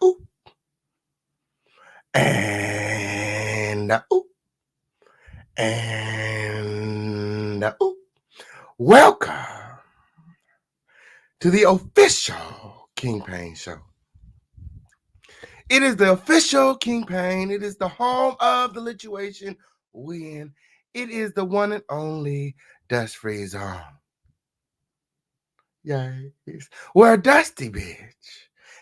ooh, and ooh, and ooh. Welcome to the official King Pain Show. It is the official King Pain. It is the home of the lituation when it is the one and only Dust Free Zone. Yes. Where a dusty bitch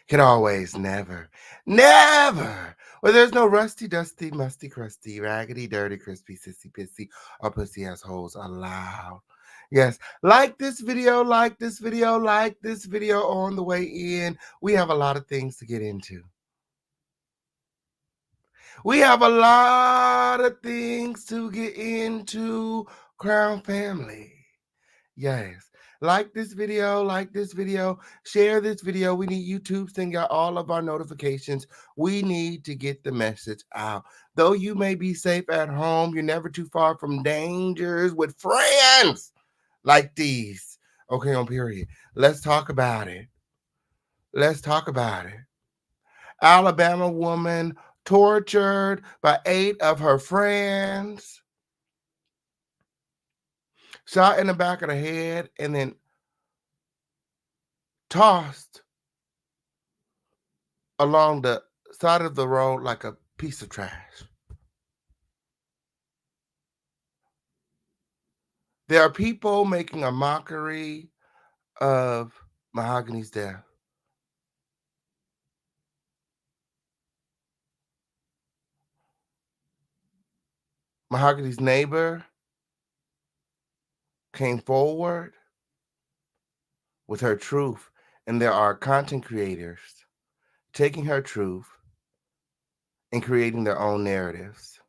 can always never, where there's no rusty, dusty, musty, crusty, raggedy, dirty, crispy, sissy, pissy, or pussy assholes allowed. Yes, like this video, like this video, like this video on the way in. We have a lot of things to get into. We have a lot of things to get into, Crown Family. Yes. Like this video, share this video. We need YouTube send out all of our notifications. We need to get the message out. Though you may be safe at home, you're never too far from dangers with friends like these. Okay, on period. Let's talk about it. Let's talk about it. Alabama woman tortured by 8 of her friends, shot in the back of the head, and then tossed along the side of the road like a piece of trash. There are people making a mockery of Mahogany's death. Mahogany's neighbor came forward with her truth, and there are content creators taking her truth and creating their own narratives.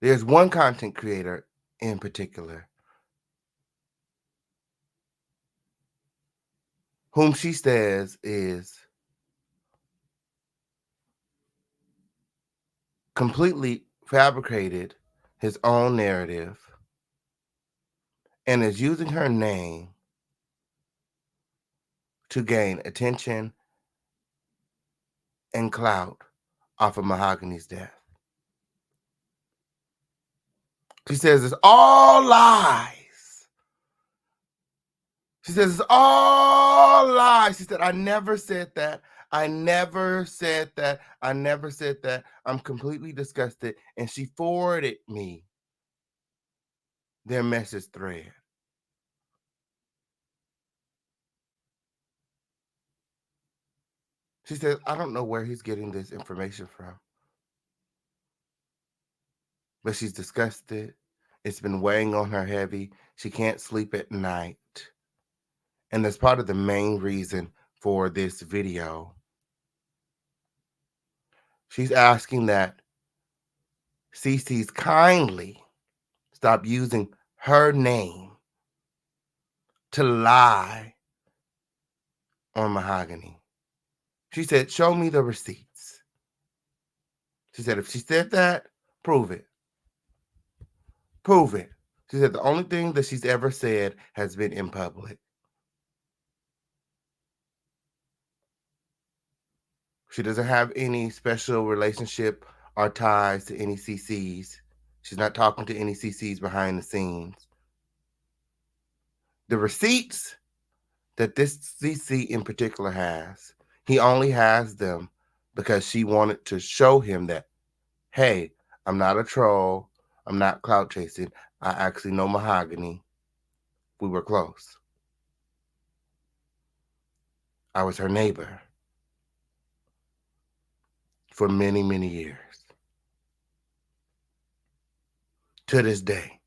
There's one content creator in particular whom she says is completely fabricated his own narrative and is using her name to gain attention and clout off of Mahogany's death. She says it's all lies. She says it's all lies. She said, I never said that. I never said that. I never said that. I'm completely disgusted. And she forwarded me their message thread. She says, I don't know where he's getting this information from. But she's disgusted. It's been weighing on her heavy. She can't sleep at night. And that's part of the main reason for this video. She's asking that CC's kindly stop using her name to lie on Mahogany. She said, show me the receipts. She said, if she said that, prove it. Prove it. She said the only thing that she's ever said has been in public. She doesn't have any special relationship or ties to any CCs. She's not talking to any CCs behind the scenes. The receipts that this CC in particular has, he only has them because she wanted to show him that, hey, I'm not a troll. I'm not clout chasing. I actually know Mahogany. We were close. I was her neighbor for many, many years. To this day.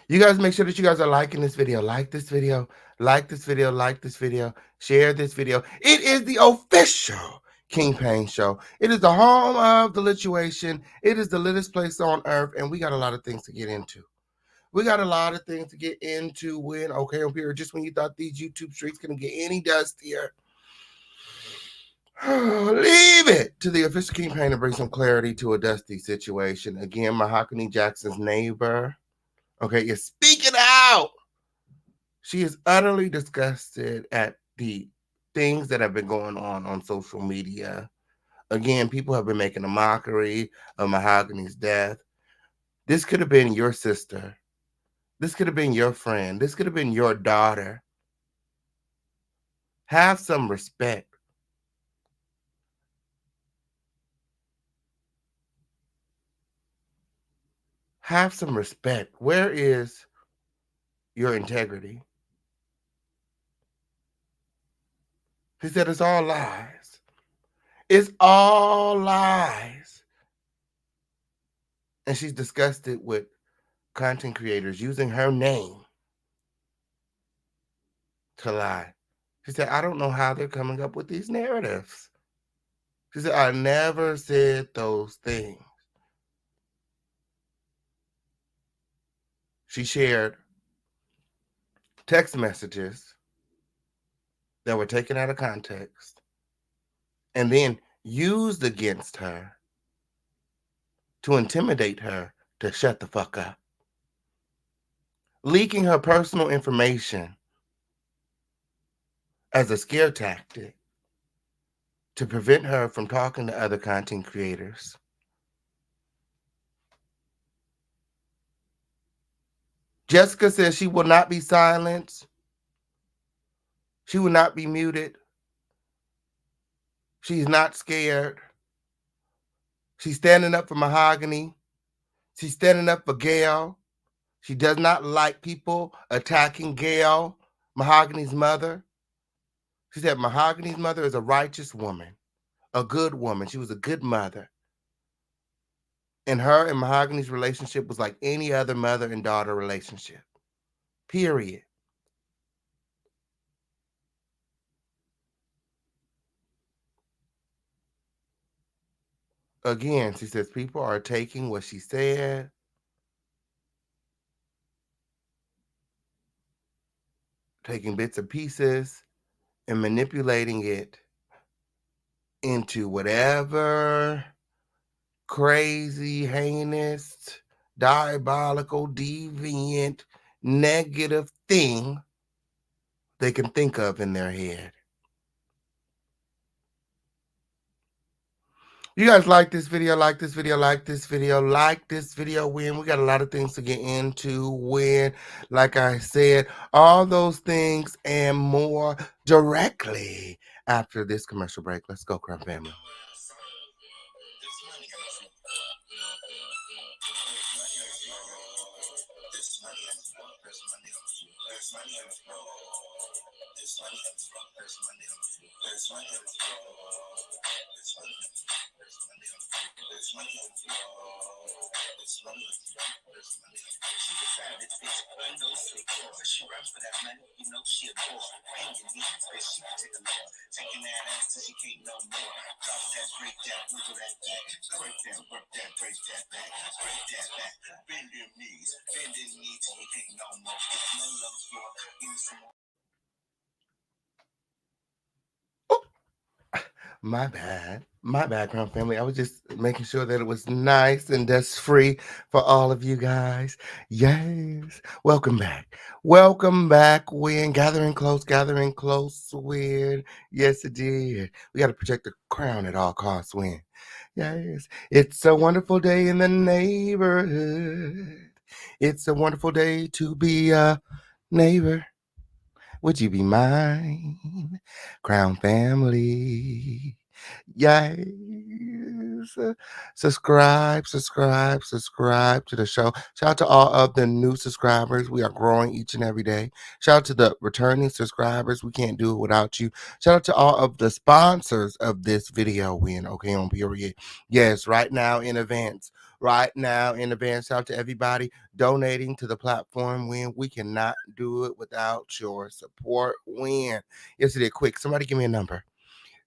You guys make sure that you guys are liking this video. Like this video. Like this video. Like this video. Share this video. It is the official King Pain Show. It is the home of the lituation. It is the littest place on earth. And we got a lot of things to get into. We got a lot of things to get into when, okay, on period, just when you thought these YouTube streets couldn't get any dustier. Leave it to the official King Pain to bring some clarity to a dusty situation. Again, Mahogany Jackson's neighbor, okay, is speaking out. She is utterly disgusted at the things that have been going on social media. Again, people have been making a mockery of Mahogany's death. This could have been your sister. This could have been your friend. This could have been your daughter. Have some respect. Have some respect. Where is your integrity? He said it's all lies. It's all lies. And she's disgusted with content creators using her name to lie. She said, I don't know how they're coming up with these narratives. She said, I never said those things. She shared text messages that were taken out of context and then used against her to intimidate her to shut the fuck up. Leaking her personal information as a scare tactic to prevent her from talking to other content creators. Jessica says she will not be silenced. She will not be muted. She's not scared. She's standing up for Mahogany. She's standing up for Gail. She does not like people attacking Gail, Mahogany's mother. She said Mahogany's mother is a righteous woman, a good woman. She was a good mother. And her and Mahogany's relationship was like any other mother and daughter relationship. Period. Again, she says people are taking what she said, taking bits and pieces, and manipulating it into whatever crazy, heinous, diabolical, deviant, negative thing they can think of in their head. You guys like this video, like this video, like this video, like this video, win. We got a lot of things to get into, win. Like I said, all those things and more directly after this commercial break. Let's go, Crown Family. My background family. I was just making sure that it was nice and dust free for all of you guys. Yes. Welcome back. Welcome back, Win. Gathering close, Win. Yes, it did. We got to protect the crown at all costs, Win. Yes. It's a wonderful day in the neighborhood. It's a wonderful day to be a neighbor. Would you be mine? Crown family. Yes. Subscribe to the show. Shout out to all of the new subscribers. We are growing each and every day. Shout out to the returning subscribers. We can't do it without you. Shout out to all of the sponsors of this video, Win. Okay, on period. Yes, right now in advance. Right now in advance. Shout out to everybody donating to the platform. Win. We cannot do it without your support. Win. Yes, it is. Quick. Somebody give me a number.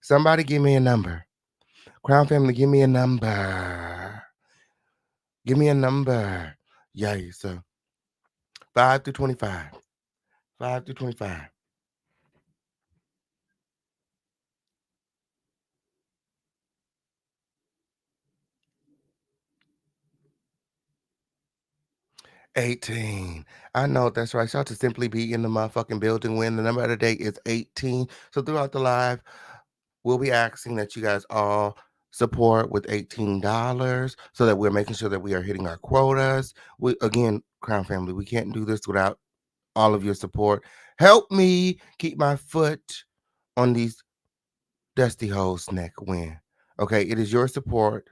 Somebody give me a number. Crown family, give me a number. Give me a number. Yay. So 5 through 25. 5 through 25. 18. I know that's right. Shout out to Simply Be in the motherfucking building when the number of the day is 18. So throughout the live, we'll be asking that you guys all support with $18 so that we're making sure that we are hitting our quotas. We again, Crown Family, we can't do this without all of your support. Help me keep my foot on these dusty hoes' neck when. Okay, it is your support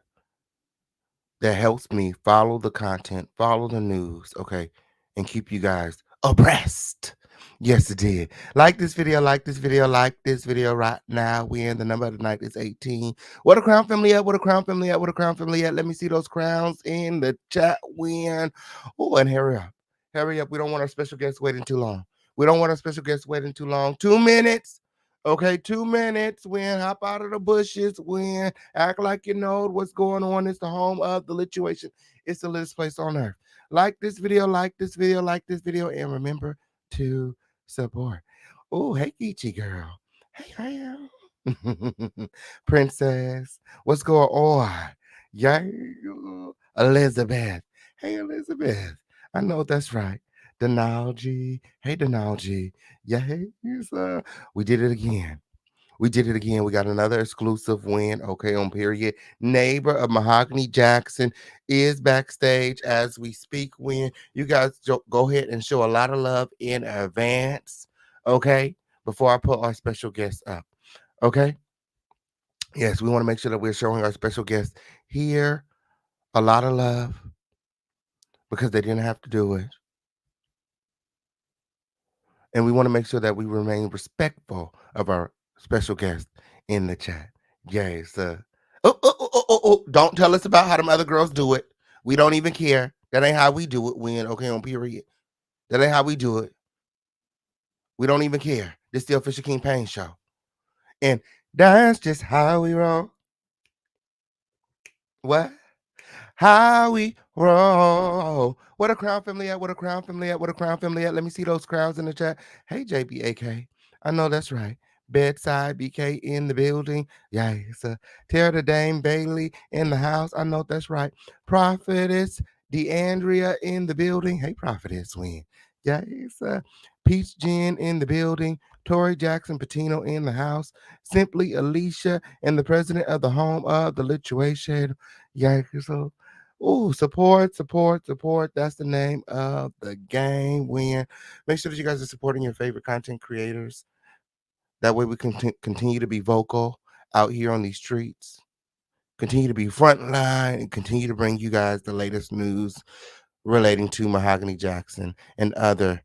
that helps me follow the content, follow the news, okay, and keep you guys abreast. Yes, it did. Like this video, like this video, like this video right now. We in the number of the night is 18. What a crown family at? What a crown family at? What a crown family at? Let me see those crowns in the chat win. Oh, and hurry up. Hurry up. We don't want our special guests waiting too long. We don't want our special guests waiting too long. 2 minutes. Okay, 2 minutes. When hop out of the bushes. When act like you know what's going on. It's the home of the lituation. It's the latest place on earth. Like this video, like this video, like this video, and remember to support. Oh, hey, Geechee girl. Hey, Princess. What's going on? Yeah, Elizabeth. Hey, Elizabeth. I know that's right. Denalgie. Hey, Denalgie. Yeah, hey, we did it again. We did it again. We got another exclusive win. Okay, on period. Neighbor of Mahogany Jackson is backstage as we speak. When you guys go ahead and show a lot of love in advance. Okay, before I put our special guest up. Okay, yes, we want to make sure that we're showing our special guest here a lot of love because they didn't have to do it. And we want to make sure that we remain respectful of our special guest in the chat. Yes. Don't tell us about how them other girls do it. We don't even care. That ain't how we do it. When okay on period. That ain't how we do it. We don't even care. This is the official King Pain show, and that's just how we roll. What? How we roll. What a crown family at? What a crown family at? What a crown family at? Let me see those crowns in the chat. Hey, JBAK. I know that's right. Bedside BK in the building. Yeah, it's a Tara the Dame Bailey in the house. I know that's right. Prophetess DeAndrea in the building. Hey, Prophetess Win. Yeah, it's Peach Jen in the building. Tori Jackson Patino in the house. Simply Alicia and the president of the home of the lituation. Yeah, so support, support, support. That's the name of the game. Win. Make sure that you guys are supporting your favorite content creators. That way we can continue to be vocal out here on these streets. Continue to be frontline and continue to bring you guys the latest news relating to Mahogany Jackson and other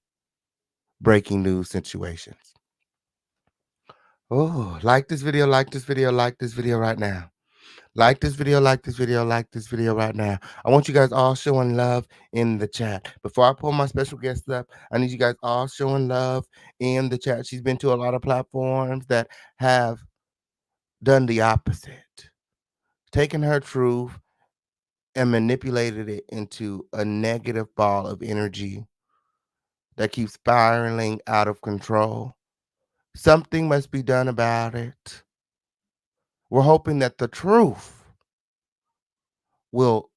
breaking news situations. Oh, like this video, like this video, like this video right now. Like this video, like this video, like this video right now. I want you guys all showing love in the chat. Before I pull my special guest up, I need you guys all showing love in the chat. She's been to a lot of platforms that have done the opposite, taken her truth and manipulated it into a negative ball of energy that keeps spiraling out of control. Something must be done about it. We're hoping that the truth will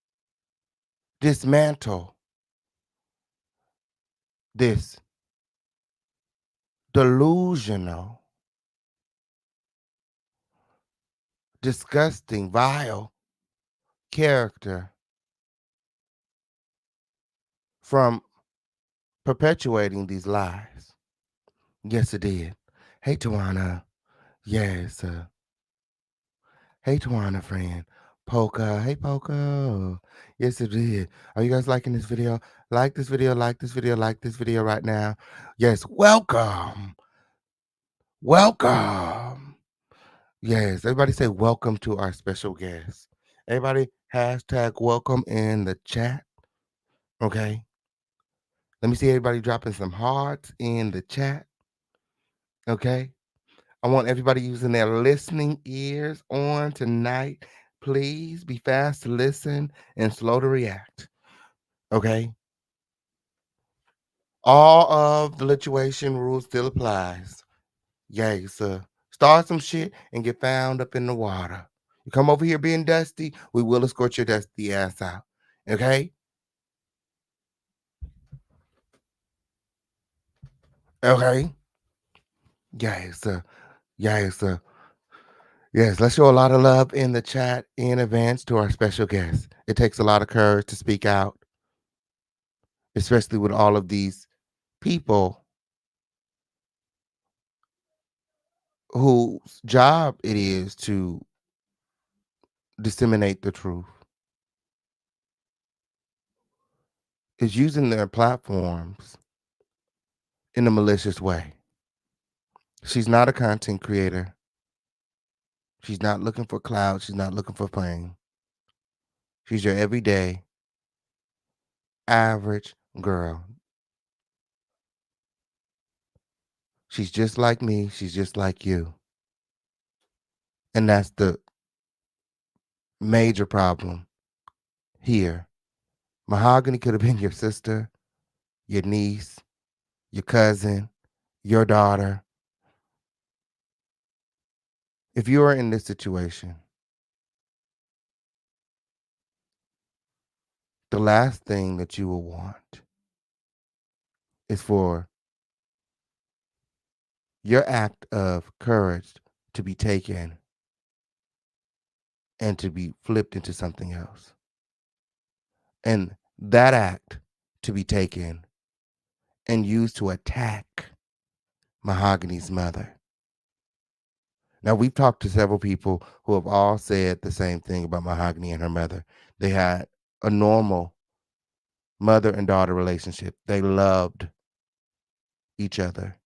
dismantle this delusional, disgusting, vile character from perpetuating these lies. Yes, it did. Hey, Tawana. Yes. Hey, Tawana, friend. Polka. Hey, Polka. Yes, it did. Are you guys liking this video? Like this video, like this video, like this video right now. Yes, welcome. Welcome. Yes, everybody say welcome to our special guest. Everybody hashtag welcome in the chat. Okay. Let me see everybody dropping some hearts in the chat. Okay. I want everybody using their listening ears on tonight. Please be fast to listen and slow to react. Okay. All of the lituation rules still applies. Yay, sir. Start some shit and get found up in the water. You come over here being dusty, we will escort your dusty ass out. Okay? Okay. Yes. Yes. Yes. Let's show a lot of love in the chat in advance to our special guest. It takes a lot of courage to speak out, especially with all of these people whose job it is to disseminate the truth, is using their platforms in a malicious way. She's not a content creator. She's not looking for clout. She's not looking for fame. She's your everyday, average girl. She's just like me. She's just like you. And that's the major problem here. Mahogany could have been your sister, your niece, your cousin, your daughter. If you are in this situation, the last thing that you will want is for your act of courage to be taken and to be flipped into something else. And that act to be taken and used to attack Mahogany's mother. Now, we've talked to several people who have all said the same thing about Mahogany and her mother. They had a normal mother and daughter relationship. They loved each other.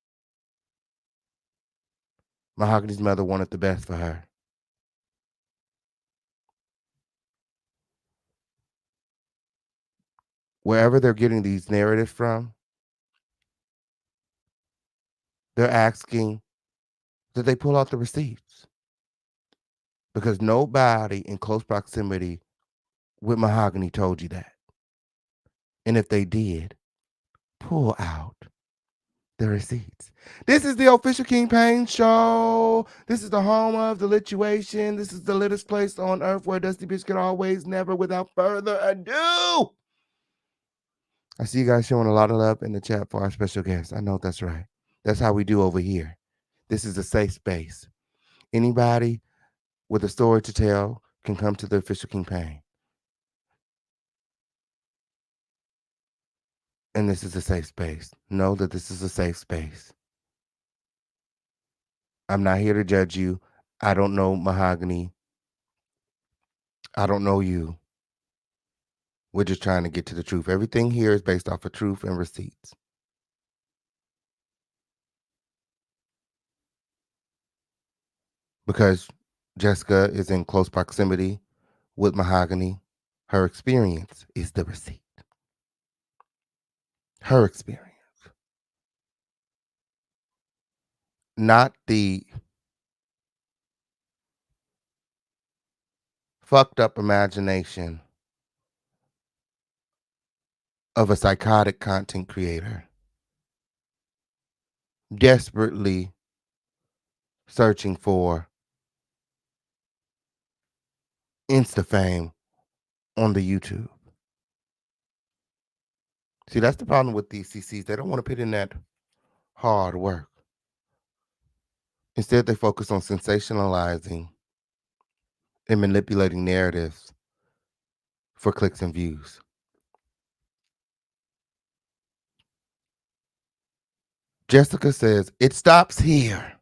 Mahogany's mother wanted the best for her. Wherever they're getting these narratives from, they're asking that they pull out the receipts because nobody in close proximity with Mahogany told you that. And if they did, pull out the receipts. This is the official King Payne show. This is the home of the lituation. This is the littest place on earth where Dusty Bitch can always, never, without further ado. I see you guys showing a lot of love in the chat for our special guest. I know that's right. That's how we do over here. This is a safe space. Anybody with a story to tell can come to the official King Payne. And this is a safe space. Know that this is a safe space. I'm not here to judge you. I don't know Mahogany. I don't know you. We're just trying to get to the truth. Everything here is based off of truth and receipts. Because Jessica is in close proximity with Mahogany, her experience is the receipt. Her experience. Not the fucked up imagination of a psychotic content creator desperately searching for Insta fame on the YouTube. See, that's the problem with these CCs. They don't want to put in that hard work. Instead, they focus on sensationalizing and manipulating narratives for clicks and views. Jessica says, it stops here.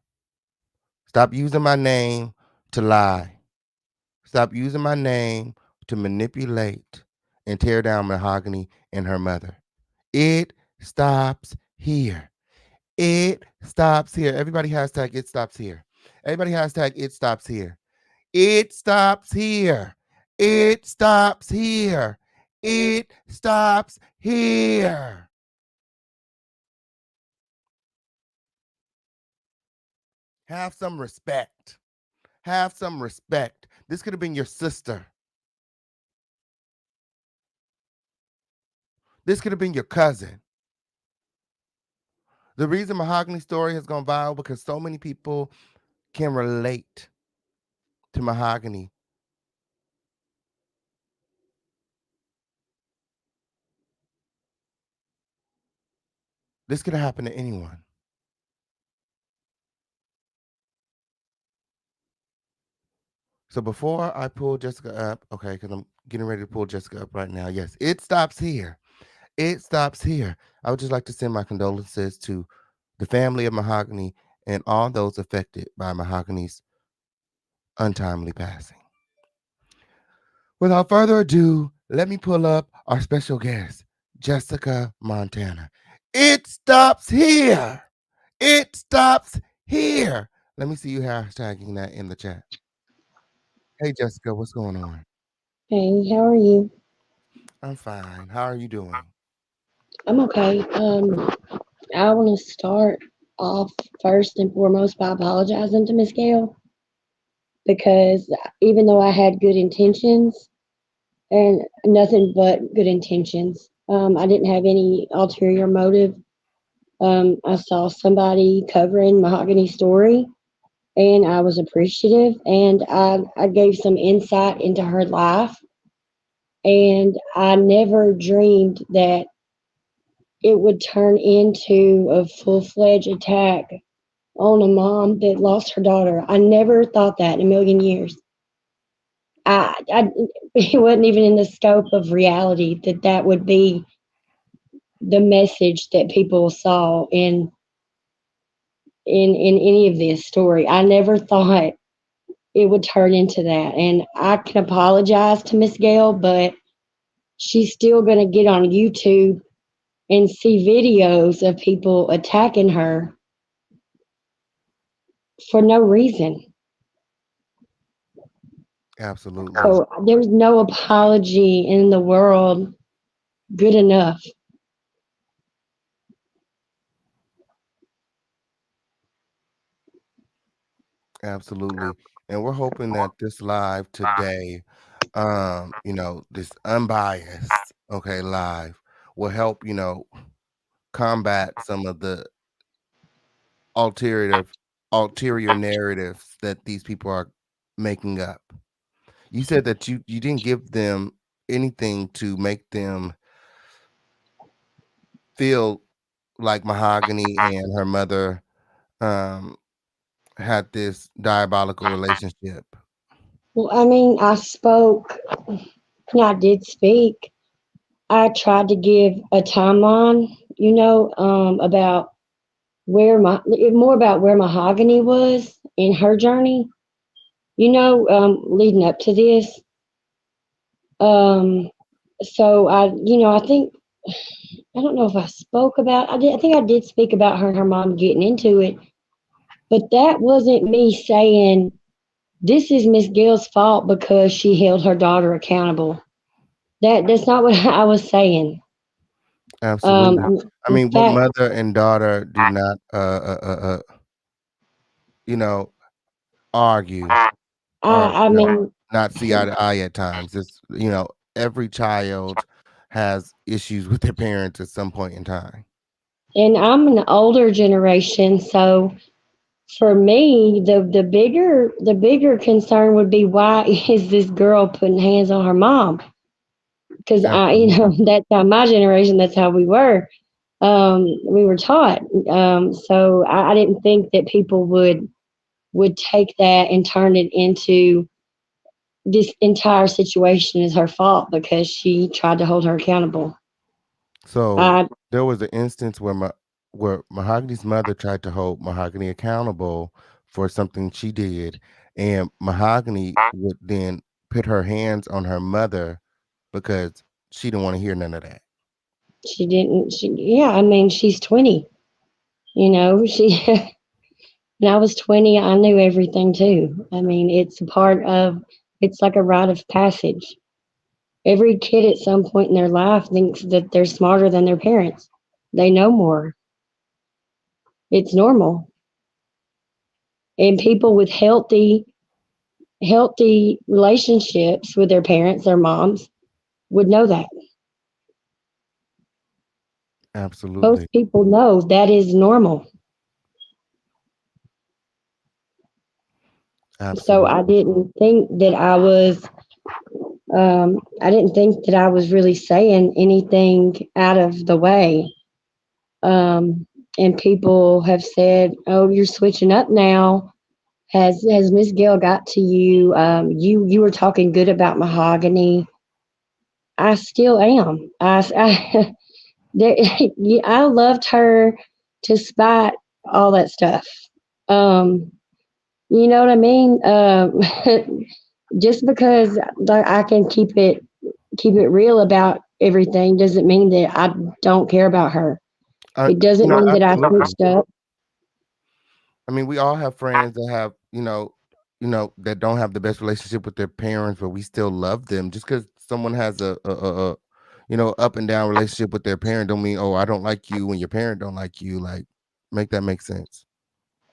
Stop using my name to lie. Stop using my name to manipulate and tear down Mahogany and her mother. It stops here. It stops here. Everybody hashtag it stops here. Everybody hashtag it stops here. It stops here. It stops here. It stops here. Have some respect. Have some respect. This could have been your sister. This could have been your cousin. The reason Mahogany's story has gone viral because so many people can relate to Mahogany. This could have happened to anyone. So before I pull Jessica up, okay, because I'm getting ready to pull Jessica up right now. Yes, it stops here. It stops here. I would just like to send my condolences to the family of Mahogany and all those affected by Mahogany's untimely passing. Without further ado, let me pull up our special guest, Jessica Montana. It stops here. It stops here. Let me see you hashtagging that in the chat. Hey, Jessica, what's going on? Hey, how are you? I'm fine. How are you doing? I'm okay. I want to start off first and foremost by apologizing to Miss Gail because even though I had good intentions and nothing but good intentions, I didn't have any ulterior motive. I saw somebody covering Mahogany's story and I was appreciative and I gave some insight into her life and I never dreamed that it would turn into a full fledged attack on a mom that lost her daughter. I never thought that in a million years. It wasn't even in the scope of reality that that would be the message that people saw in any of this story. I never thought it would turn into that, and I can apologize to Miss Gail, but she's still going to get on YouTube and see videos of people attacking her for no reason. Absolutely. So there's no apology in the world good enough. Absolutely. And we're hoping that this live today, this unbiased, okay, live will help, combat some of the ulterior ulterior narratives that these people are making up. You said that you didn't give them anything to make them feel like Mahogany and her mother um had this diabolical relationship. Well, I mean, I spoke, and I did speak. I tried to give a timeline, about more about where Mahogany was in her journey, leading up to this. Um, so I think I don't know if I spoke about. I think I did speak about her and her mom getting into it, but that wasn't me saying this is Miss Gill's fault because she held her daughter accountable. That's not what I was saying. Absolutely. I In mean, what fact, mother and daughter do not you know, argue or, I mean, not see eye to eye at times. It's, every child has issues with their parents at some point in time. and I'm an older generation, so for me, the bigger concern would be why is this girl putting hands on her mom? Because Absolutely. that's how my generation, that's how we were taught. So I didn't think that people would take that and turn it into this entire situation is her fault because she tried to hold her accountable. So I there was an instance where where Mahogany's mother tried to hold Mahogany accountable for something she did, and Mahogany would then put her hands on her mother because she didn't want to hear none of that. she didn't. Yeah, I mean, she's 20. She when I was 20, I knew everything too. I mean, it's like a rite of passage. Every kid at some point in their life thinks that they're smarter than their parents. They know more. It's normal. And people with healthy relationships with their parents, their moms, would know that. Absolutely. Most people know that is normal. So Absolutely. I didn't think that I was really saying anything out of the way. Um, and people have said, "Oh, you're switching up now." Has Miss Gail got to you? You were talking good about Mahogany. I still am. There, I loved her despite all that stuff. Um, you know what I mean? Just because like, I can keep it real about everything doesn't mean that I don't care about her. It doesn't mean that I Absolutely. switched up. I mean, we all have friends that have, that don't have the best relationship with their parents, but we still love them. Just because someone has a up and down relationship with their parent, don't mean, oh, I don't like you when your parent don't like you. Like, make that make sense.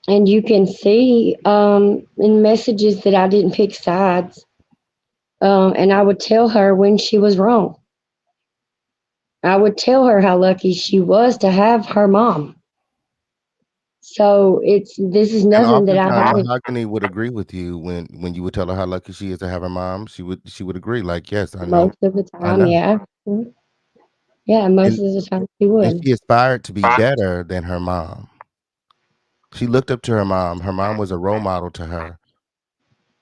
And you can see in messages that I didn't pick sides. And I would tell her when she was wrong. I would tell her how lucky she was to have her mom. So this is And nothing that I oftentimes, haven't. Mahogany would agree with you when you would tell her how lucky she is to have her mom. She would agree. Like, yes, I know, Most of the I time, know. yeah. Yeah, most And of the time she and would. she aspired to be better than her mom. She looked up to her mom. Her mom was a role model to her.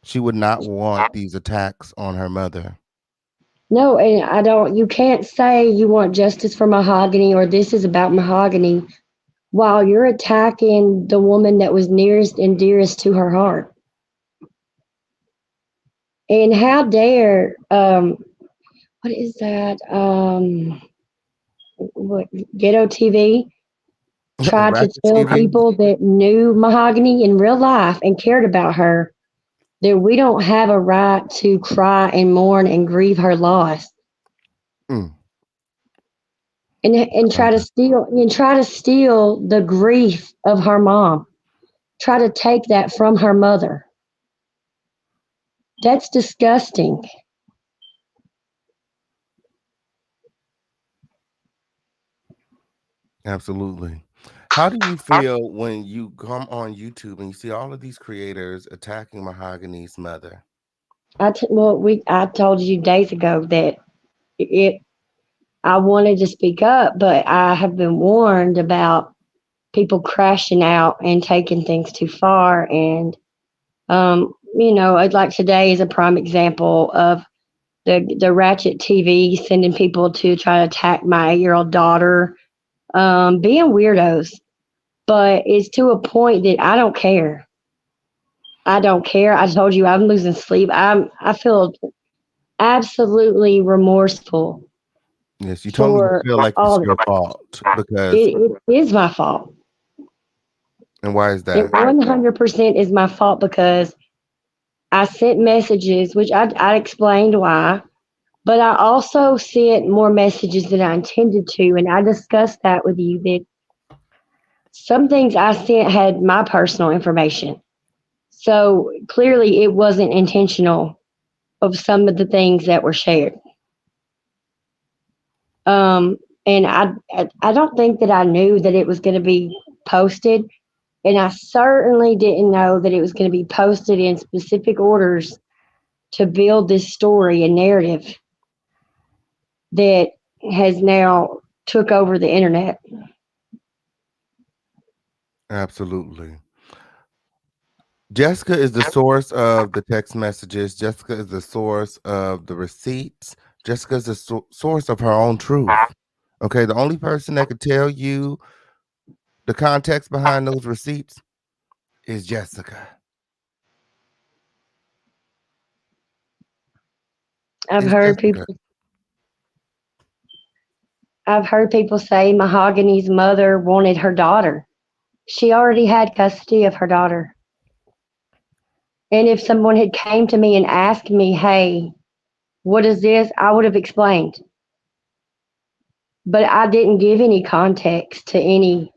She would not want these attacks on her mother. No, and I don't, you can't say you want justice for Mahogany or this is about Mahogany while you're attacking the woman that was nearest and dearest to her heart. And how dare, what is that? What, Ghetto TV tried to Ratchet tell TV. people that knew Mahogany in real life and cared about her that we don't have a right to cry and mourn and grieve her loss Mm, and try to steal the grief of her mom. Try to take that from her mother. That's disgusting. absolutely. How do you feel when you come on YouTube and you see all of these creators attacking Mahogany's mother? I told you days ago that it I wanted to speak up, but I have been warned about people crashing out and taking things too far. And, like today is a prime example of the Ratchet TV sending people to try to attack my 8-year-old daughter, being weirdos. But it's to a point that I don't care. I don't care. I told you I'm losing sleep. I feel absolutely remorseful Yes, you told me you for feel like it's all your this. fault because, It is my fault. and why is It that? 100% is my fault because I sent messages, which I explained why, but I also sent more messages than I intended to. And I discussed that with you that some things I sent had my personal information. So clearly it wasn't intentional of some of the things that were shared. Um, and I don't think that I knew that it was going to be posted. And I certainly didn't know that it was going to be posted in specific orders to build this story and narrative that has now took over the internet. Absolutely. Jessica is the source of the text messages. Jessica is the source of the receipts. Jessica is the source of her own truth. Okay, the only person that could tell you the context behind those receipts is Jessica. I've It's heard Jessica. people I've heard people say Mahogany's mother wanted her daughter. She already had custody of her daughter. And if someone had came to me and asked me, "Hey, what is this?" I would have explained. But I didn't give any context to any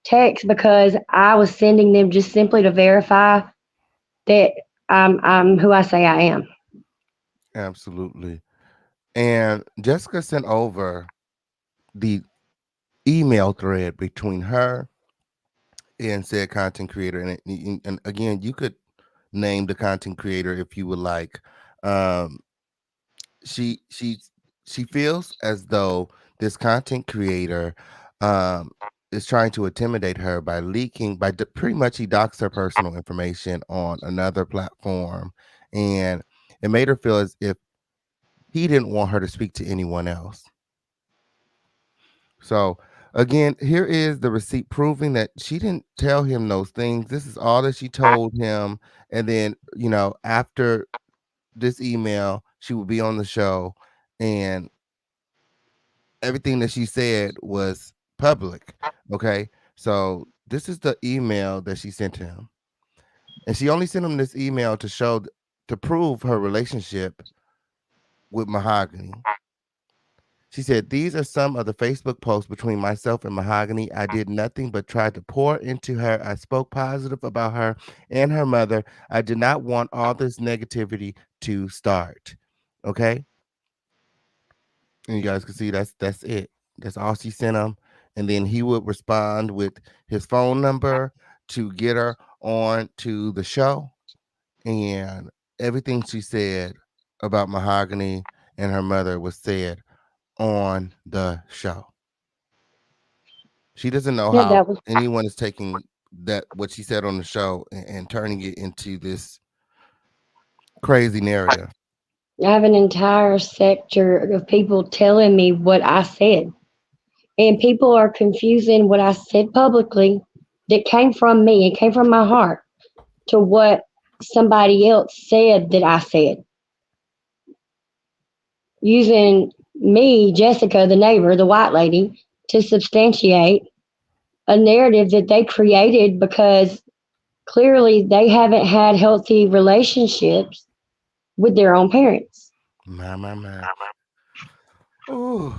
text because I was sending them just simply to verify that I'm who I say I am. Absolutely. And Jessica sent over the email thread between her and said content creator. And again, you could name the content creator if you would like. Um, she she she feels as though this content creator um is trying to intimidate her by leaking, pretty much he doxed her personal information on another platform, and it made her feel as if he didn't want her to speak to anyone else. So again, here is the receipt proving that she didn't tell him those things. This is all that she told him. And then, after this email, she will be on the show, and everything that she said was public. Okay. So this is the email that she sent to him. And she only sent him this email to prove her relationship with Mahogany. She said, "These are some of the Facebook posts between myself and Mahogany. I did nothing but try to pour into her. I spoke positive about her and her mother. I did not want all this negativity to start." Okay. And you guys can see that's it. That's all she sent him. And then he would respond with his phone number to get her on to the show. And everything she said about Mahogany and her mother was said on the show. She doesn't know Yeah, how that was. anyone is taking that what she said on the show and turning it into this crazy narrative. I have an entire sector of people telling me what I said, and people are confusing what I said publicly that came from me, it came from my heart, to what somebody else said that I said, using me, Jessica, the neighbor, the white lady, to substantiate a narrative that they created because clearly they haven't had healthy relationships with their own parents. My. Ooh,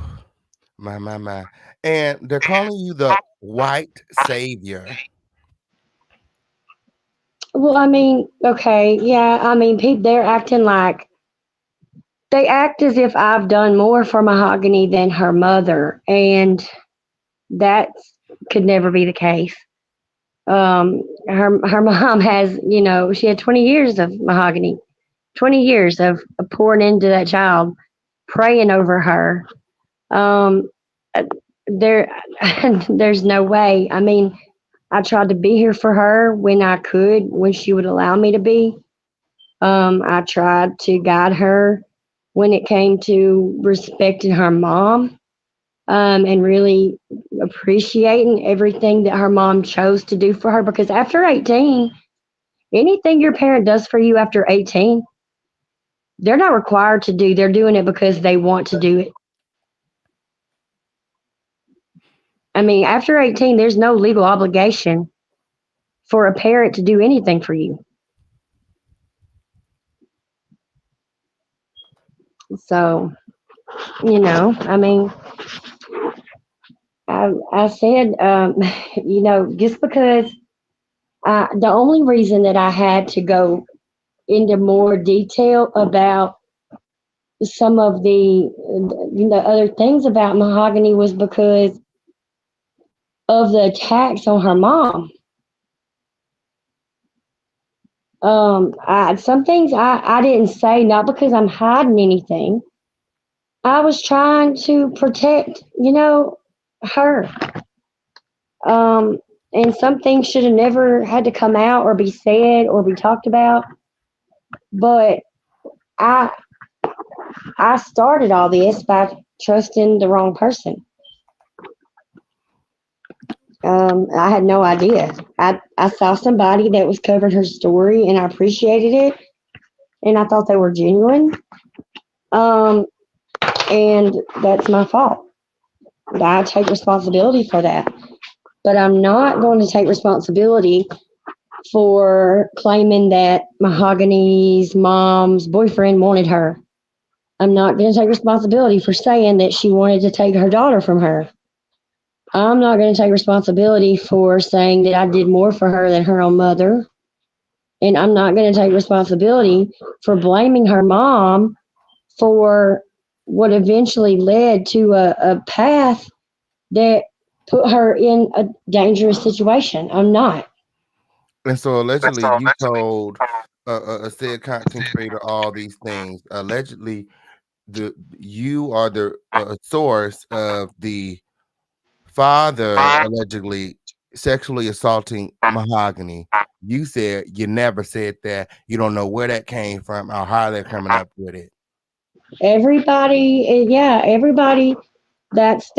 my. And they're calling you the white savior. Well, I mean, okay, yeah, I mean, people, they're acting like they act as if I've done more for Mahogany than her mother, and that could never be the case. Her mom has, she had 20 years of Mahogany, 20 years of pouring into that child, praying over her. Um, uh, there, there's no way. I mean, I tried to be here for her when I could, when she would allow me to be. I tried to guide her when it came to respecting her mom, and really appreciating everything that her mom chose to do for her. Because after 18, anything your parent does for you after 18, they're not required to do. They're doing it because they want to do it. I mean, after 18, there's no legal obligation for a parent to do anything for you. So, I mean, I said, just because the only reason that I had to go into more detail about some of the other things about Mahogany was because of the attacks on her mom. Some things I didn't say, not because I'm hiding anything. I was trying to protect, her. Um, and some things should have never had to come out or be said or be talked about. But I I started all this by trusting the wrong person. I had no idea. I saw somebody that was covering her story and I appreciated it and I thought they were genuine. Um, and that's my fault. I take responsibility for that. But I'm not going to take responsibility for claiming that Mahogany's mom's boyfriend wanted her. I'm not going to take responsibility for saying that she wanted to take her daughter from her. I'm not going to take responsibility for saying that I did more for her than her own mother. And I'm not going to take responsibility for blaming her mom for what eventually led to a path that put her in a dangerous situation. I'm not. And so allegedly, you told a said content creator all these things. Allegedly, you are the source of the father allegedly sexually assaulting Mahogany, you said you never said that. You don't know where that came from or how they're coming up with it. Everybody, yeah, everybody. That's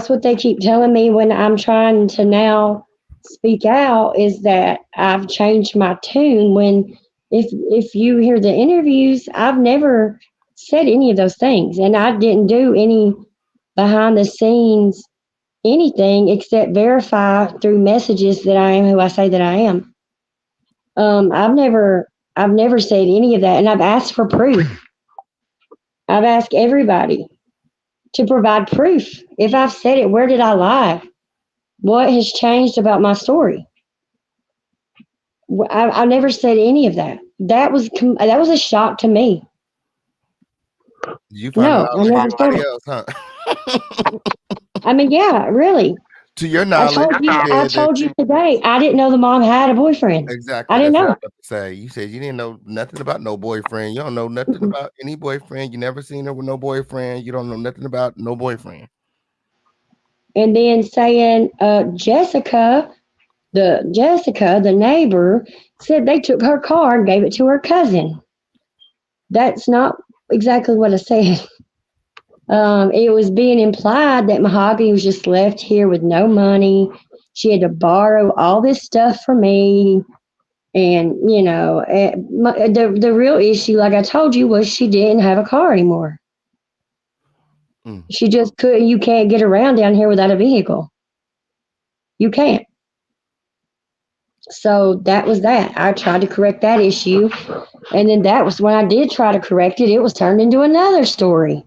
what they keep telling me when I'm trying to now speak out, is that I've changed my tune. When if you hear the interviews, I've never said any of those things, and I didn't do any behind the scenes anything except verify through messages that I am who I say that I am. I've never said any of that, and I've asked for proof. I've asked everybody to provide proof. If I've said it, where did I lie? What has changed about my story? I never said any of that. That was a shock to me. You find it No, out I like never said everybody it. else, huh? I mean, yeah, really. To your knowledge, you I said that told you today. I didn't know the mom had a boyfriend. I exactly. didn't That's what I know. was about to say. You said you didn't know nothing about no boyfriend. You don't know nothing Mm-mm. about any boyfriend. You never seen her with no boyfriend. You don't know nothing about no boyfriend. And then saying Jessica, the neighbor, said they took her car and gave it to her cousin. That's not exactly what I said. It was being implied that Mahogany was just left here with no money. She had to borrow all this stuff from me. And, the real issue, like I told you, was she didn't have a car anymore. Mm, She just couldn't, you can't get around down here without a vehicle. You can't. So that was that. I tried to correct that issue. And then that was when I did try to correct it, it was turned into another story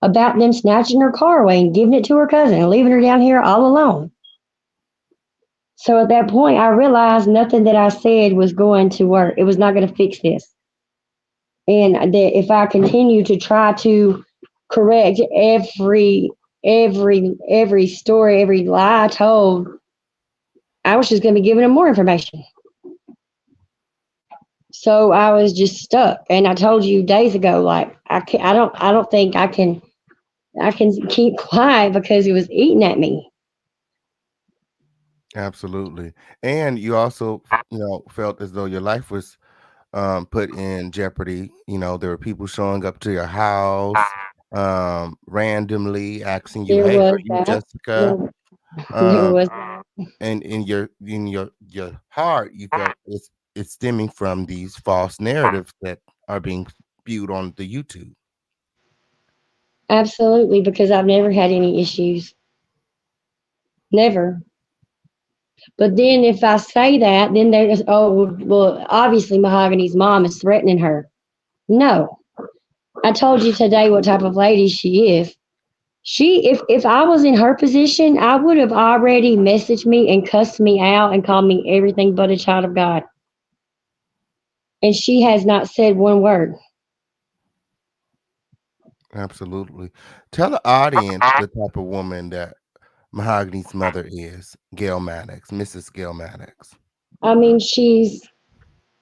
about them snatching her car away and giving it to her cousin and leaving her down here all alone. So at that point, I realized nothing that I said was going to work. It was not going to fix this. And that if I continue to try to correct every story, every lie I told, I was just going to be giving them more information. So I was just stuck. And I told you days ago, like I don't think I can keep quiet because it was eating at me. absolutely. And you also, felt as though your life was put in jeopardy. There were people showing up to your house randomly asking you, There "Hey, are was you that. Jessica?" There, there Um, was and in your heart, you felt it's stemming from these false narratives that are being spewed on the YouTube. absolutely, because I've never had any issues. Never. But then if I say that, then there's, oh, well, obviously Mahogany's mom is threatening her. No. I told you today what type of lady she is. If I was in her position, I would have already messaged me and cussed me out and called me everything but a child of God. And she has not said one word. Absolutely. Tell the audience the type of woman that Mahogany's mother is, Gail Maddox, Mrs. Gail Maddox. I mean, she's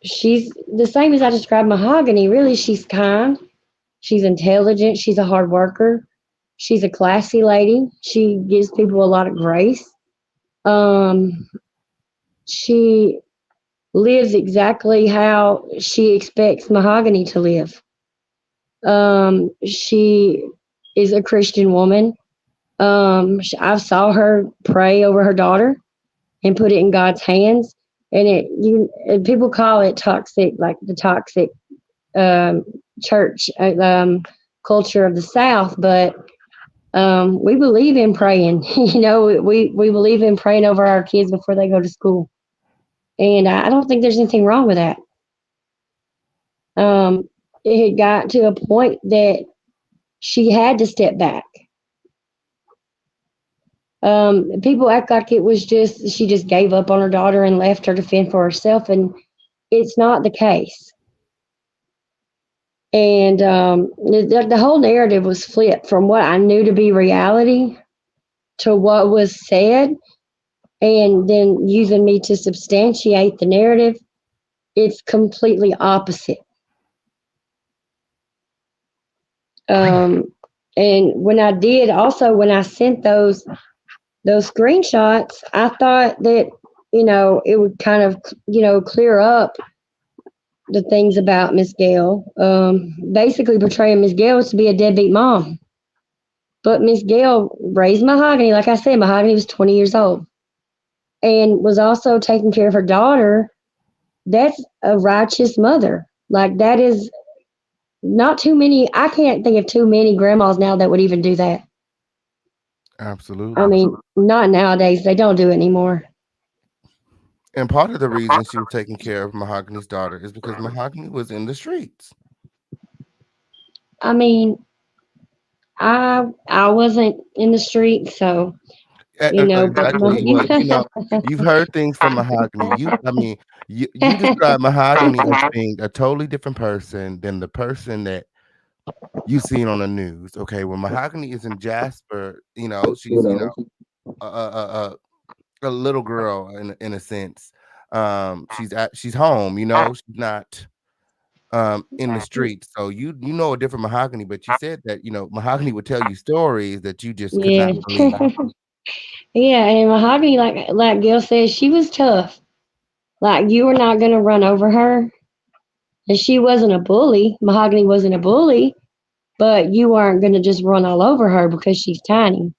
the same as I described Mahogany. Really, she's kind. She's intelligent. She's a hard worker. She's a classy lady. She gives people a lot of grace. Um, she lives exactly how she expects Mahogany to live. She is a Christian woman. I saw her pray over her daughter and put it in God's hands. And people call it toxic, like the toxic um, church culture of the South, but we believe in praying. We believe in praying over our kids before they go to school, and I don't think there's anything wrong with that. Um, it had got to a point that she had to step back. People act like it was just she just gave up on her daughter and left her to fend for herself, and it's not the case. And the whole narrative was flipped from what I knew to be reality to what was said, and then using me to substantiate the narrative. It's completely opposite. Um, and when I sent those those screenshots, I thought that, it would kind of, clear up the things about Miss Gail. Basically portraying Miss Gail to be a deadbeat mom. But Miss Gail raised Mahogany. Like I said, Mahogany was 20 years old and was also taking care of her daughter. That's a righteous mother. Like, that is not too many. I can't think of too many grandmas now that would even do that. I Absolutely. mean, not nowadays. They don't do it anymore. And part of the reason she was taking care of Mahogany's daughter is because Mahogany was in the streets. I mean, I wasn't in the street, so but Exactly. Well, you've heard things from Mahogany. I mean, you describe Mahogany as being a totally different person than the person that you seen on the news. Okay, when Mahogany is in Jasper, she's a little girl in a sense. She's home. She's not in the streets. So you know a different Mahogany, but you said that Mahogany would tell you stories that you just could yeah, not believe. yeah. And Mahogany, like Gail said, she was tough. Like, you were not gonna run over her, and she wasn't a bully. Mahogany wasn't a bully, but you weren't gonna just run all over her because she's tiny.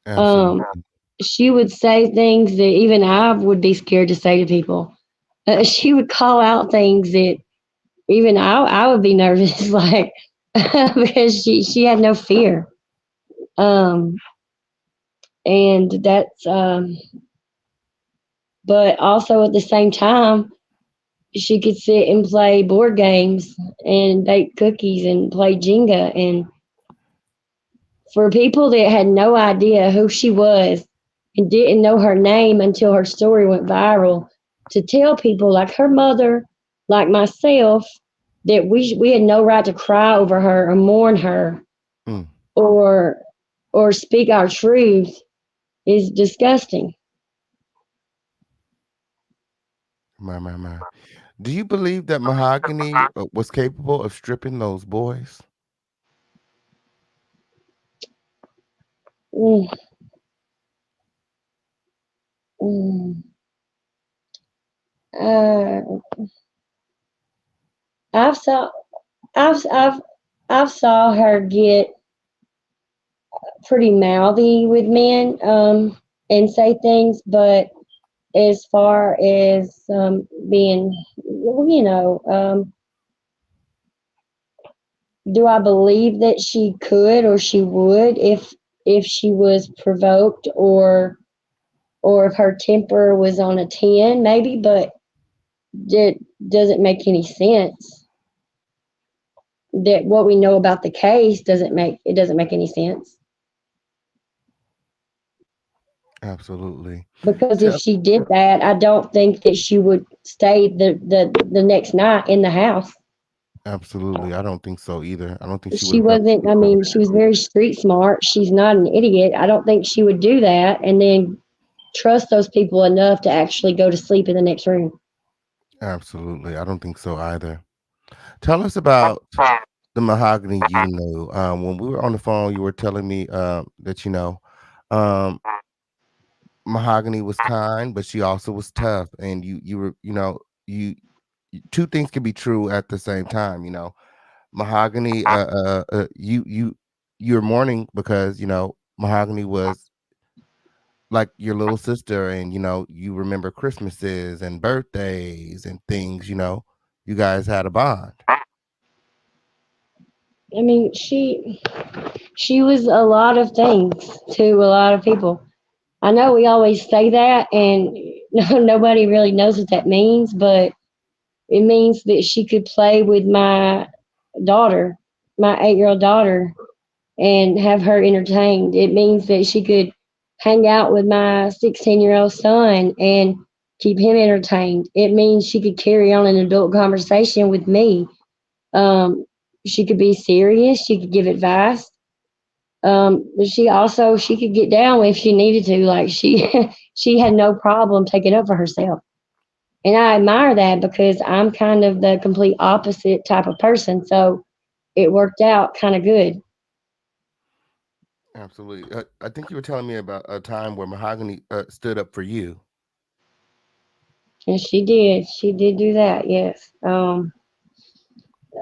Um, Absolutely. she would say things that even I would be scared to say to people. She would call out things that even I would be nervous, like, because she had no fear. Um, and that's but also at the same time, she could sit and play board games and bake cookies and play Jenga. And for people that had no idea who she was and didn't know her name until her story went viral, to tell people like her mother, like myself, that we had no right to cry over her or mourn her Mm, or speak our truth is disgusting. my. Do you believe that Mahogany was capable of stripping those boys? Mm, mm. Uh, I've saw I've I've I've saw her get pretty mouthy with men, and say things, but as far as being, do I believe that she could or she would if she was provoked, or if her temper was on a 10, maybe, but it doesn't make any sense. That what we know about the case doesn't make any sense. Absolutely. Because if Tell she did that, I don't think that she would stay the next night in the house. Absolutely. I don't think so either. I don't think she would She have felt wasn't, safe I over mean, she there. was very street smart. She's not an idiot. I don't think she would do that and then trust those people enough to actually go to sleep in the next room. Absolutely. I don't think so either. Tell us about the Mahogany you knew. When we were on the phone, you were telling me that um, Mahogany was kind, but she also was tough, and you were you two things can be true at the same time. Mahogany, you're mourning because Mahogany was like your little sister, and you remember Christmases and birthdays and things. You guys had a bond. I mean, she was a lot of things to a lot of people. I know we always say that, and nobody really knows what that means, but it means that she could play with my daughter, my 8-year-old daughter, and have her entertained. It means that she could hang out with my 16-year-old son and keep him entertained. It means she could carry on an adult conversation with me. Um, she could be serious. She could give advice. But she could get down if she needed to. Like, she she had no problem taking up for herself. And I admire that because I'm kind of the complete opposite type of person. So it worked out kind of good. Absolutely. I think you were telling me about a time where Mahogany stood up for you. And she did. She did do that. Yes.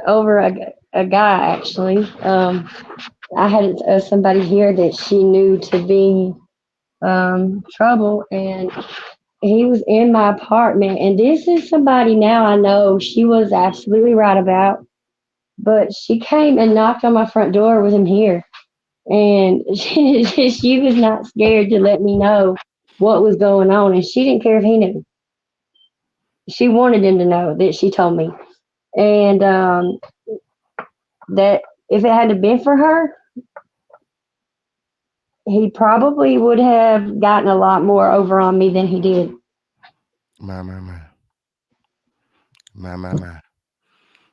Over a guy actually. I had somebody here that she knew to be trouble, and he was in my apartment. And this is somebody now I know she was absolutely right about, but she came and knocked on my front door with him here, and she was not scared to let me know what was going on, and she didn't care if he knew. She wanted him to know that she told me, and that if it hadn't been for her, he probably would have gotten a lot more over on me than he did. My, my, my, my.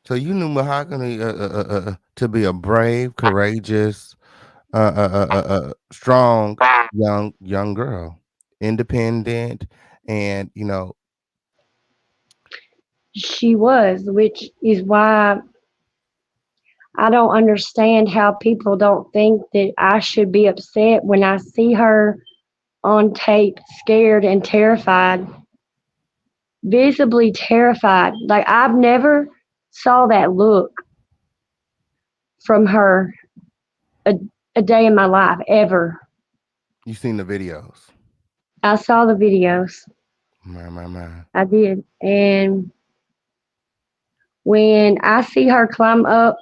So you knew Mahogany to be a brave, courageous, strong young girl, independent, and She was, which is why I don't understand how people don't think that I should be upset when I see her on tape, scared and terrified, visibly terrified. Like I've never saw that look from her a, a day in my life ever. you seen the videos. I saw the videos. My. I did. And when I see her climb up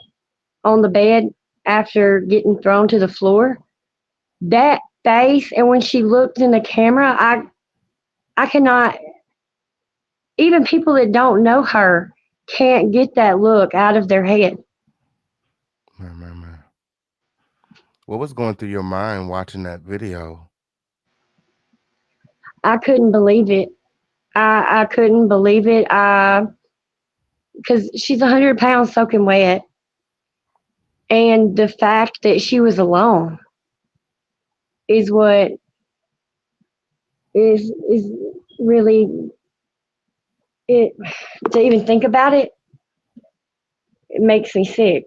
on the bed after getting thrown to the floor, that face, and when she looked in the camera, I cannot, even people that don't know her can't get that look out of their head. My. What was going through your mind watching that video? I couldn't believe it. I couldn't believe it. Because she's 100 pounds soaking wet, and the fact that she was alone is what is really it. To even think about it, it makes me sick.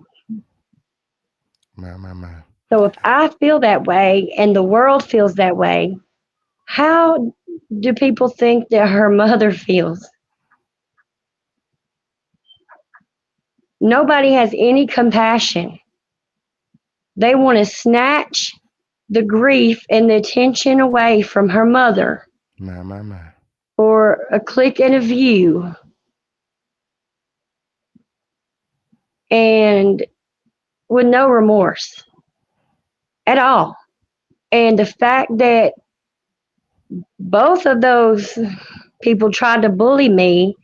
My. So if I feel that way and the world feels that way, how do people think that her mother feels? Nobody has any compassion. They want to snatch the grief and the attention away from her mother My. for a click and a view, and with no remorse at all. And the fact that both of those people tried to bully me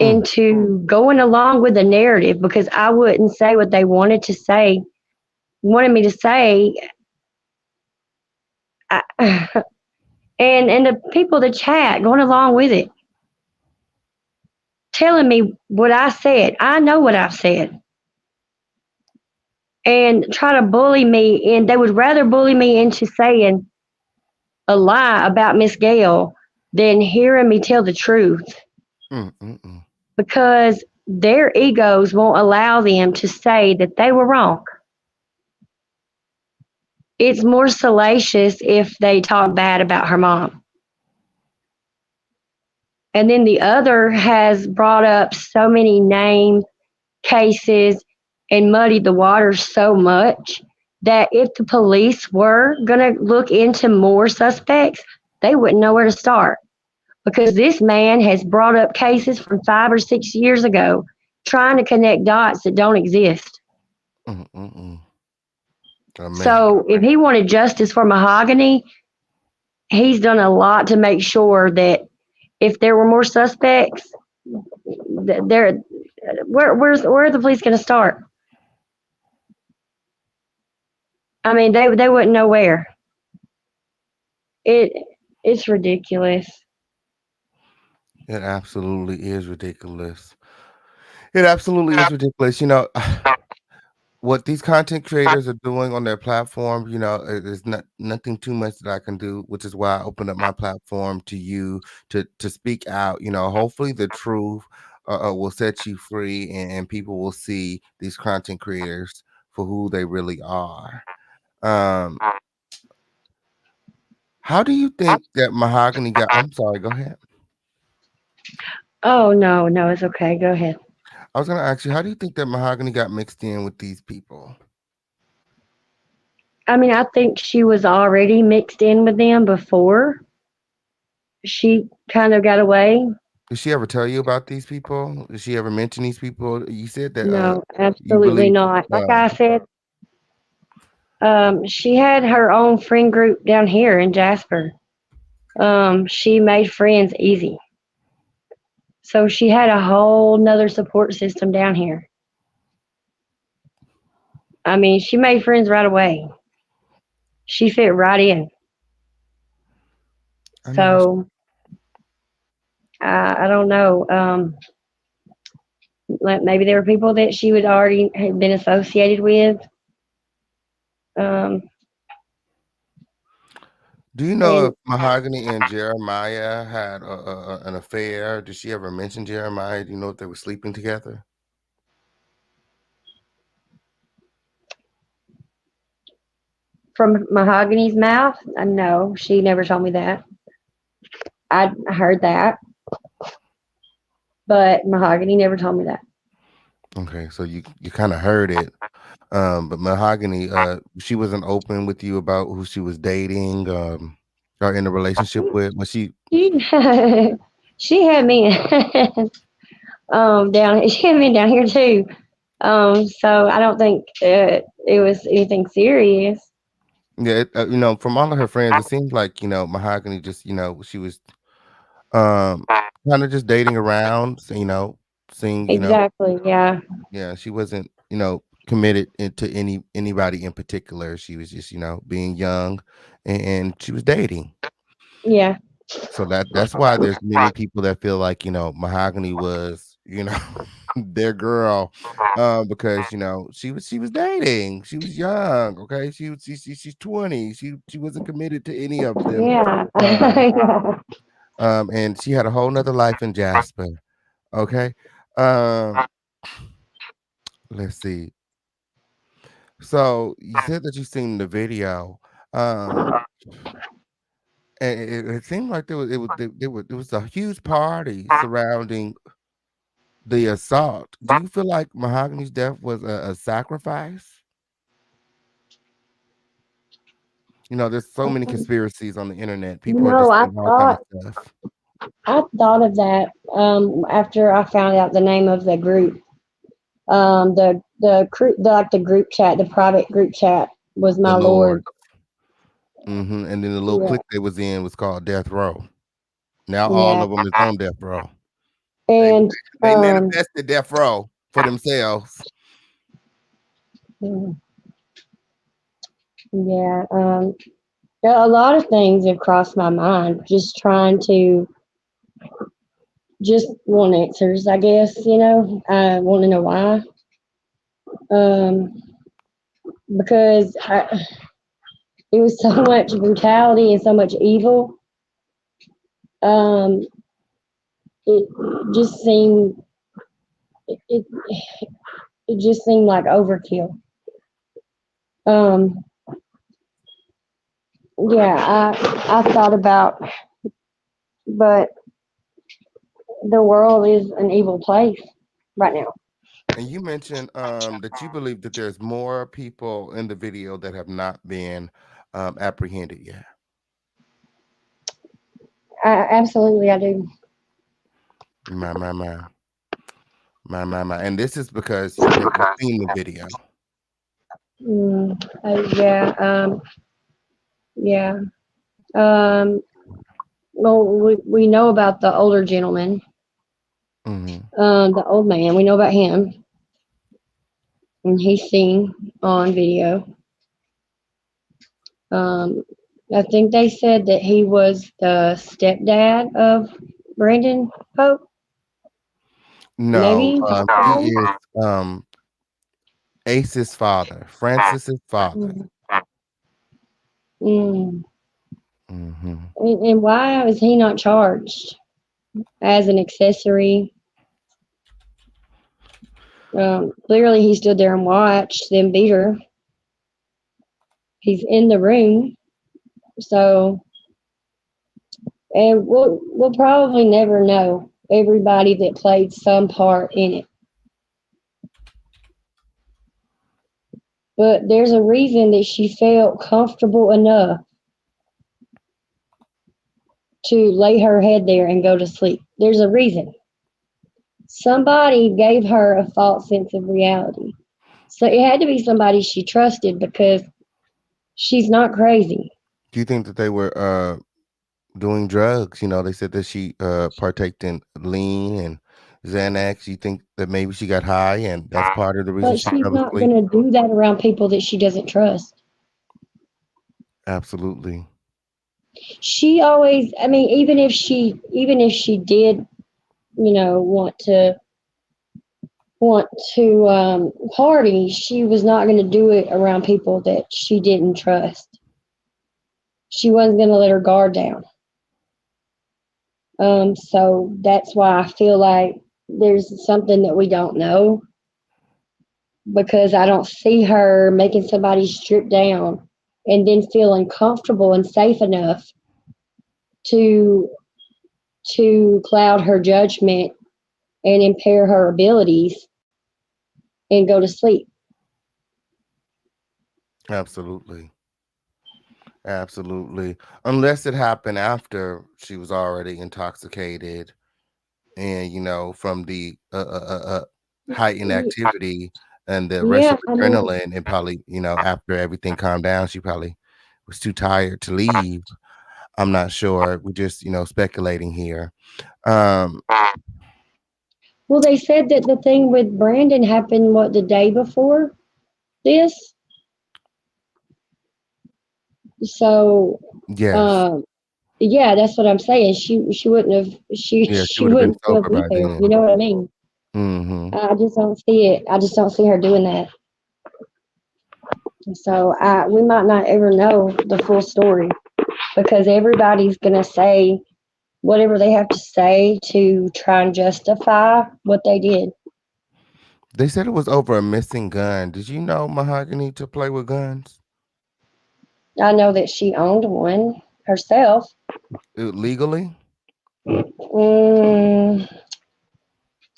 Mm. into going along with the narrative because I wouldn't say what they wanted me to say. I, and the people that chat going along with it, telling me what I said. I know what I've said. And try to bully me, and they would rather bully me into saying a lie about Miss Gale than hearing me tell the truth, Mm. because their egos won't allow them to say that they were wrong. It's more salacious if they talk bad about her mom. And then the other has brought up so many names, cases, and muddied the waters so much that if the police were going to look into more suspects, they wouldn't know where to start. Because this man has brought up cases from 5 or 6 years ago, trying to connect dots that don't exist. Mm. Man. So if he wanted justice for Mahogany, he's done a lot to make sure that if there were more suspects, there, where are the police going to start? I mean, they wouldn't know where. It it's ridiculous. It absolutely is ridiculous. It absolutely is ridiculous. What these content creators are doing on their platform, is not nothing too much that I can do, which is why I opened up my platform to you to speak out. Hopefully the truth will set you free, and people will see these content creators for who they really are. Um, how do you think that Mahogany got? I'm sorry. Go ahead. Oh no, no, it's okay. Go ahead. I was gonna ask you, how do you think that Mahogany got mixed in with these people? I mean, I think she was already mixed in with them before she kind of got away. Did she ever tell you about these people? Did she ever mention these people? You said that No, you absolutely believe not. Like uh I said, she had her own friend group down here in Jasper. She made friends easy. So she had a whole nother support system down here. I mean, she made friends right away. She fit right in. I know that's So I don't know. Like maybe there were people that she would already had been associated with. Um, Do you know and if Mahogany and Jeremiah had an affair? Did she ever mention Jeremiah? Do you know if they were sleeping together? from Mahogany's mouth, no, she never told me that. I heard that, but Mahogany never told me that. Okay, so you kind of heard it. But Mahogany, she wasn't open with you about who she was dating, or in a relationship with. Was she? She, she had me down. She had me down here too. So I don't think it was anything serious. Yeah, from all of her friends, it seems like Mahogany just she was um kind of just dating around, seeing Exactly. Yeah. yeah, she wasn't committed into anybody in particular. She was just being young, and she was dating. Yeah. So that's why there's many people that feel like Mahogany was their girl, because she was dating. She was young. Okay, she's 20. She wasn't committed to any of them. Yeah. Um, Yeah. and she had a whole nother life in Jasper. Okay. Um, let's see. So you said that you seen the video. Um, and it seemed like there was a huge party surrounding the assault. Do you feel like Mahogany's death was a sacrifice? There's so many conspiracies on the internet. People are No, just I saying all kind of thought stuff. I thought of that after I found out the name of the group. Like the group chat, the private group chat was The my Lord. lord. And then the little Yeah. clique they was in was called Death Row. Now all Yeah. of them is on Death Row. They And they manifested Death Row for themselves. yeah, a lot of things have crossed my mind. Just trying to just want answers, I guess. I want to know why. Um, because it was so much brutality and so much evil. Um, it just seemed it it just seemed like overkill. Um, yeah, I thought about, but the world is an evil place right now. And you mentioned that you believe that there's more people in the video that have not been apprehended yet. Absolutely, I do. My my my my. And this is because you've never seen the video. Yeah, yeah. Um, well, we know about the older gentleman, Hmm. the old man. We know about him, and he's seen on video. Um, I think they said that he was the stepdad of Brandon Pope. No, Maybe. he is Ace's father, Francis's father. Mm, mm. Hmm. And why was he not charged as an accessory? Clearly, he stood there and watched them beat her. He's in the room. So, and we'll probably never know everybody that played some part in it. But there's a reason that she felt comfortable enough to lay her head there and go to sleep. There's a reason. Somebody gave her a false sense of reality. So it had to be somebody she trusted because she's not crazy. Do you think that they were doing drugs? You know, they said that she partaked in lean and Xanax. You think that maybe she got high and that's part of the reason But she she's fell not asleep? going to do that around people that she doesn't trust. Absolutely. She always, I mean, even if she did, want to party, she was not going to do it around people that she didn't trust. She wasn't going to let her guard down. So that's why I feel like there's something that we don't know because I don't see her making somebody strip down and then feeling comfortable and safe enough to cloud her judgment and impair her abilities and go to sleep. Absolutely. Absolutely. Unless it happened after she was already intoxicated and, from the heightened activity and the rush Yeah, of I mean, adrenaline, and probably, after everything calmed down, she probably was too tired to leave. I'm not sure. We're just, speculating here. Um, well, they said that the thing with Brandon happened what the day before this. So, yes. um, yeah, that's what I'm saying. She wouldn't have she Yeah, she she would have been wouldn't still sober be by there. You then. know what I mean? Hmm. I just don't see it. I just don't see her doing that. So we might not ever know the full story because everybody's gonna say whatever they have to say to try and justify what they did. They said it was over a missing gun. Did you know Mahogany to play with guns? I know that she owned one herself. Legally? Mm,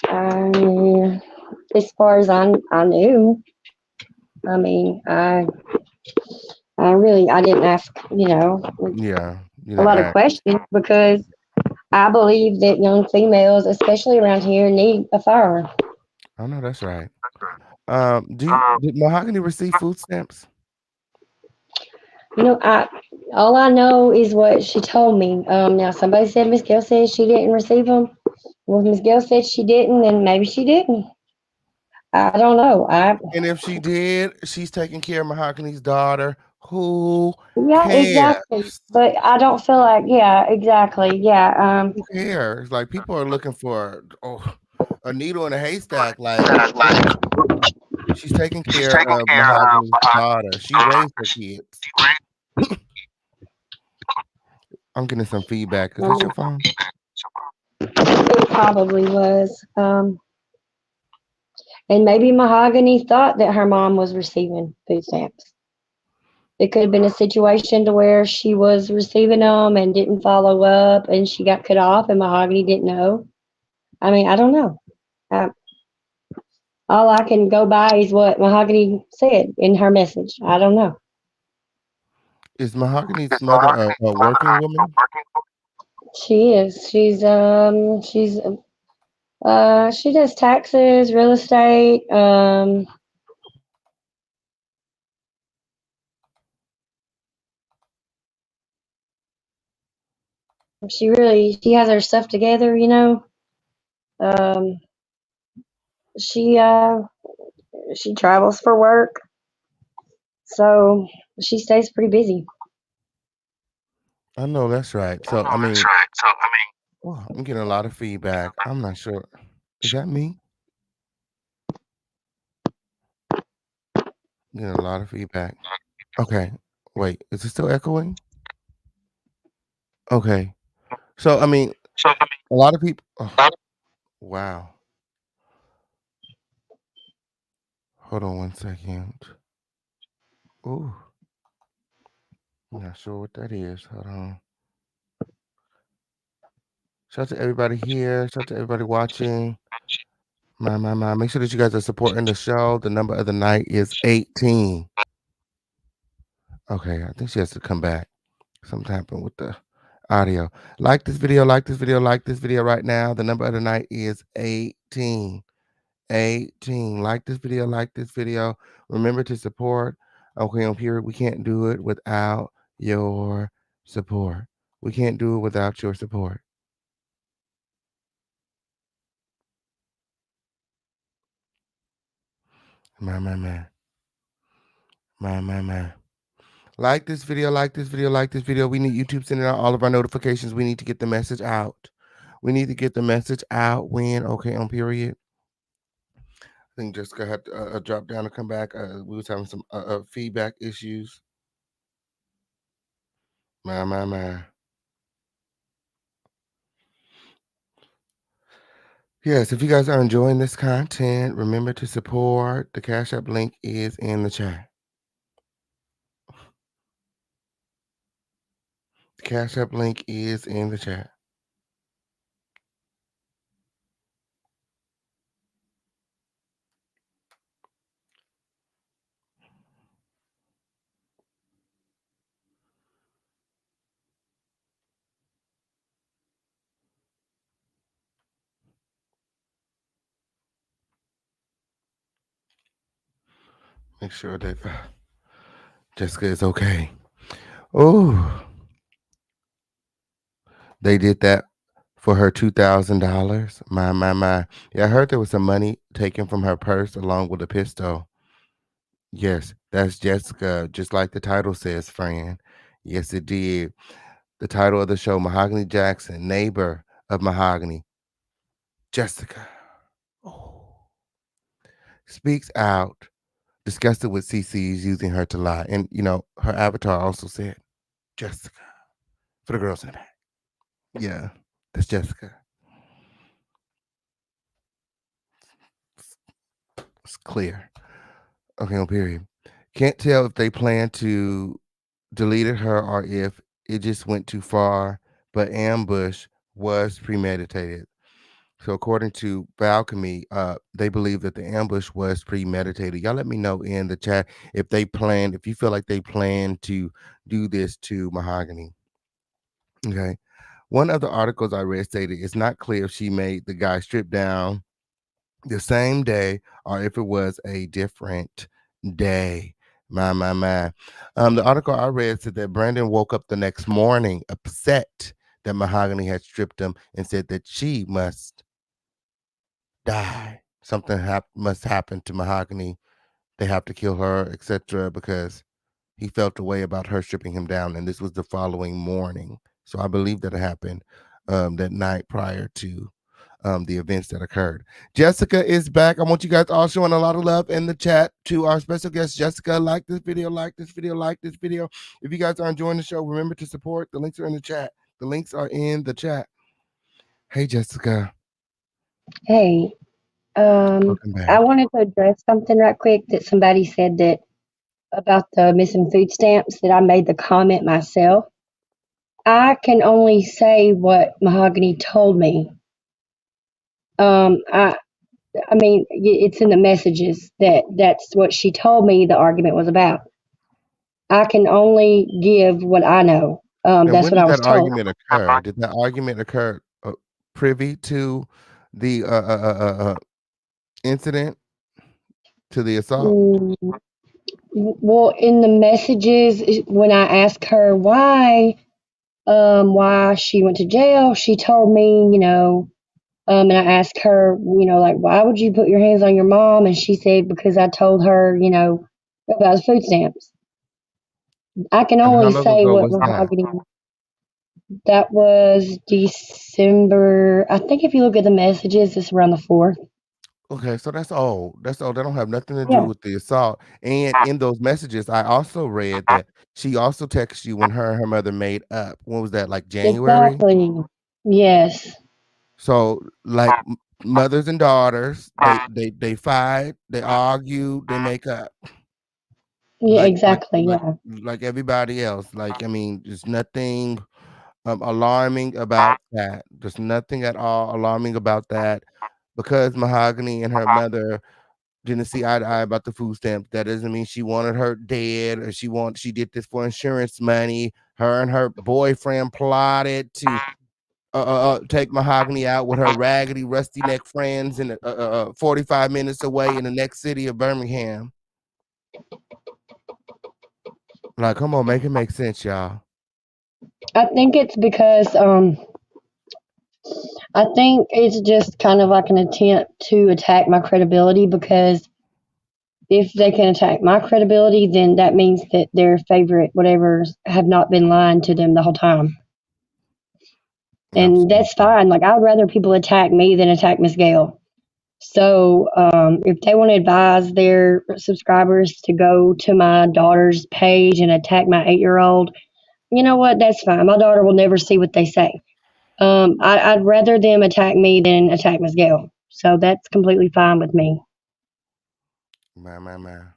I, as far as I knew, I mean, I didn't ask, Yeah. You a didn't lot of ask. questions because I believe that young females, especially around here, need a firearm. I know that's right. Did Mahogany receive food stamps? You know, all I know is what she told me. Now somebody said Miss Gail said she didn't receive them. Well, Miss Gail said she didn't, then maybe she didn't. I don't know. And if she did, she's taking care of Mahogany's daughter. Who Yeah, cares? exactly. But I don't feel like, yeah, exactly. Yeah. Who cares? Like, people are looking for a needle in a haystack. Like, look, she's taking care of Mahogany's daughter. She raised her kids. I'm getting some feedback. Is this your phone? It probably was. And maybe Mahogany thought that her mom was receiving food stamps. It could have been a situation to where she was receiving them and didn't follow up, and she got cut off, and Mahogany didn't know. I mean, I don't know. Uh, all I can go by is what Mahogany said in her message. I don't know. Is Mahogany's mother a working woman? She is. She does taxes, real estate. She has her stuff together. Um, she she travels for work, so she stays pretty busy. I know that's right. So, I mean, oh, I'm getting a lot of feedback. I'm not sure. Is that me? I'm getting a lot of feedback. Okay. Wait, is it still echoing? Okay. So, I mean, a lot of people. Oh, wow. Hold on one second. Ooh. I'm not sure what that is. Hold on. Shout out to everybody here. Shout out to everybody watching. My. Make sure that you guys are supporting the show. The number of the night is 18. Okay, I think she has to come back. Something happened with the audio. Like this video, like this video, like this video right now. The number of the night is 18. 18. Like this video, like this video. Remember to support. Okay, on here, we can't do it without your support. We can't do it without your support. My. My. Like this video, like this video, like this video. We need YouTube sending out all of our notifications. We need to get the message out. We need to get the message out when, okay, on period. I think Jessica had to drop down to come back. We was having some feedback issues. My. Yes, if you guys are enjoying this content, remember to support. The Cash App link is in the chat. The Cash App link is in the chat. Make sure that Jessica is okay. Oh, they did that for her $2,000. My. Yeah, I heard there was some money taken from her purse along with a pistol. Yes, that's Jessica, just like the title says, friend. Yes, it did. The title of the show, Mahogany Jackson, neighbor of Mahogany. Jessica. Oh. Speaks out, disgusted with CC's using her to lie. And, her avatar also said, Jessica, for the girls in the back. Yeah, that's Jessica. It's clear. Okay, on period. Can't tell if they plan to deleted her or if it just went too far, but ambush was premeditated. So according to Balcony, they believe that the ambush was premeditated. Y'all let me know in the chat if you feel like they plan to do this to Mahogany. Okay. One of the articles I read stated it's not clear if she made the guy strip down the same day or if it was a different day. My. The article I read said that Brandon woke up the next morning upset that Mahogany had stripped him and said that she must die. Something must happen to Mahogany. They have to kill her, etc. Because he felt a way about her stripping him down, and this was the following morning. So I believe that it happened that night prior to the events that occurred. Jessica is back. I want you guys all showing a lot of love in the chat to our special guest, Jessica. Like this video, like this video, like this video. If you guys are enjoying the show, remember to support. The links are in the chat. The links are in the chat. Hey, Jessica. Hey, Welcome I back. wanted to address something right quick that somebody said that about the missing food stamps that I made the comment myself. I can only say what Mahogany told me. I mean, it's in the messages that's what she told me the argument was about. I can only give what I know. And That's when what did I that was told. argument occur? Did that argument occur privy to the incident, to the assault? Mm, well, in the messages, when I asked her why she went to jail, she told me, and I asked her, like, why would you put your hands on your mom? And she said, because I told her, about the food stamps. I can And how only long say ago what was that? Mahogany. That was December. I think if you look at the messages, it's around the 4th. Okay, so that's old. That's old. That don't have nothing to do Yeah, with the assault. And in those messages, I also read that she also texted you when her and her mother made up. When was that? Like January? exactly. Yes. So like mothers and daughters, they fight, they argue, they make up. Yeah, like like exactly. like Yeah. like everybody else. Like, I mean, there's nothing alarming about that. There's nothing at all alarming about that because Mahogany and her mother didn't see eye to eye about the food stamps. That doesn't mean she wanted her dead or she did this for insurance money. Her and her boyfriend plotted to take Mahogany out with her raggedy, rusty neck friends in 45 minutes away in the next city of Birmingham. Like, come on, make it make sense, y'all. I think it's because I think it's just kind of like an attempt to attack my credibility because if they can attack my credibility, then that means that their favorite whatevers have not been lying to them the whole time. And that's Absolutely. fine. Like, I'd rather people attack me than attack Miss Gale. So, if they want to advise their subscribers to go to my daughter's page and attack my 8-year old, you know what? That's fine. My daughter will never see what they say. I'd rather them attack me than attack Miss Gale. So that's completely fine with me. Man, man, man.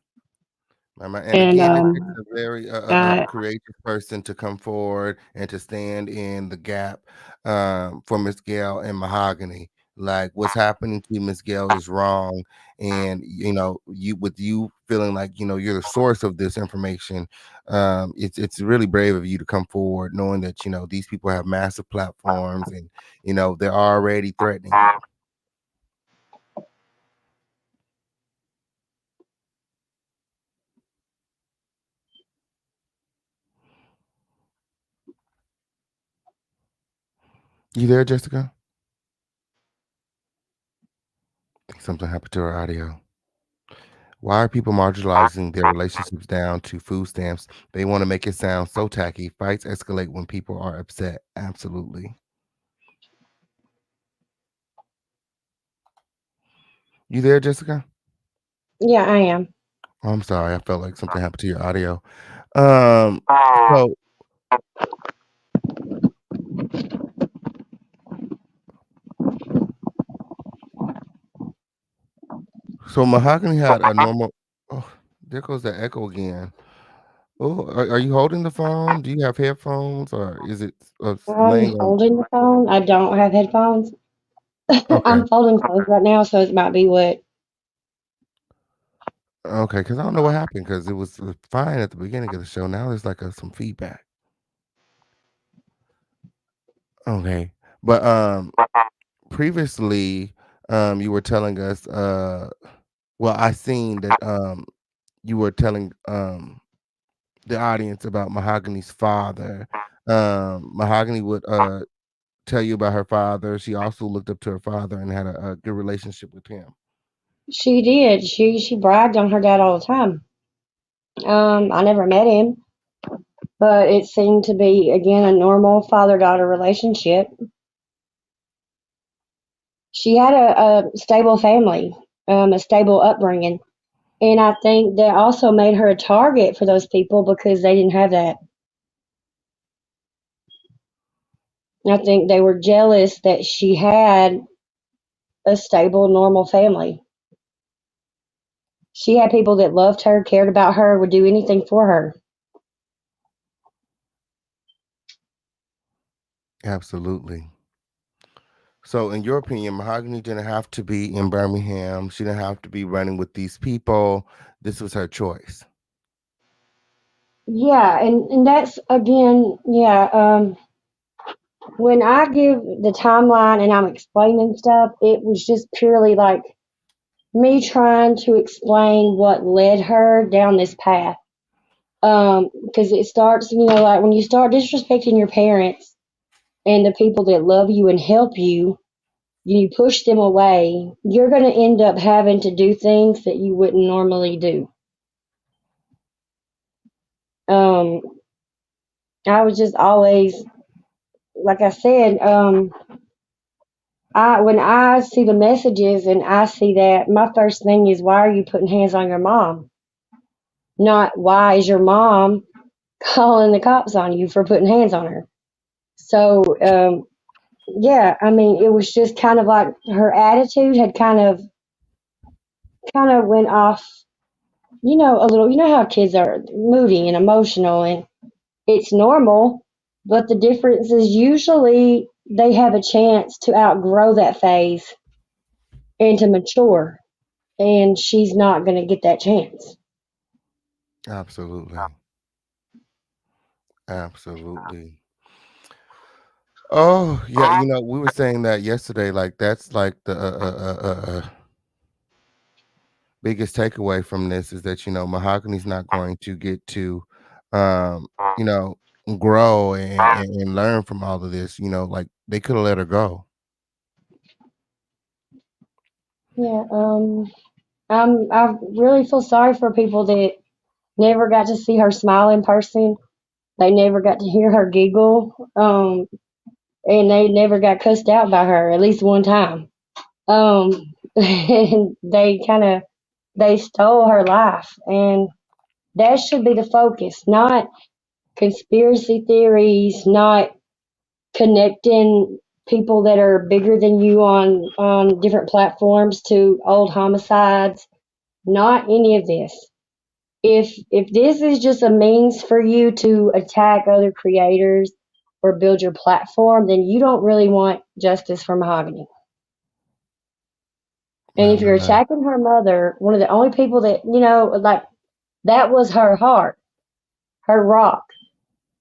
And And again, it takes a very I courageous person to come forward and to stand in the gap for Miss Gail and Mahogany. Like, what's happening to Miss Gail is wrong, and you feeling like you're the source of this information. It's really brave of you to come forward, knowing that these people have massive platforms, and they're already threatening you. You there, Jessica? I think something happened to her audio. Why are people marginalizing their relationships down to food stamps? They want to make it sound so tacky. Fights escalate when people are upset. Absolutely. You there, Jessica? Yeah, I am. Oh, I'm sorry. I felt like something happened to your audio. Um, so Mahogany had a normal. Oh, there goes the echo again. Oh, are you holding the phone? Do you have headphones, or is it I'm laying on? holding the phone. I don't have headphones. Okay, I'm folding clothes right now, so it might be what. okay. Because I don't know what happened. Because it was fine at the beginning of the show. Now there's like some feedback. Okay, but previously, you were telling us, well, I seen that, you were telling, the audience about Mahogany's father. Mahogany would, tell you about her father. She also looked up to her father and had a good relationship with him. She did. She bragged on her dad all the time. I never met him, but it seemed to be again a normal father daughter relationship. She had a stable family, a stable upbringing, and I think that also made her a target for those people because they didn't have that. I think they were jealous that she had a stable, normal family. She had people that loved her, cared about her, would do anything for her. Absolutely. So, in your opinion, Mahogany didn't have to be in Birmingham. She didn't have to be running with these people. This was her choice. Yeah, and that's again, yeah. When I give the timeline and I'm explaining stuff, it was just purely like me trying to explain what led her down this path. Because it starts, like when you start disrespecting your parents and the people that love you and help you, you push them away, you're going to end up having to do things that you wouldn't normally do. Um, I was just always, like I said, I when I see the messages and I see that, my first thing is, why are you putting hands on your mom? Not why is your mom calling the cops on you for putting hands on her? So, yeah, I mean, it was just kind of like her attitude had kind of went off a little, how kids are moody and emotional, and it's normal, but the difference is usually they have a chance to outgrow that phase and to mature, and she's not going to get that chance. Absolutely. Absolutely. Oh, yeah, we were saying that yesterday, like that's like the biggest takeaway from this is that Mahogany's not going to get to um, you know, grow and learn from all of this, like they could have let her go. Yeah, I really feel sorry for people that never got to see her smile in person. They never got to hear her giggle, and they never got cussed out by her at least one time. And they stole her life, and that should be the focus, not conspiracy theories, not connecting people that are bigger than you on different platforms to old homicides. Not any of this. If this is just a means for you to attack other creators or build your platform, then you don't really want justice for Mahogany. And if you're Nah. attacking her mother, one of the only people that, like, that was her heart, her rock.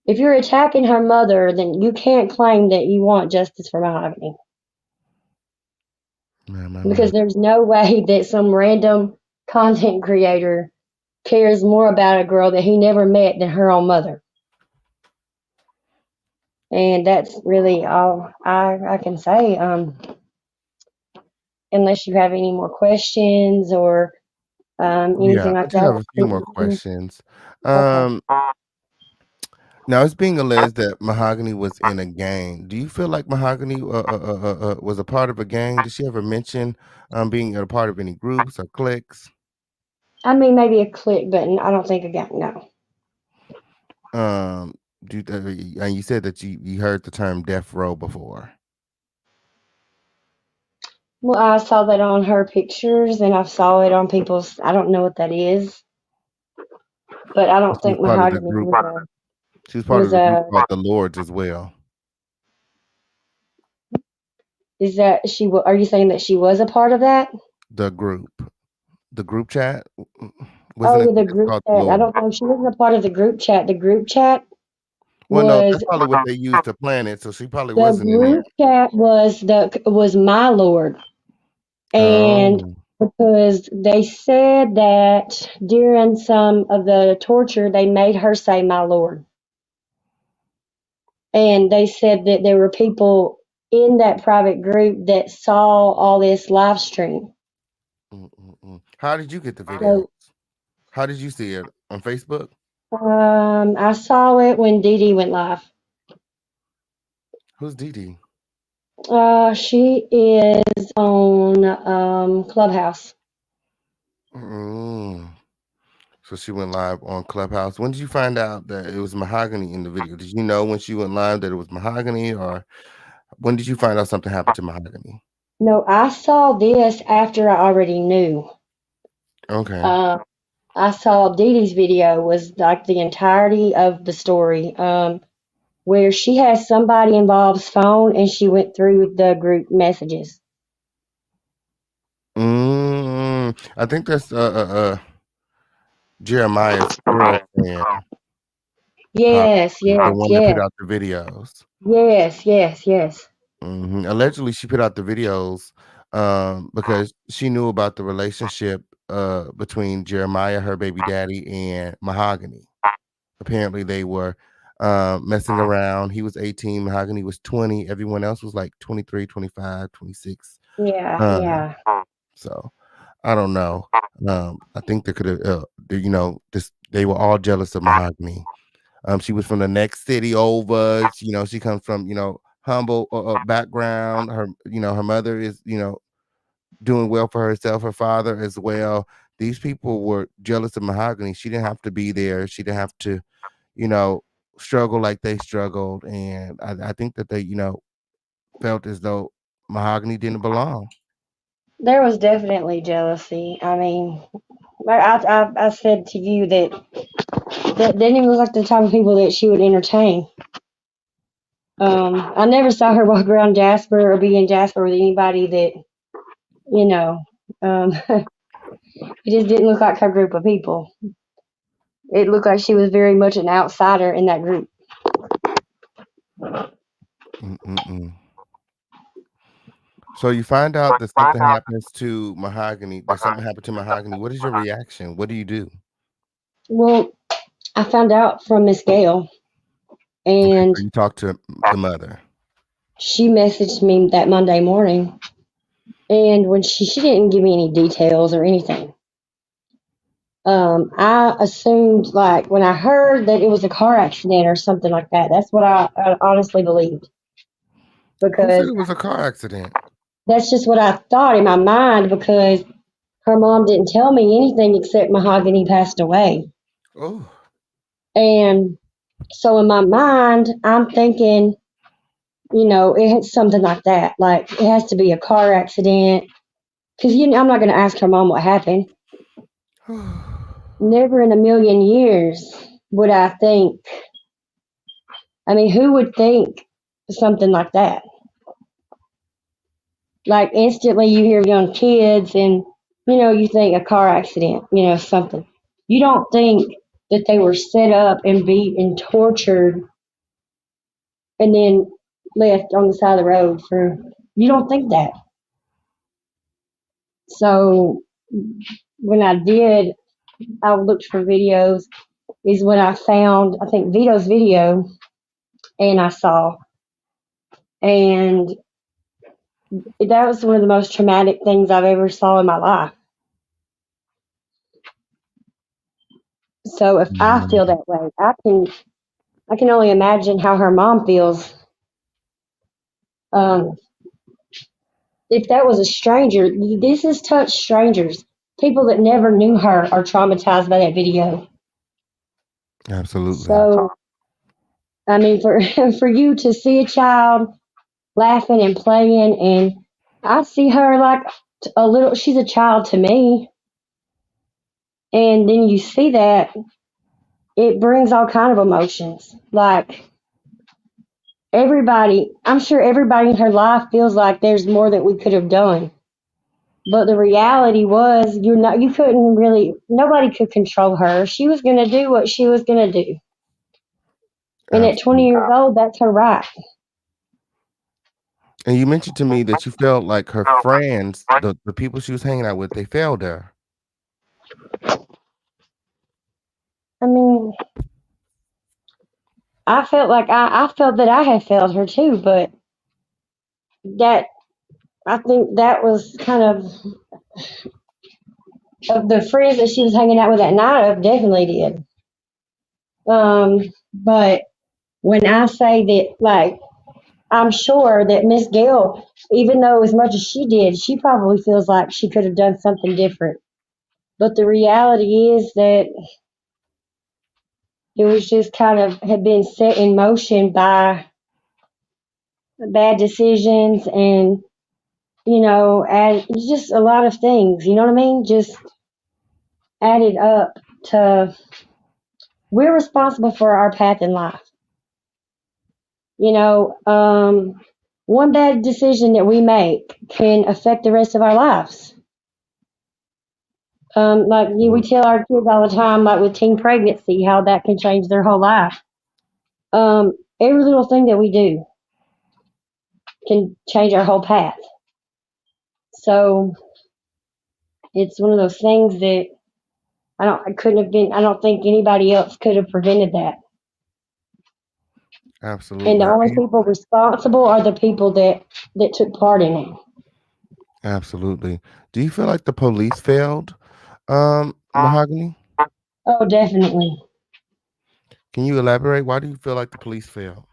If you're attacking her mother, then you can't claim that you want justice for Mahogany. Man. Because there's no way that some random content creator cares more about a girl that he never met than her own mother. And that's really all I can say. Unless you have any more questions or Yeah, anything I like do that. have a few more questions. Okay. Um, Now it's being alleged that Mahogany was in a gang. Do you feel like Mahogany was a part of a gang? Did she ever mention being a part of any groups or cliques? I mean, maybe a click button. I don't think I got no. Um, and you said that you heard the term death row before. Well, I saw that on her pictures, and I saw it on people's. I don't know what that is, but I don't She was think part of the Mahogany group. She was part of was the group a. called the Lords as well. Is that she? Are you saying that she was a part of that? The group chat, wasn't Oh, it? yeah, the It's group called the chat. I Lord. don't know. She wasn't a part of the group chat. The group chat Well, no, was that's probably what they used to plan it. So she probably the wasn't in there. group chat was my lord, and Oh. because they said that during some of the torture they made her say my lord, and they said that there were people in that private group that saw all this live stream. How did you get the video? So How did you see it on Facebook? I saw it when Dee went live. Who's Didi? She is on Clubhouse. Mm. So she went live on Clubhouse. When did you find out that it was Mahogany in the video? Did you know when she went live that it was Mahogany, or when did you find out something happened to Mahogany? No, I saw this after I already knew. Okay. Uh, I saw Dee video was like the entirety of the story, where she has somebody involved's phone and she went through the group messages. I think that's Jeremiah's girlfriend, Yes, possibly the yes, one that put yes, out the videos. yes, yes, yes. Allegedly, she put out the videos because she knew about the relationship between Jeremiah, her baby daddy, and Mahogany. Apparently, they were messing around. He was 18, Mahogany was 20. Everyone else was like 23, 25, 26. Yeah, Um, yeah. so I don't know. I think they could have, this they were all jealous of Mahogany. She was from the next city over. She comes from humble background. Her mother is doing well for herself. Her father as well. These people were jealous of Mahogany. She didn't have to be there. She didn't have to you know struggle like they struggled, and I think that they felt as though Mahogany didn't belong. There was definitely jealousy. I mean, I said to you that didn't even look like the type of people that she would entertain. I never saw her walk around Jasper or be in Jasper with anybody that, you know, it just didn't look like her group of people. It looked like she was very much an outsider in that group. Mm-mm-mm. So you find out that something happens to Mahogany. That something happened to Mahogany. What is your reaction? What do you do? Well, I found out from Miss Gale, Okay, and so you talk to the mother. she messaged me that Monday morning. And when she didn't give me any details or anything. I assumed, like, when I heard that it was a car accident or something like that, that's what I honestly believed. Who said Because it was a car accident? that's just what I thought in my mind, because her mom didn't tell me anything except Mahogany passed away. Oh, And so in my mind, I'm thinking, it's something like that. Like, it has to be a car accident. Because I'm not going to ask her mom what happened. Never in a million years would I think. I mean, who would think something like that? Like, instantly you hear young kids and, you think a car accident, something. You don't think that they were set up and beat and tortured and then left on the side of the road you don't think that. So when I looked for videos, is when I found, I think, Vito's video, and I saw. And that was one of the most traumatic things I've ever saw in my life. So if I feel mm, that way, I can only imagine how her mom feels. Um, if that was a stranger, this has touched strangers. People that never knew her are traumatized by that video. absolutely. So I mean, for for you to see a child laughing and playing, and I see her like a little. She's a child to me, and then you see that, it brings all kind of emotions. Like, I'm sure everybody in her life feels like there's more that we could have done. But the reality was, you couldn't really, nobody could control her. She was going to do what she was going to do. And at 20 Absolutely. years old, that's her right. And you mentioned to me that you felt like her friends, the people she was hanging out with, they failed her. I mean, I felt like I felt that I had failed her too, but that, I think that was kind of the friends that she was hanging out with that night, I definitely did. But when I say that, like, I'm sure that Miss Gale, even though as much as she did, she probably feels like she could have done something different. But the reality is that it was just kind of had been set in motion by bad decisions and, and just a lot of things, you know what I mean? Just added up to, we're responsible for our path in life. One bad decision that we make can affect the rest of our lives. Like we tell our kids all the time, like with teen pregnancy, how that can change their whole life. Every little thing that we do can change our whole path. So it's one of those things that I don't think anybody else could have prevented that. And the Absolutely. only people responsible are the people that took part in it. Absolutely. Do you feel like the police failed, Mahogany? Oh, definitely. Can you elaborate? Why do you feel like the police failed?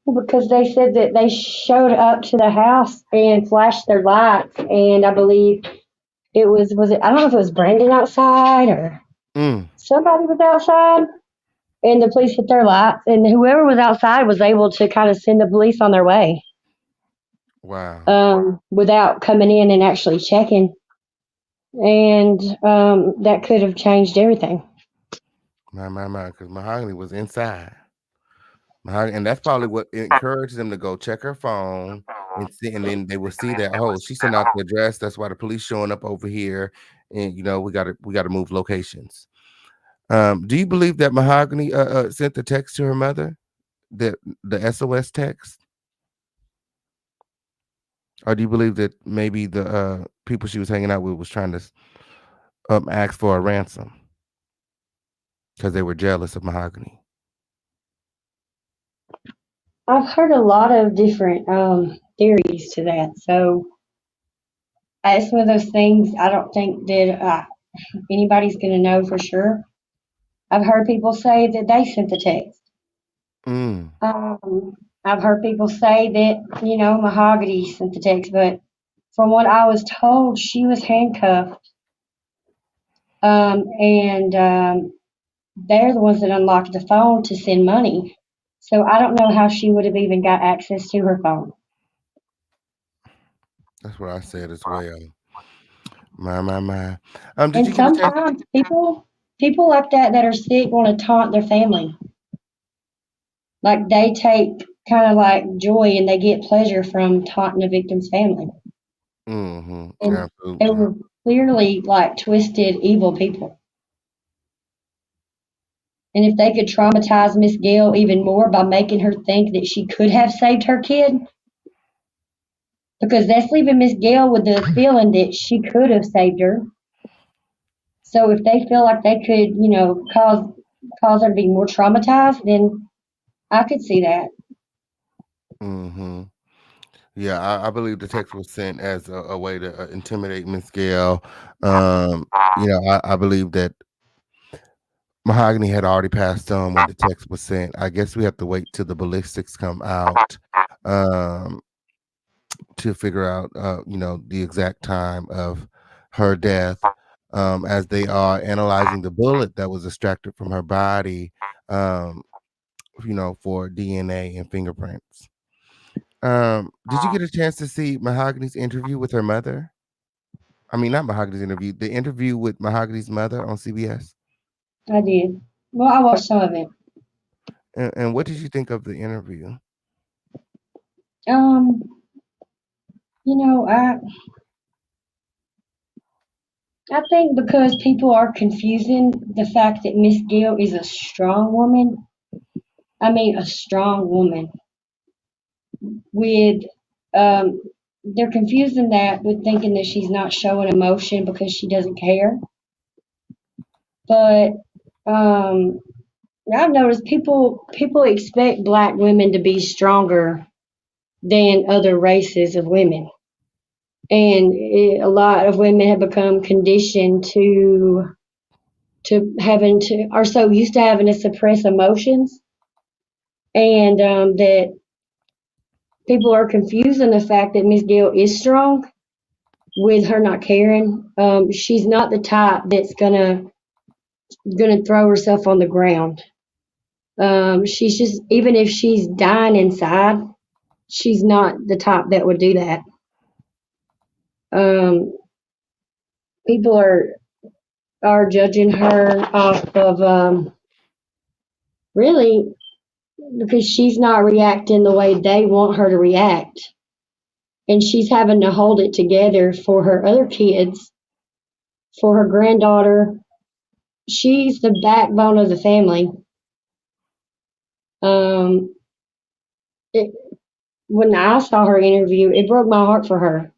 Because they said that they showed up to the house and flashed their lights, and I believe was it, I don't know if it was Brandon outside or Mm, somebody was outside, and the police hit their lights, and whoever was outside was able to kind of send the police on their way, wow. without coming in and actually checking. and that could have changed everything. My, because Mahogany was inside. Mahogany, and that's probably what encouraged them to go check her phone and see, and then they will see that, oh, she sent out the address. That's why the police showing up over here, and we got to move locations. Do you believe that Mahogany sent the text to her mother, the SOS text, or do you believe that maybe the people she was hanging out with was trying to ask for a ransom because they were jealous of Mahogany? I've heard a lot of different theories to that. So it's one of those things I don't think that anybody's going to know for sure. I've heard people say that they sent the text. Mm, I've heard people say that, Mahogany sent the text, but from what I was told, she was handcuffed, and they're the ones that unlocked the phone to send money. So I don't know how she would have even got access to her phone. that's what I said as well. My. Did And you get a chance? sometimes people like that are sick want to taunt their family. Like they take kind of like joy and they get pleasure from taunting the victim's family. Mm-hmm. And they Absolutely. were clearly like twisted, evil people. And if they could traumatize Miss Gail even more by making her think that she could have saved her kid, because that's leaving Miss Gail with the feeling that she could have saved her. So if they feel like they could, cause her to be more traumatized, then I could see that. Mm-hmm. Yeah, I believe the text was sent as a way to intimidate Miss Gale. Um, I believe that Mahogany had already passed on when the text was sent. I guess we have to wait till the ballistics come out um, to figure out, the exact time of her death, as they are analyzing the bullet that was extracted from her body, um, for DNA and fingerprints. Did you get a chance to see Mahogany's interview with her mother? I mean, not Mahogany's interview, the interview with Mahogany's mother on CBS. I did. Well, I watched some of it. And what did you think of the interview? Um, you know, I think because people are confusing the fact that Miss Gail is a strong woman. I mean, a strong woman with they're confusing that with thinking that she's not showing emotion because she doesn't care. But um, I've noticed people expect black women to be stronger than other races of women. And a lot of women have become conditioned to having to are so used to having to suppress emotions, and that people are confusing the fact that Miss Gail is strong with her not caring. She's not the type that's gonna throw herself on the ground. She's just, even if she's dying inside, she's not the type that would do that. Um, People are judging her off of really because she's not reacting the way they want her to react, and she's having to hold it together for her other kids, for her granddaughter. She's the backbone of the family. Um, it, when I saw her interview, it broke my heart for her,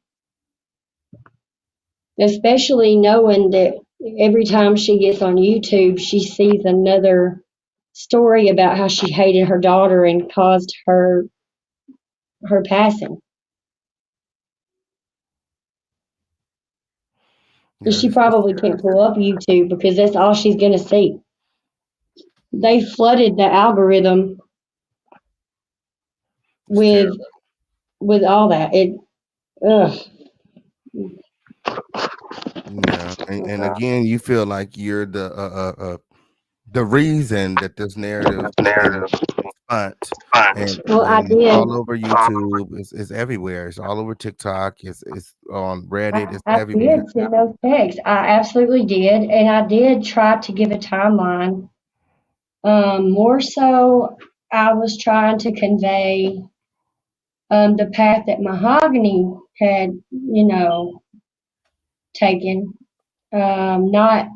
especially knowing that every time she gets on YouTube, she sees another story about how she hated her daughter and caused her passing. And Yeah, she probably can't pull up YouTube because that's all she's going to see. They flooded the algorithm it's with terrible. all that. Ugh. Yeah, and again, you feel like you're the reason that this narrative is being response, Well, I and it's did. all over YouTube. It's everywhere. It's all over TikTok. It's on Reddit. It's I everywhere. did send those texts. I absolutely did, and I did try to give a timeline. More so, I was trying to convey the path that Mahogany had, taken. Not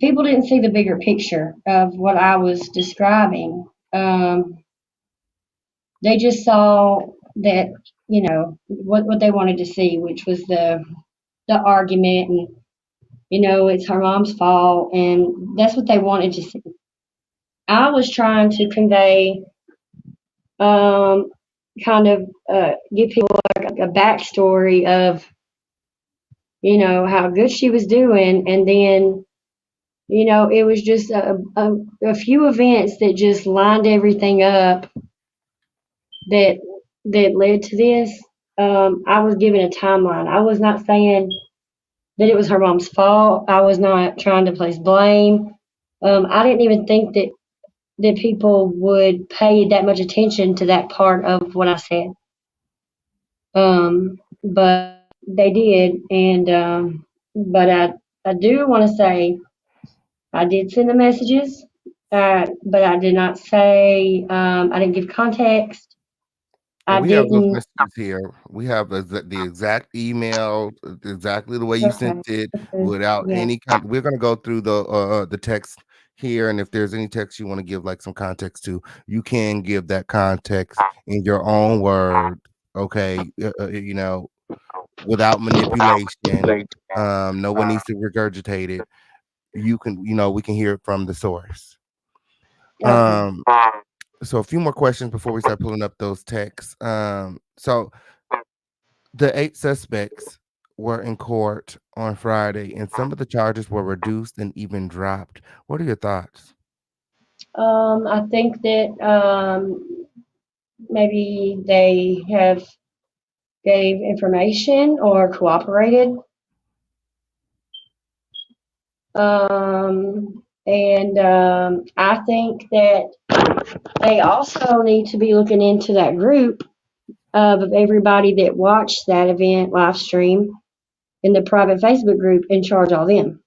people didn't see the bigger picture of what I was describing. They just saw that, what they wanted to see, which was the argument and it's her mom's fault, and that's what they wanted to see. I was trying to convey, um, kind of give people like a backstory of how good she was doing, and then it was just a few events that just lined everything up that led to this. I was given a timeline. I was not saying that it was her mom's fault. I was not trying to place blame. I didn't even think that people would pay that much attention to that part of what I said. But they did, and but I do want to say I did send the messages, but I did not say I didn't give context. And I we have those didn't. messages here. We have the exact email, exactly the way you sent Okay, it, because without yeah, any kind. We're gonna go through the text here, and if there's any text you want to give like some context to, you can give that context in your own word. Okay, without manipulation. No one needs to regurgitate it. You can, we can hear it from the source. okay. Um, so a few more questions before we start pulling up those texts. So the 8 suspects were in court on Friday, and some of the charges were reduced and even dropped. What are your thoughts? I think that maybe they have gave information or cooperated. And I think that they also need to be looking into that group of everybody that watched that event live stream in the private Facebook group and charge all them.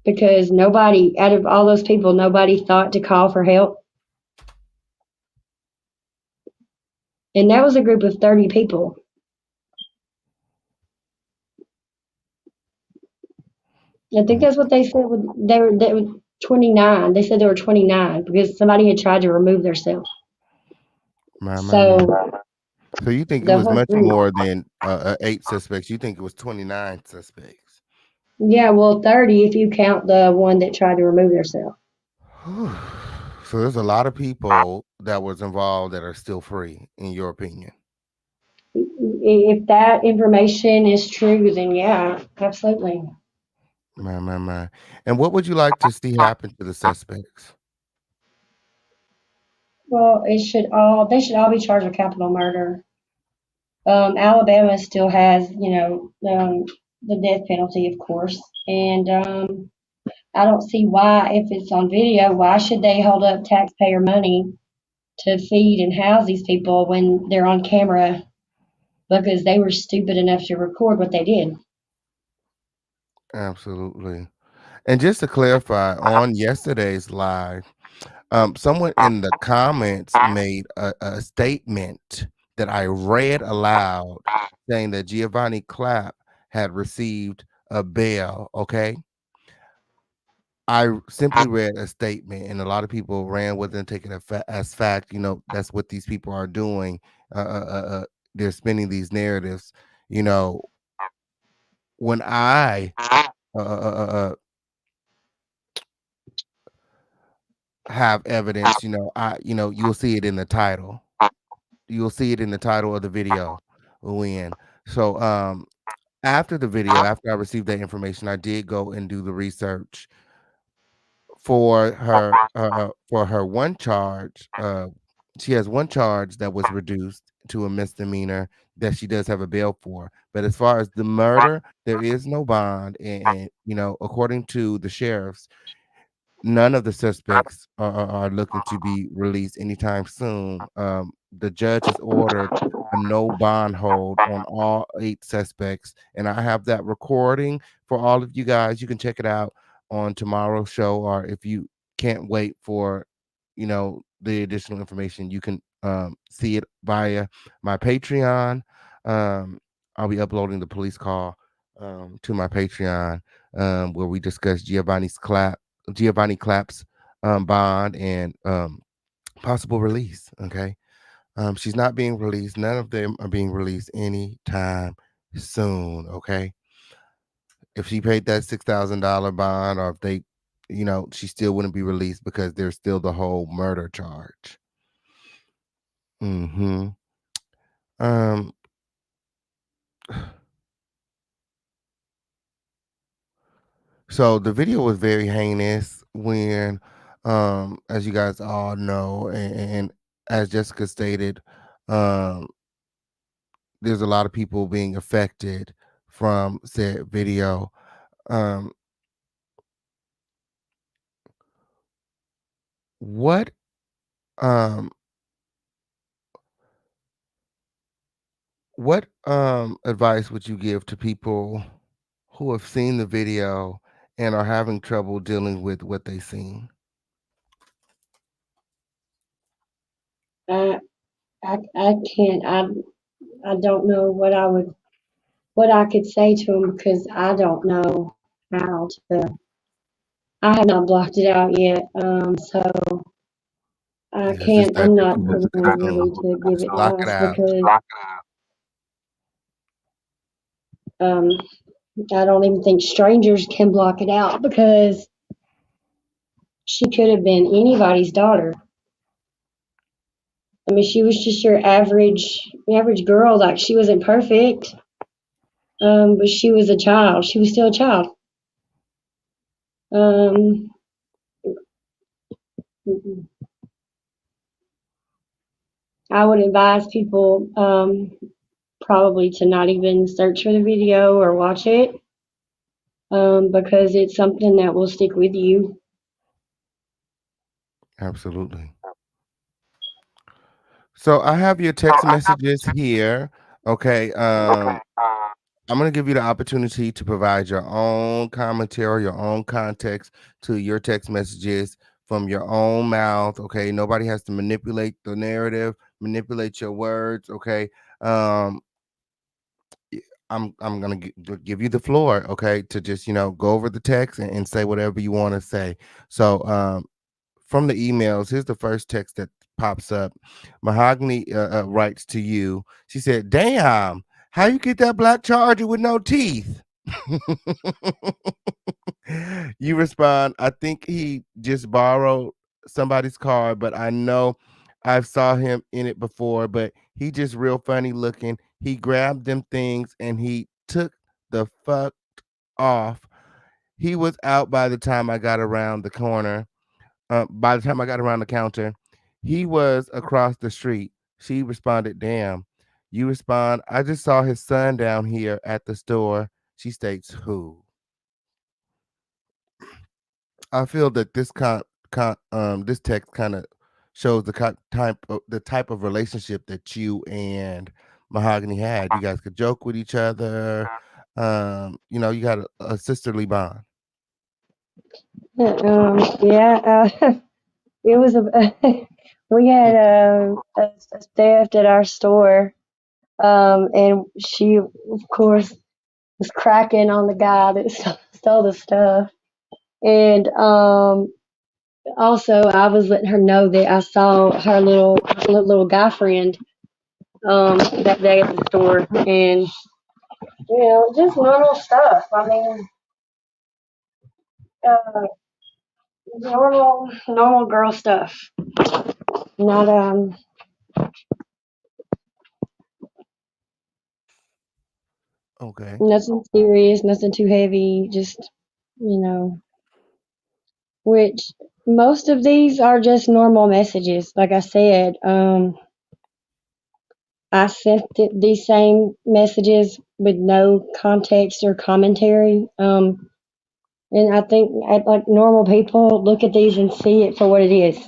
Because nobody, out of all those people, nobody thought to call for help. And that was a group of 30 people. I think Mm, that's what they said. They were 29. They said there were 29 because somebody had tried to remove themselves. my. So So you think it the was whole much group. more than 8 suspects? You think it was 29 suspects? Yeah, well, 30 if you count the one that tried to remove themselves. So there's a lot of people that was involved that are still free, in your opinion. If that information is true, then yeah, absolutely. My. And what would you like to see happen to the suspects? Well, they should all be charged with capital murder. Alabama still has, the death penalty, of course, and I don't see why, if it's on video, why should they hold up taxpayer money to feed and house these people when they're on camera because they were stupid enough to record what they did. Absolutely. And just to clarify, on yesterday's live, someone in the comments made a statement that I read aloud, saying that Giovanni Clapp had received a bail. Okay. Simply read a statement, and a lot of people ran with it and taking it as fact. That's what these people are doing. They're spinning these narratives. You know, when I uh, uh, uh, uh, have evidence, you'll see it in the title. You'll see it in the title of the video. When so after the video, after I received that information, I did go and do the research for her one charge. She has one charge that was reduced to a misdemeanor that she does have a bail for. But as far as the murder, there is no bond, and according to the sheriffs, none of the suspects are looking to be released anytime soon. The judge has ordered a no bond hold on all 8 suspects, and I have that recording for all of you guys. You can check it out on tomorrow's show, or if you can't wait for, the additional information, you can see it via my Patreon. Um, I'll be uploading the police call to my Patreon, where we discuss Giovanni Clapp's bond and possible release. Okay. She's not being released. None of them are being released anytime soon. Okay. If she paid that $6,000 bond, or if they, she still wouldn't be released because there's still the whole murder charge. Hmm. Um, so the video was very heinous when, as you guys all know, and as Jessica stated, um, there's a lot of people being affected from said video. Um, what um advice would you give to people who have seen the video and are having trouble dealing with what they seen? I I can't. I don't know what I could say to him because I don't know how to. I have not blocked it out yet. So I Yeah, it's just can't. that I'm not difficult the to one consume. really to give Block it advice out. because um I don't even think strangers can block it out because she could have been anybody's daughter. I mean, she was just your average girl. Like she wasn't perfect, but she was a child. She was still a child. Um, I would advise people probably to not even search for the video or watch it because it's something that will stick with you. Absolutely. So I have your text messages here. Okay. I'm going to give you the opportunity to provide your own commentary, your own context to your text messages from your own mouth. Okay. Nobody has to manipulate the narrative, manipulate your words. Okay. Um, y- I'm gonna give you the floor, okay, to just go over the text and say whatever you want to say. So from the emails, here's the first text that pops up. Mahogany writes to you. She said, "Damn, how you get that black charger with no teeth?" You respond, "I think he just borrowed somebody's car, but I know I've saw him in it before, but he just real funny looking. He grabbed them things and he took the fuck off. He was out by the time I got around the corner. By the time I got around the counter, he was across the street." She responded, "Damn." You respond, "I just saw his son down here at the store." She states, "Who?" I feel that this text kind of shows the type of relationship that you and Mahogany had. You guys could joke with each other. You got a sisterly bond. Yeah, it was a we had a theft at our store, and she of course was cracking on the guy that stole the stuff, and also I was letting her know that I saw her little guy friend that day at the store, and just normal stuff. I mean, uh, normal girl stuff. Not Okay. nothing serious, nothing too heavy. Just you know, which most of these are just normal messages. Like I said, I sent these same messages with no context or commentary. And I think like normal people look at these and see it for what it is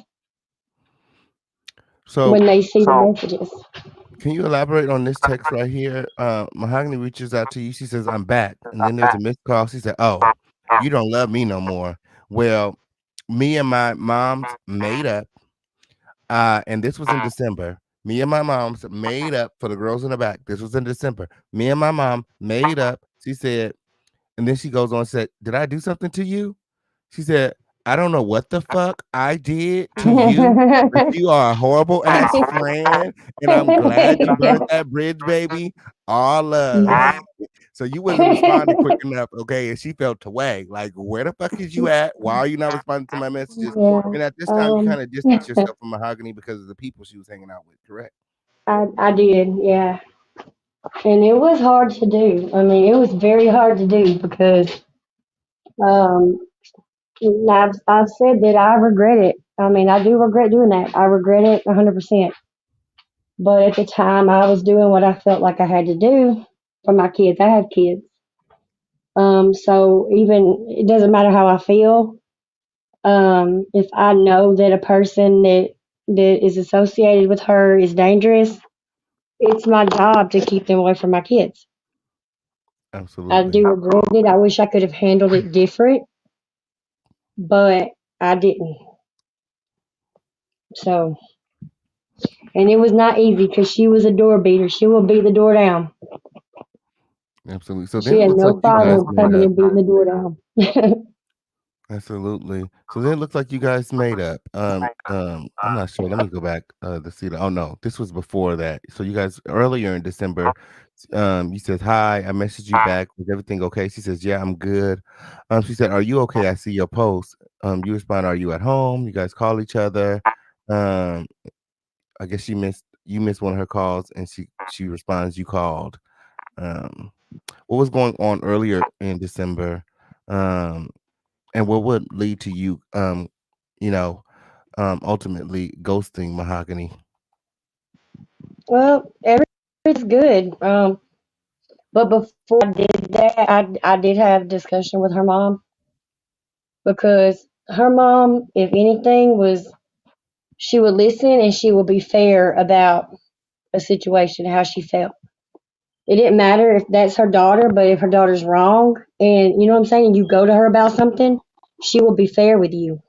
So when they see the messages. can you elaborate on this text right here? Mahogany reaches out to you. She says, "I'm back," and then there's a missed call. She said, "Oh, you don't love me no more." Well, me and my moms made up. And this was in December. Me and my mom's made up for the girls in the back. This was in December. Me and my mom made up. She said, and then she goes on and said, "Did I do something to you?" She said, "I don't know what the fuck I did to you, but you are a horrible ass friend, and I'm glad you burned that bridge, baby. All love." Yeah. So you wasn't responding quick enough, okay? And she felt away. Like, where the fuck is you at? Why are you not responding to my messages? Yeah. And at this time, you Um, kind of distanced yourself from Mahogany because of the people she was hanging out with, correct? I did, yeah. And it was hard to do. I mean, it was very hard to do because um, I've said that I regret it. I mean, I do regret doing that. I regret it 100%. But at the time, I was doing what I felt like I had to do for my kids. I have kids. So even it doesn't matter how I feel. If I know that a person that is associated with her is dangerous, it's my job to keep them away from my kids. I Absolutely. do regret it. I wish I could have handled it different, but I didn't. So, and it was not easy because she was a door beater. She will beat the door down. Absolutely. So then She it had looks like no you guys problem made coming up. and beating the door down. Absolutely. So then it looks like you guys made up. I'm not sure. Let me go back to see the oh no, this was before that. So you guys earlier in December, you said, "Hi, I messaged you back. Was everything okay?" She says, "Yeah, I'm good." She said, "Are you okay? I see your post." You respond, "Are you at home?" You guys call each other. Um, I guess you missed one of her calls and she responds, "You called." Um, what was going on earlier in December? Um and what would lead to you, you know, ultimately ghosting Mahogany? Well, everything's good. But before I did that, I did have discussion with her mom because her mom, if anything, was she would listen and she would be fair about a situation, how she felt. It didn't matter if that's her daughter, but if her daughter's wrong and you know what I'm saying, you go to her about something, she will be fair with you.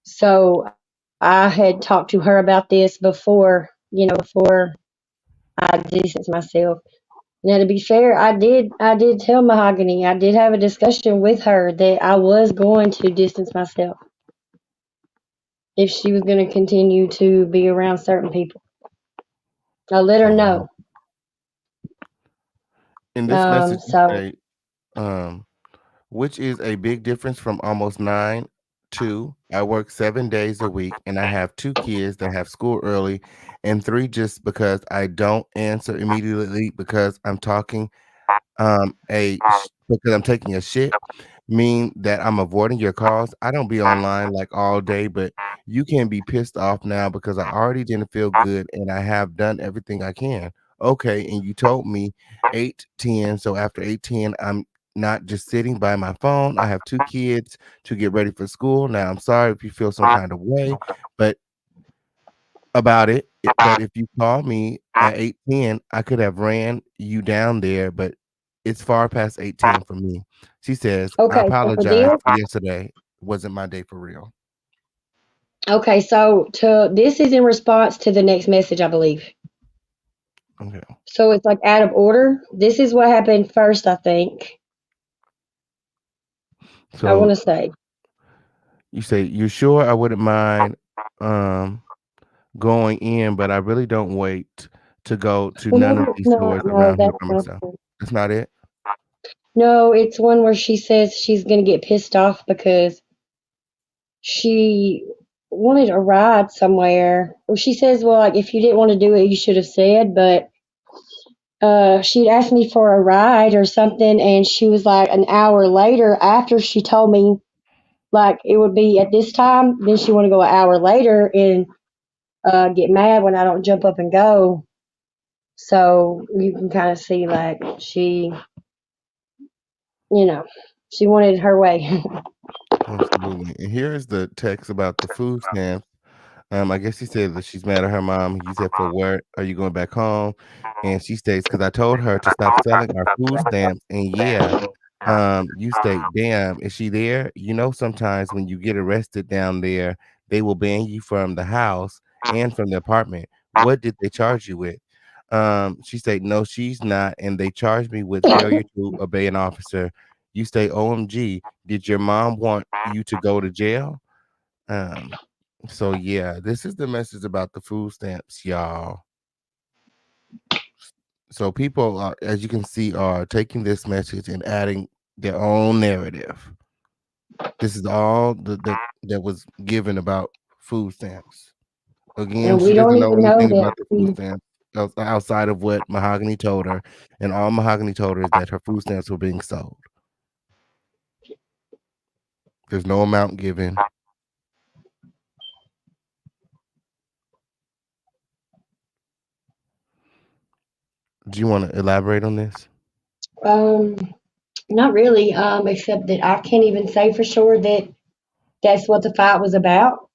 So I had talked to her about this before, before I distanced myself. Now to be fair, I did tell Mahogany, I did have a discussion with her that I was going to distance myself if she was going to continue to be around certain people. I let her Wow. know. In this message, you So say, um, which is a big difference from almost 9 to I work 7 days a week and I have 2 kids that have school early and three just because I don't answer immediately because I'm talking because I'm taking a shit mean that I'm avoiding your calls. I don't be online like all day, but you can be pissed off now because I already didn't feel good and I have done everything I can. Okay, and you told me 8:10, so after 8:10, I'm not just sitting by my phone. I have 2 kids to get ready for school. Now, I'm sorry if you feel some kind of way, but about but if you called me at 8:10, I could have ran you down there, but it's far past 8:10 for me. She says, "I okay, so for apologize this, for yesterday. Wasn't my day for real." okay, so to this is in response to the next message, I believe. Okay. So it's like out of order. This is what happened first, I think. I want So to say. you say, "You sure I wouldn't mind um going in, but I really don't wait to go to Well, none of no, these no, stores no, around here that's by not myself." it. That's not it? No, it's one where she says she's going to get pissed off because she wanted a ride somewhere. Well, she says, well, like, if you didn't want to do it, you should have said, but she'd asked me for a ride or something, and she was like an hour later after she told me, like, it would be at this time, then she want to go an hour later and get mad when I don't jump up and go. So you can kind of see, like, she, you know. She wanted her way. Absolutely. And here is the text about the food stamps. I guess she said that she's mad at her mom. You said, "For what? Are you going back home?" And she states, "Because I told her to stop selling our food stamps." And yeah, you state, "Damn, is she there?" You know, sometimes when you get arrested down there, they will ban you from the house and from the apartment. What did they charge you with? She said, "No, she's not, and they charged me with failure to obey an officer." You say, "OMG, did your mom want you to go to jail?" Um, so yeah, this is the message about the food stamps, y'all. So people are, as you can see, are taking this message and adding their own narrative. This is all that was given about food stamps. Again, And she we don't doesn't know even know anything that about the food she, stamps outside of what Mahogany told her, and all Mahogany told her is that her food stamps were being sold. There's no amount given. Do you want to elaborate on this? um, not really, except that I can't even say for sure that that's what the fight was about.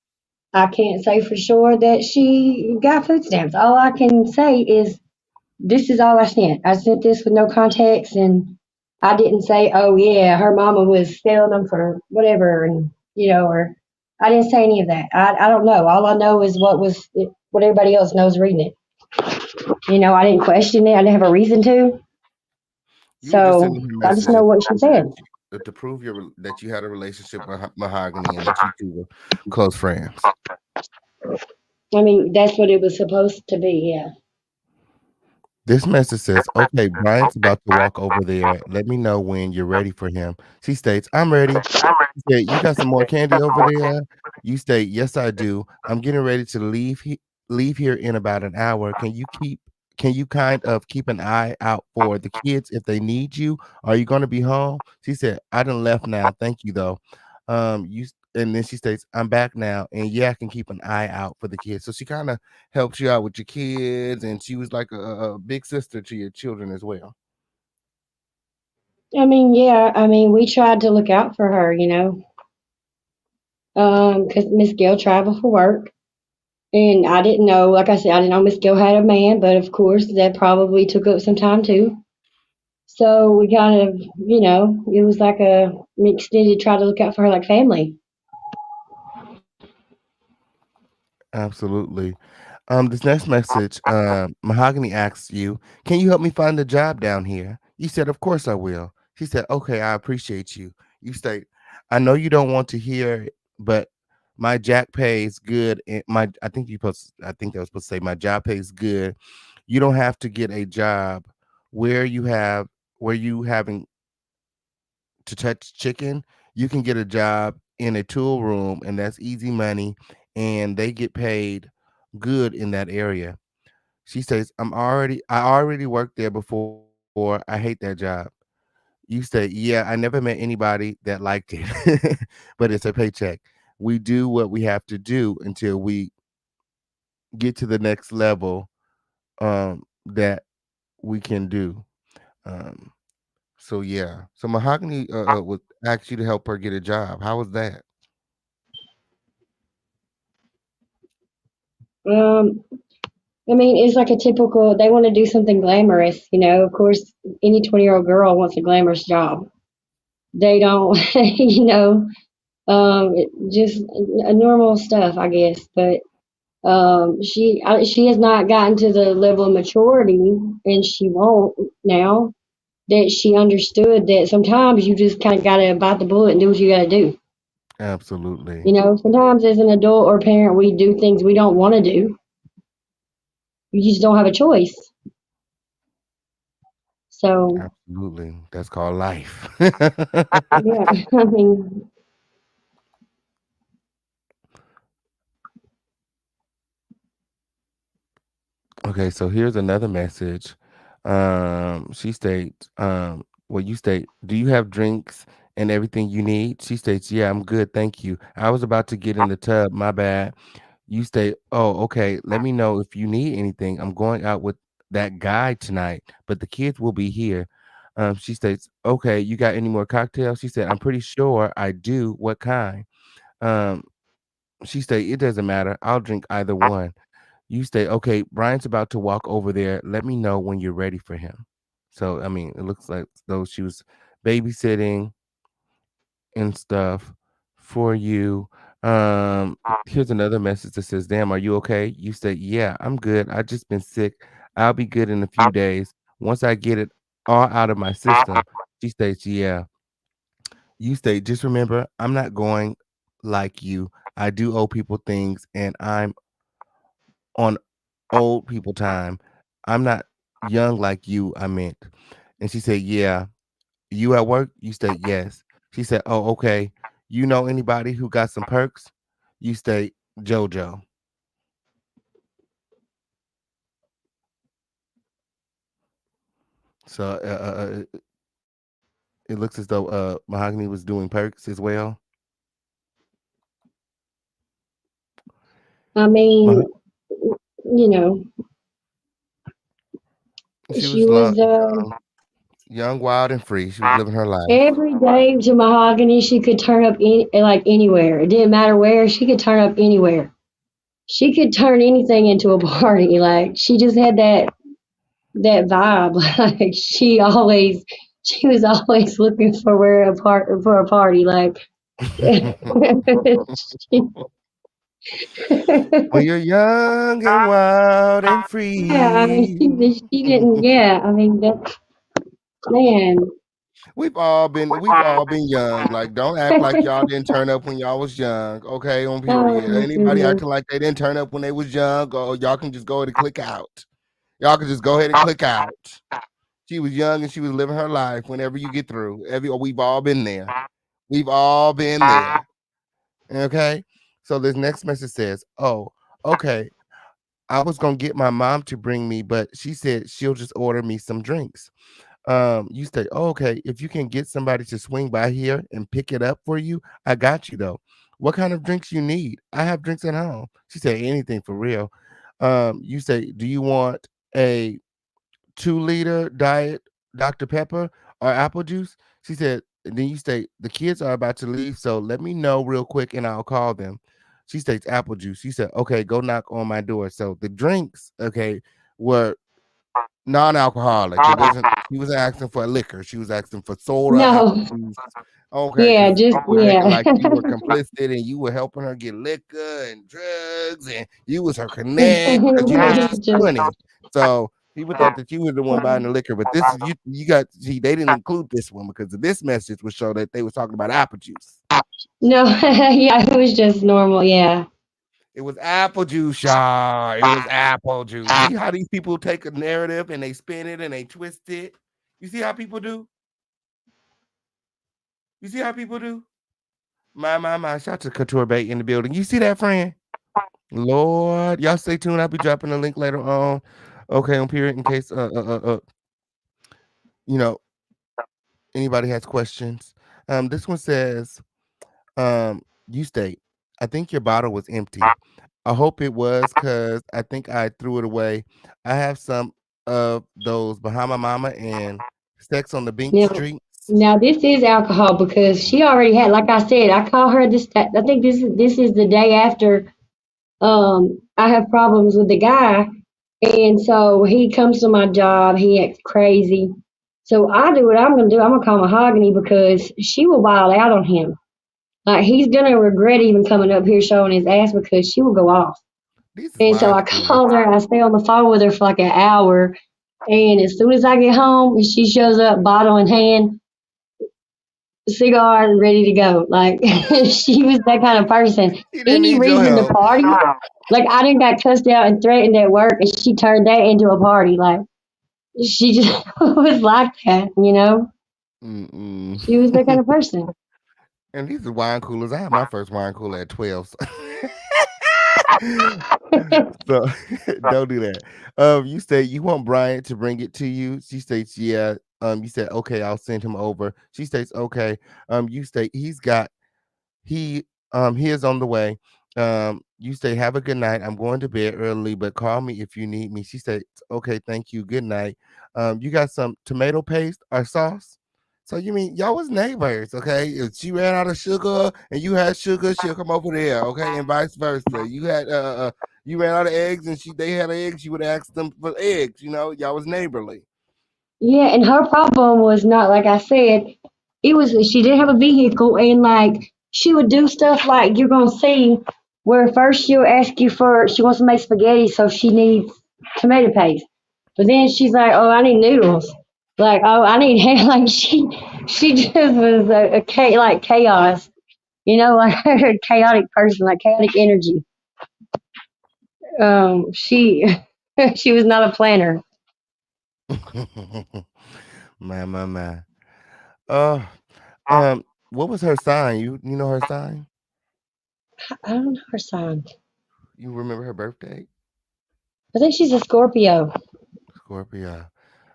I can't say for sure that she got food stamps. All I can say is this is all I sent. I sent this with no context, and I didn't say, "Oh yeah, her mama was selling them for whatever," and or I didn't say any of that. I don't know. All I know is what everybody else knows reading it. I didn't question it. I didn't have a reason to. You were just So sending her I just messages know what she said. to prove that you had a relationship with Mahogany and that you two were close friends. I mean, that's what it was supposed to be. Yeah. This message says, "Okay, Brian's about to walk over there. Let me know when you're ready for him." She states, "I'm ready." She said, "You got some more candy over there?" You state, "Yes, I do. I'm getting ready to leave here in about an hour. Can you kind of keep an eye out for the kids if they need you? Are you gonna be home?" She said, "I done left now. Thank you though." And then she states, "I'm back now, and yeah, I can keep an eye out for the kids." So she kind of helps you out with your kids, and she was like a big sister to your children as well. I mean, yeah. I mean, we tried to look out for her, because Miss Gill traveled for work. And I didn't know, like I said, I didn't know Miss Gill had a man, but of course that probably took up some time too. So we kind of, it was like a extended try to look out for her like family. Absolutely. This next message, Mahogany asks you, "Can you help me find a job down here?" You said, "Of course I will." She said, "Okay, I appreciate you." You state, "I know you don't want to hear it, but my jack pays good. And I think that was supposed to say my job pays good. You don't have to get a job where you have where you having to touch chicken. You can get a job in a tool room, and that's easy money, and they get paid good in that area." She says, I already worked there before. I hate that job." You say, "Yeah, I never met anybody that liked it." But it's a paycheck. We do what we have to do until we get to the next level that we can do. Um, so yeah. So Mahogany would ask you to help her get a job. How was that? Um, I mean, it's like a typical, they want to do something glamorous, Of course, any 20-year-old girl wants a glamorous job. They don't, just normal stuff, I guess. But she has not gotten to the level of maturity, and she won't now that she understood that sometimes you just kind of got to bite the bullet and do what you got to do. Absolutely. Sometimes as an adult or parent, we do things we don't want to do. You just don't have a choice. So, Absolutely. That's called life. yeah, I mean, Okay, so here's another message. She states, well, you state, "Do you have drinks and everything you need?" She states, "Yeah, I'm good, thank you. I was about to get in the tub, my bad." You state, "Oh, okay, let me know if you need anything. I'm going out with that guy tonight, but the kids will be here. She states, okay, you got any more cocktails? She said, I'm pretty sure I do. What kind? Um, she stated, it doesn't matter. I'll drink either one. You state, okay, Brian's about to walk over there. Let me know when you're ready for him. So, I mean, it looks like though she was babysitting and stuff for you. Here's another message that says, damn, are you okay? You say, yeah, I'm good. I just been sick. I'll be good in a few days. Once I get it all out of my system. She states, yeah. You state, just remember, I'm not going like you. I do owe people things and I'm on old people time. I'm not young like you, I meant. And she said, yeah. You at work? You state, yes. She said, oh, okay. You know anybody who got some perks? You state, JoJo. So it looks as though Mahogany was doing perks as well. I Mah- mean, you know, she she was was young, wild, and free. She was living her life. every day to Mahogany. She could turn up like anywhere. It didn't matter where. She could turn up anywhere. She could turn anything into a party. Like she just had that vibe. Like she was always looking for where for a party. Like she, When you're young and wild and yeah, I mean free. she didn't. Yeah, I mean that man. We've all been young. Like, don't act like y'all didn't turn up when y'all was young. Okay, on Oh period. my Anybody goodness. acting like they didn't turn up when they was young, or y'all can just go ahead and click out. Y'all can just go ahead and click out. She was young and she was living her life. Whenever you get through, we've all been there. We've all been there. Okay. So this next message says, "Oh, okay. I was gonna get my mom to bring me, but she said she'll just order me some drinks." You say, oh, okay, if you can get somebody to swing by here and pick it up for you, I got you though. What kind of drinks you need? I have drinks at home. She said, anything for real. You say, do you want a 2 liter diet Dr. Pepper or apple juice? She said, and then you say, the kids are about to leave, so let me know real quick and I'll call them. She states apple juice. You said, okay, go knock on my door. So the drinks, okay, were non-alcoholic. It wasn't She wasn't asking for liquor. She was asking for soda, apple No, juice. Okay, yeah, because just you was making yeah. like you were complicit and you were helping her get liquor and drugs and you was her connect because you know she's Just 20. So people thought that you were the one buying the liquor, but this is you got see they didn't include this one because this message would show that they was talking about apple juice. no, yeah, it was just normal. Yeah. It was apple juice, y'all. It was apple juice. See how these people take a narrative and they spin it and they twist it? You see how people do? You see how people do? My. Shout out to Couture Bay in the building. You see that, friend? Lord, y'all stay tuned. I'll be dropping a link later on. Okay, on period in case you know anybody has questions. This one says, you state, I think your bottle was empty. I hope it was because I think I threw it away. I have some of those Bahama Mama and Sex on the Beach Now, drinks. now this is alcohol because she already had. Like I said, I call her this. I think this is the day after. I have problems with the guy, and so he comes to my job. He acts crazy. So I do what I'm gonna do. I'm gonna call Mahogany because she will wild out on him. Like he's gonna regret even coming up here showing his ass because she will go off. These is And so wine I coolers. called her. I stay on the phone with her for like an hour. And as soon as I get home, she shows up, bottle in hand, cigar, and ready to go. Like she was that kind of person. He didn't Any need your reason to help. party? Like I didn't got cussed out and threatened at work, and she turned that into a party. Like she just was like that, you know. Mm-mm. She was that kind of person. And these are wine coolers. I had my first wine cooler at 12. So, so don't do that. You say you want Brian to bring it to you. She states, yeah. You said, okay, I'll send him over. She states, okay. You state he is on the way. You say, "Have a good night. I'm going to bed early, but call me if you need me." She said, "Okay, thank you. Good night." You got some tomato paste or sauce? So you mean y'all was neighbors, okay? If she ran out of sugar and you had sugar, she'll come over there, okay, and vice versa. You ran out of eggs and they had eggs, you would ask them for eggs. Y'all was neighborly. Yeah, and her problem was not like I said. It was she didn't have a vehicle, and like she would do stuff like you're gonna see, where first she'll ask you for she wants to make spaghetti, so she needs tomato paste, but then she's like, oh, I need noodles, like oh, I need like she just was like chaos, like a chaotic person, like chaotic energy. She she was not a planner. My. Uh, what was her sign? You know her sign? I don't know her sign. You remember her birthday? I think she's a Scorpio. Scorpio.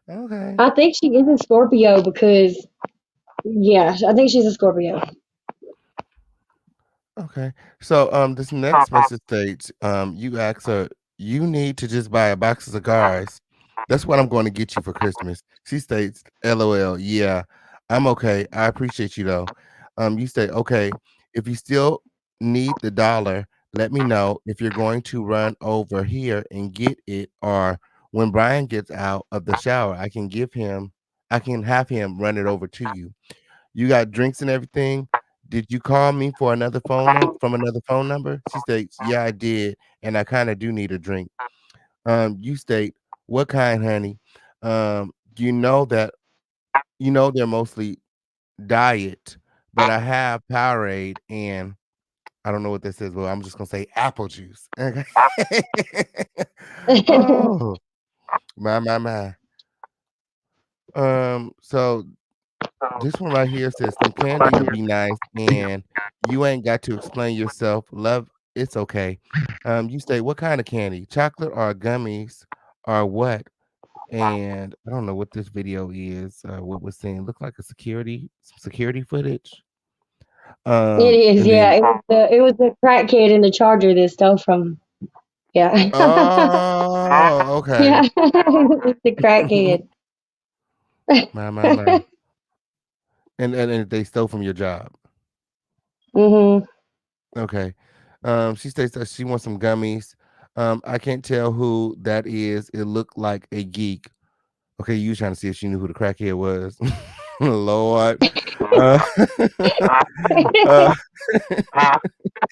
Okay. I think she is a Scorpio because, yeah, I think she's a Scorpio. Okay. So this next message states, you ask her, you need to just buy a box of cigars. That's what I'm going to get you for Christmas. She states, LOL, yeah, I'm okay. I appreciate you though. You say, okay, if you still need the dollar, let me know if you're going to run over here and get it, or when Brian gets out of the shower, I can have him run it over to you. You got drinks and everything. Did you call me for another phone from another phone number? She states, yeah, I did, and I kind of do need a drink. You state, what kind, honey? You know that they're mostly diet, but I have Powerade and I don't know what this is, but I'm just gonna say apple juice. Okay. Oh, my. So this one right here says some candy would be nice, and you ain't got to explain yourself. Love, it's okay. You say what kind of candy? Chocolate or gummies or what? And I don't know what this video is. What we're seeing look like some security footage. It is, And yeah. then It was the crack kid in the Charger that stole from. Yeah, oh, okay. yeah. It's the crack kid. My. And they stole from your job. Mhm. Okay. She states that she wants some gummies. I can't tell who that is. It looked like a geek. Okay, you was trying to see if she knew who the crackhead was. Lord. Uh, uh,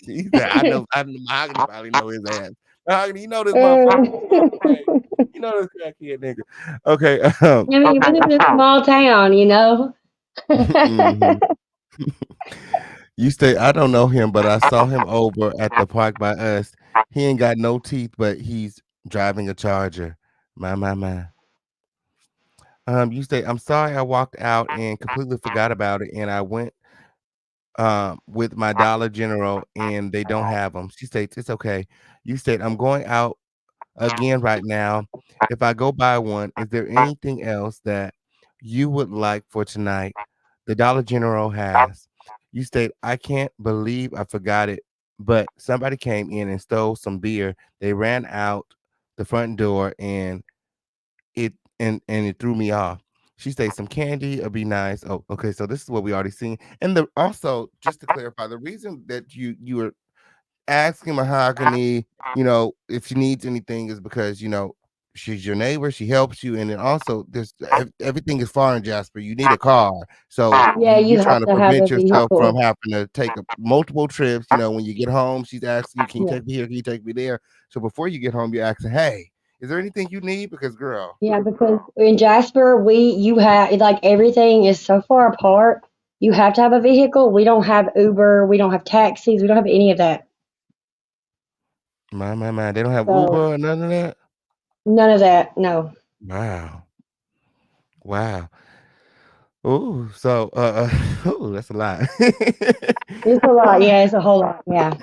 he said, I know Mahogany probably know his ass. Mahogany, you know this motherfucker. Right. You know this crackhead nigga. Okay. I mean, we live in a small town. Mhm. You say, I don't know him, but I saw him over at the park by us. He ain't got no teeth, but he's driving a Charger. My. You say, I'm sorry I walked out and completely forgot about it, and I went with my Dollar General and they don't have them. She states, it's okay. You said, I'm going out again right now. If I go buy one, is there anything else that you would like for tonight? The Dollar General has. You state, I can't believe I forgot it, but somebody came in and stole some beer. They ran out the front door and it threw me off. She states some candy would be nice. Oh, okay. So this is what we already seen. And the also just to clarify, the reason that you were asking Mahogany, if she needs anything is because, she's your neighbor, she helps you, and then also everything is far in Jasper. You need a car. So Yeah, you're you have trying to to have a prevent yourself from vehicle. having to take multiple trips. When you get home, she's asking you, can you Yeah, take me here? Can you take me there? So before you get home, you're asking, hey, is there anything you need? Because girl, yeah, because in Jasper, you have like everything is so far apart. You have to have a vehicle. We don't have Uber. We don't have taxis. We don't have any of that. my, they don't have Uber So or none of that. none of that. No, Wow. Wow. Oh, so oh, that's a lot. it's a lot. Ah, Yeah, it's a whole lot. Yeah.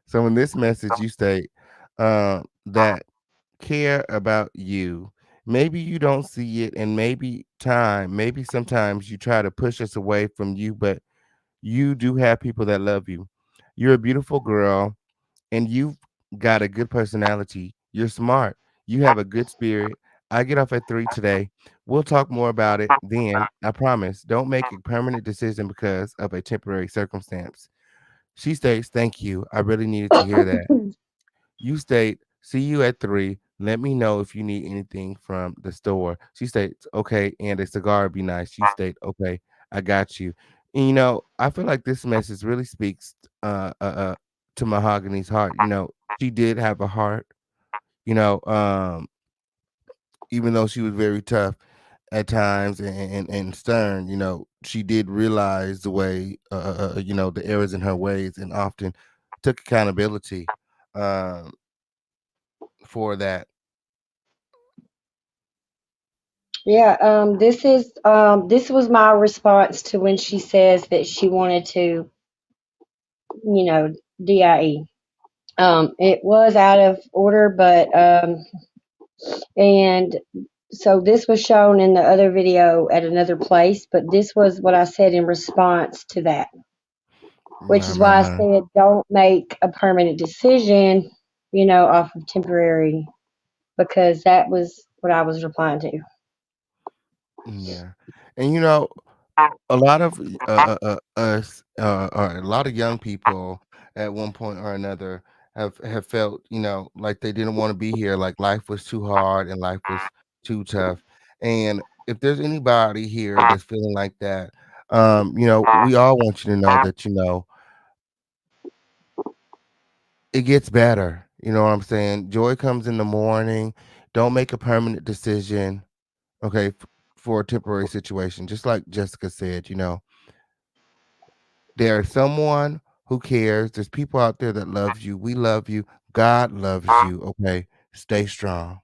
so in this message, you state that care about you. Maybe you don't see it, and maybe sometimes you try to push us away from you, but you do have people that love you. You're a beautiful girl, and you've got a good personality. You're smart. You have a good spirit. I get off at 3 today. We'll talk more about it then. I promise. Don't make a permanent decision because of a temporary circumstance. She states, "Thank you. I really needed to hear that." You state, "See you at 3. Let me know if you need anything from the store." She states, "Okay, and a cigar would be nice." You state, "Okay, I got you." And, I feel like this message really speaks to Mahogany's heart. She did have a heart, you know, um, even though she was very tough at times and stern, she did realize the way, the errors in her ways and often took accountability um, for that. Yeah, this was my response to when she says that she wanted to, you know, DIE. It was out of order, but and so this was shown in the other video at another place, but this was what I said in response to that, which My, is my, why I my. said don't make a permanent decision, off of temporary, because that was what I was replying to. Yeah. And a lot of us or a lot of young people at one point or another have felt, like they didn't want to be here, like life was too hard and life was too tough. And if there's anybody here that's feeling like that, we all want you to know that, it gets better. You know what I'm saying? Joy comes in the morning. Don't make a permanent decision, okay, for a temporary situation. Just like Jessica said, there's someone who cares. There's people out there that loves you. We love you. God loves you. Okay. Stay strong.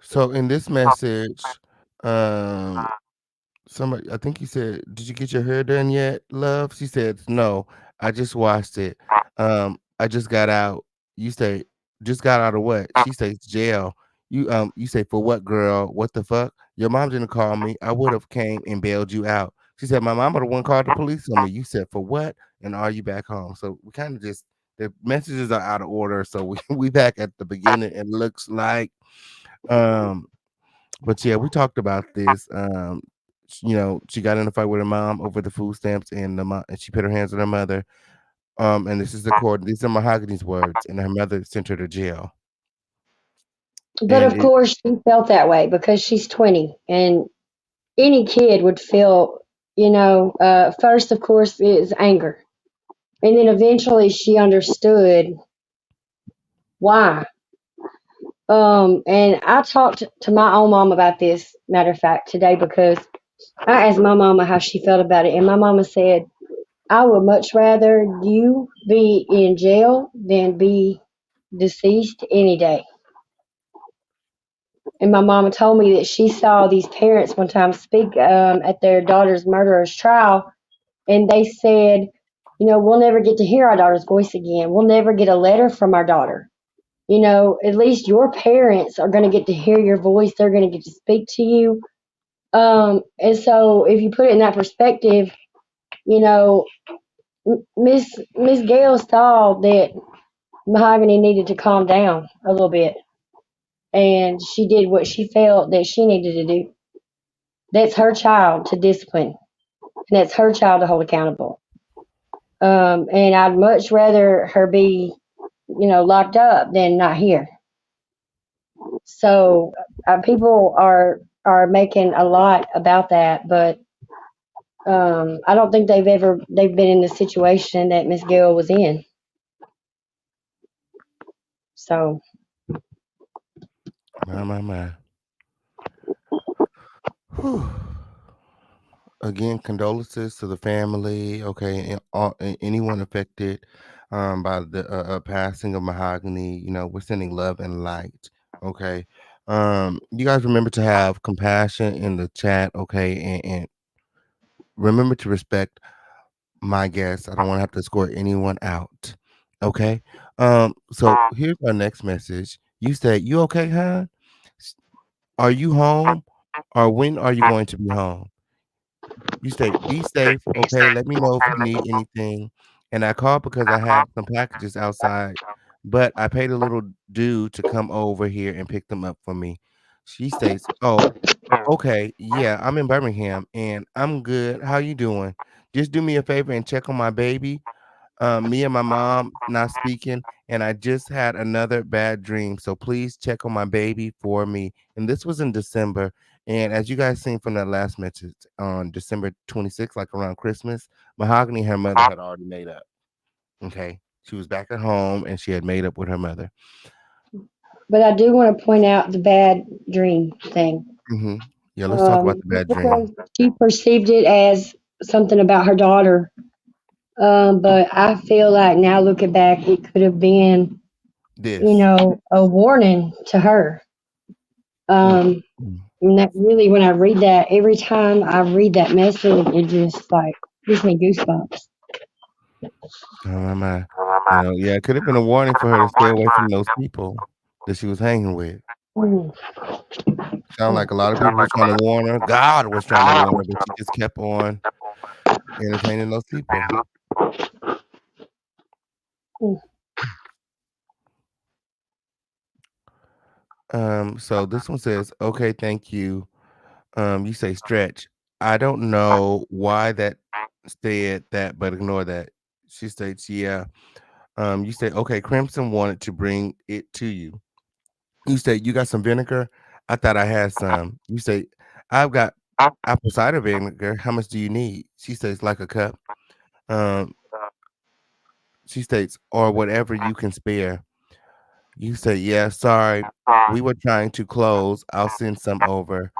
So in this message, um, somebody, I think you said, "Did you get your hair done yet, love?" She said, "No, I just washed it. I just got out." You say, "Just got out of what?" She says, "Jail." You say, "For what, girl? What the fuck? Your mom didn't call me. I would have came and bailed you out." She said, "My mama the one called the police on me." You said, "For what? And are you back home?" So we kind of just the messages are out of order. So we back at the beginning. It looks like um but yeah, we talked about this. She got in a fight with her mom over the food stamps, and and she put her hands on her mother. And this is according. These are Mahogany's words, and her mother sent her to jail. But And of it, course, she felt that way because she's 20, and any kid would feel, first, of course, is anger. And then eventually she understood why. And I talked to my own mom about this, matter of fact, today because I asked my mama how she felt about it. And my mama said, I would much rather you be in jail than be deceased any day. And my mama told me that she saw these parents one time speak at their daughter's murderer's trial, and they said, we'll never get to hear our daughter's voice again. We'll never get a letter from our daughter. At least your parents are going to get to hear your voice. They're going to get to speak to you. And so if you put it in that perspective, you know, Miss Gale saw that Mahogany needed to calm down a little bit, and she did what she felt that she needed to do. That's her child to discipline, and that's her child to hold accountable. And I'd much rather her be, locked up than not here. So people are making a lot about that, but I don't think they've been in the situation that Miss Gill was in. So my. Whew. Again, condolences to the family. Okay, and anyone affected by the passing of Mahogany. We're sending love and light. Okay. You guys remember to have compassion in the chat. Okay, and remember to respect my guests. I don't want to have to escort anyone out. Okay. So here's our next message. You say, "You okay, huh? S- Are you home? Or when are you going to be home?" You state, "Be safe, okay? Let me know if you need anything." And I called because I had some packages outside, but I paid a little dude to come over here and pick them up for me. She states, "Oh, okay, yeah, I'm in Birmingham and I'm good. How you doing? Just do me a favor and check on my baby. Me and my mom not speaking, and I just had another bad dream. So please check on my baby for me." And this was in December. And as you guys seen from that last message on December 26th, like around Christmas, Mahogany, her mother had already made up. Okay. She was back at home and she had made up with her mother. But I do want to point out the bad dream thing. Hmm. Yeah, let's talk about the Just bad dream. because she perceived it as something about her daughter, but I feel like now looking back, it could have been, This. a warning to her. Mm, And that really, when I read that, every time I read that message, it just like gives me goosebumps. oh my. Yeah, it could have been a warning for her to stay away from those people that she was hanging with. Mm, Sound mm, like a lot of people was trying to warn her. God was trying to warn her, but she just kept on entertaining those people. mm. So this one says, "Okay, thank you." You say stretch. I don't know why that said that, but ignore that. She states, "Yeah." You say, "Okay, Crimson wanted to bring it to you." You say, "You got some vinegar?" I thought I had some. You say, "I've got apple cider vinegar. How much do you need?" She says, "Like a cup." Um, she states, "Or whatever you can spare." You say, "Yeah, sorry. We were trying to close. I'll send some over."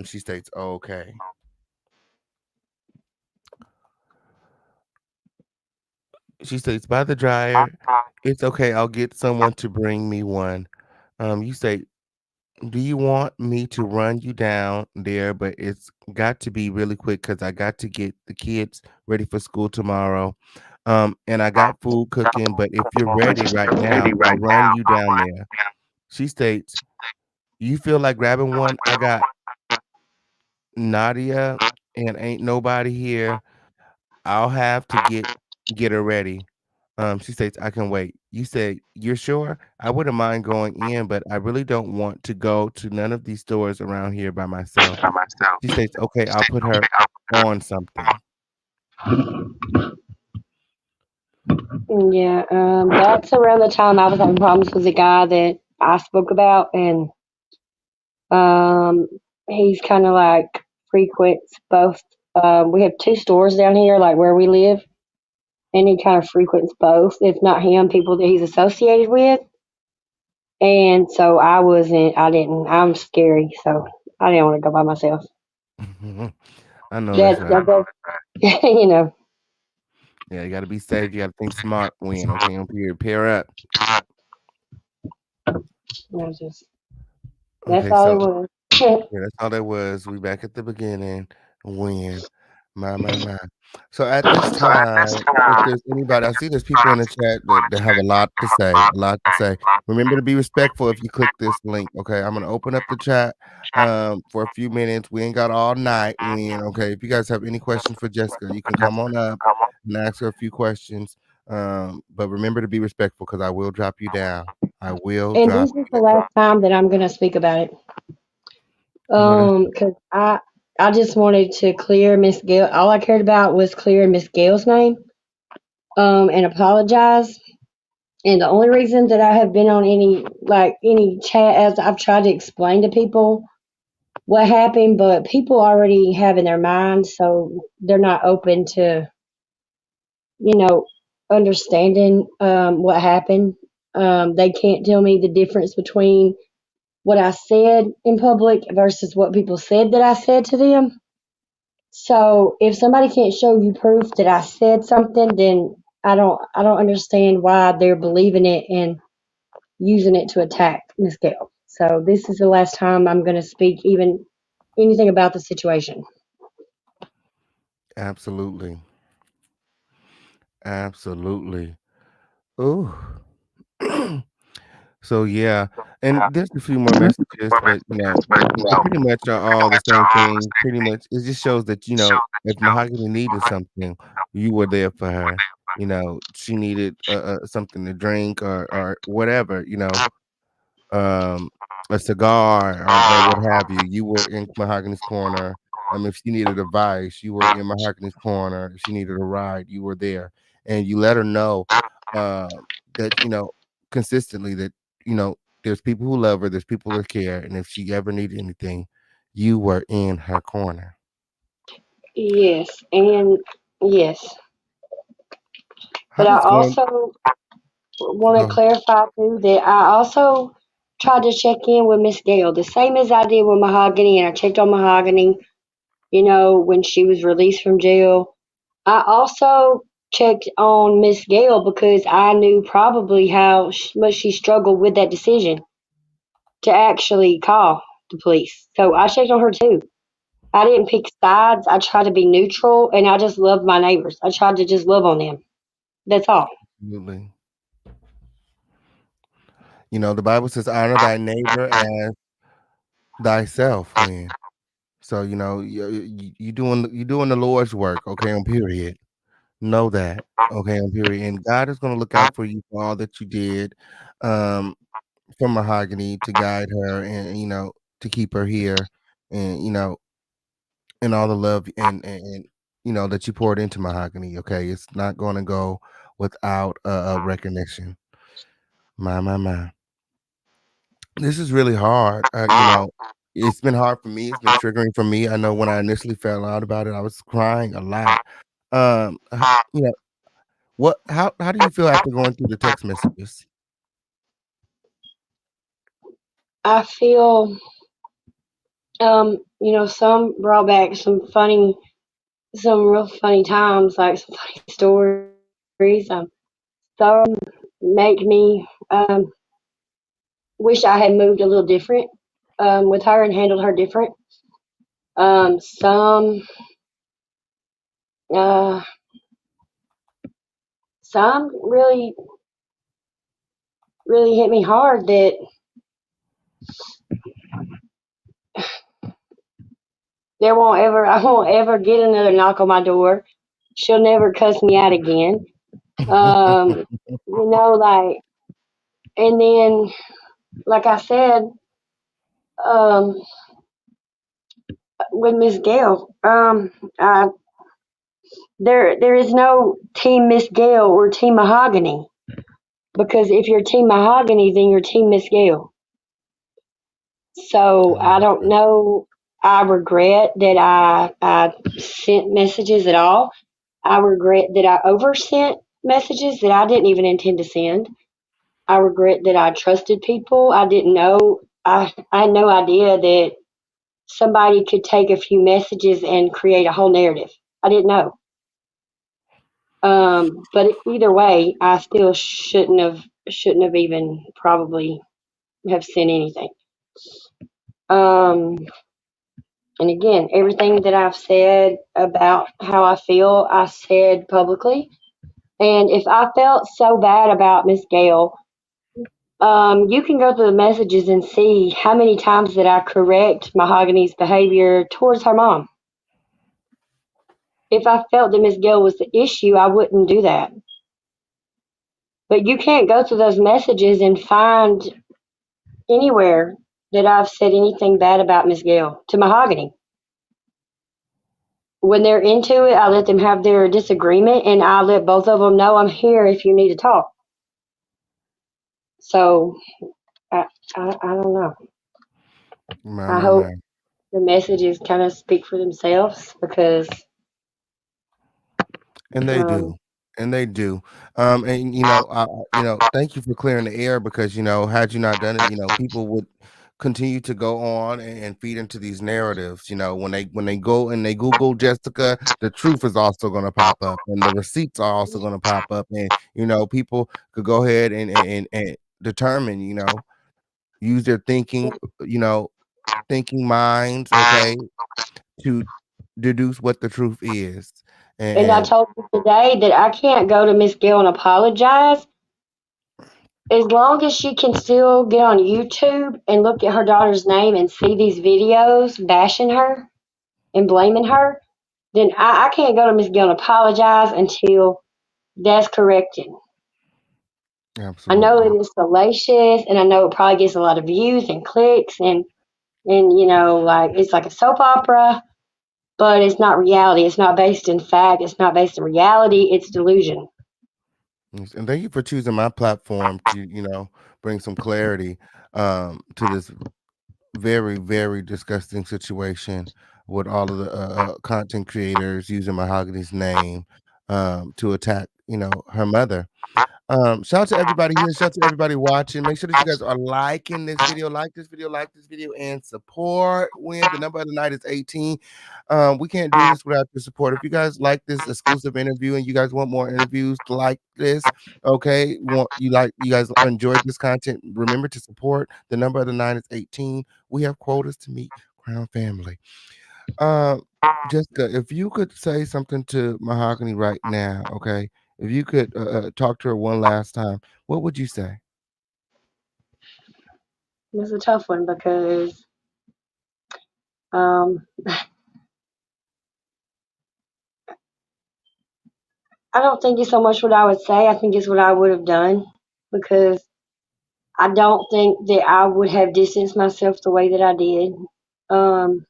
She states, "Oh, okay." She states, "By the dryer. It's okay. I'll get someone to bring me one." You say, "Do you want me to run you down there? But it's got to be really quick because I got to get the kids ready for school tomorrow. And I got food cooking, but if you're ready right now, I'll run you down there." She states, "You feel like grabbing one? I got Nadia and ain't nobody here. I'll have to get her ready." She states, "I can wait." You say, "You're sure? I wouldn't mind going in, but I really don't want to go to none of these stores around here by myself." She states, "Okay, I'll put her on something." Yeah, that's around the time I was having problems with the guy that I spoke about, and um, he's kind of like frequents both. We have two stores down here, like where we live, and he kind of frequents both, if not him, people that he's associated with. And so I'm scary, so I didn't want to go by myself. I know that's That, right. that, that you know, Yeah, you gotta be safe. You gotta think smart when, okay? On period. Pair up. just that's Okay, all so it was. yeah, that's all that was. We back at the beginning. When my. So at this time, if there's anybody, I see there's people in the chat that have a lot to say. A lot to say. Remember to be respectful if you click this link. Okay, I'm gonna open up the chat for a few minutes. We ain't got all night. When okay, if you guys have any questions for Jessica, you can come on up and ask her a few questions. But remember to be respectful because I will drop you down. I will And drop this is you the down. last time that I'm going to speak about it. I know that's Because I just wanted to clear Miss Gail. All I cared about was clearing Miss Gail's name. And apologize. And the only reason that I have been on any chat as I've tried to explain to people what happened, but people already have in their minds, so they're not open to you know understanding what happened. They can't tell me the difference between what I said in public versus what people said that I said to them. So if somebody can't show you proof that I said something, then I don't understand why they're believing it and using it to attack Miss Gale. So this is the last time I'm going to speak even anything about the situation. absolutely. Absolutely. Ooh. So yeah, and there's a few more messages, but they pretty much are all the same thing. Pretty much, it just shows that if Mahogany needed something, you were there for her. She needed something to drink or whatever. Um, a cigar or what have you. You were in Mahogany's corner. If she needed advice, you were in Mahogany's corner. If she needed a ride, you were there, and you let her know that consistently that you know there's people who love her, there's people that care, and if she ever needed anything, you were in her corner. Yes, and yes, How but I does going also want to go? clarify too that I also tried to check in with Miss Gale the same as I did with Mahogany, and I checked on Mahogany. When she was released from jail, I also checked on Miss Gale because I knew probably how much she struggled with that decision to actually call the police. So I checked on her too. I didn't pick sides. I tried to be neutral, and I just loved my neighbors. I tried to just love on them. That's all. Absolutely. The Bible says, "Honor thy neighbor as thyself." When so you doing the Lord's work, okay, on period. Know that, okay, on period, and God is gonna look out for you for all that you did, um, for Mahogany to guide her and, to keep her here and, and all the love and that you poured into Mahogany, okay? It's not gonna go without a recognition. My. This is really hard, it's been hard for me, it's been triggering for me. I know when I initially found out about it, I was crying a lot. H you know, how do you feel after going through the text messages? I feel, some brought back some real funny times, like some funny stories. Some make me wish I had moved a little different with her and handled her different. Some uh, some really hit me hard that I won't ever get another knock on my door. She'll never cuss me out again. Um, like, and then, like I said, um, with Miss Gale, there is no team Miss Gale or team Mahogany, because if you're team Mahogany, then you're team Miss Gale. So I don't know. I regret that I sent messages at all. I regret that I oversent messages that I didn't even intend to send. I regret that I trusted people. I didn't know. I had no idea that somebody could take a few messages and create a whole narrative. I didn't know. But either way, I still shouldn't have even probably have sent anything. Um, and again, everything that I've said about how I feel, I said publicly. And if I felt so bad about Miss Gale, you can go through the messages and see how many times that I correct Mahogany's behavior towards her mom. If I felt that Miss Gale was the issue, I wouldn't do that. But you can't go through those messages and find anywhere that I've said anything bad about Miss Gale to Mahogany. When they're into it, I let them have their disagreement, and I let both of them know I'm here if you need to talk. So I don't know. My, I my, my. hope the messages kind of speak for themselves because And they um, do. And they do. And thank you for clearing the air because had you not done it, people would continue to go on and feed into these narratives. When they go and they Google Jessica, the truth is also going to pop up, and the receipts are also going to pop up, and people could go ahead and determine, use their you know, thinking minds, okay, to deduce what the truth is, and I and told you today that I can't go to Miss Gill and apologize as long as she can still get on YouTube and look at her daughter's name and see these videos bashing her and blaming her, then I can't go to Miss Gill and apologize until that's corrected. I know it Absolutely. is salacious, and I know it probably gets a lot of views and clicks, and like it's like a soap opera, but it's not reality. It's not based in fact. It's not based in reality. It's delusion. Yes, and thank you for choosing my platform to, bring some clarity to this very, very disgusting situation with all of the content creators using Mahogany's name to attack, her mother. Shout out to everybody here. Shout out to everybody watching. Make sure that you guys are liking this video, like this video, and support. When the number of the night is 18. We can't do this without your support. If you guys like this exclusive interview and you guys want more interviews like this, okay, you guys enjoyed this content. Remember to support. The number of the night is 18. We have quotas to meet. Crown Family. Uh, Jessica, if you could say something to Mahogany right now, okay? If you could talk to her one last time, what would you say? It's a tough one because um, I don't think it's so much what I would say. I think it's what I would have done because I don't think that I would have distanced myself the way that I did. Um,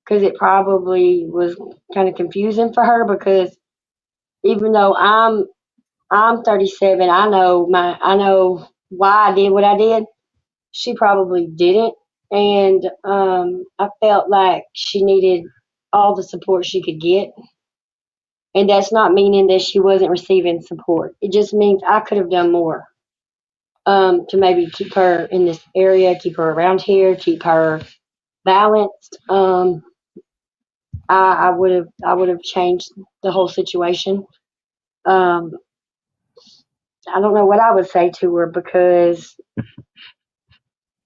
because it probably was kind of confusing for her because even though I'm 37, I know why I did what I did. She probably didn't, and I felt like she needed all the support she could get. And that's not meaning that she wasn't receiving support. It just means I could have done more to maybe keep her in this area, keep her around here, keep her balanced. I would have changed the whole situation. Um, I don't know what I would say to her because,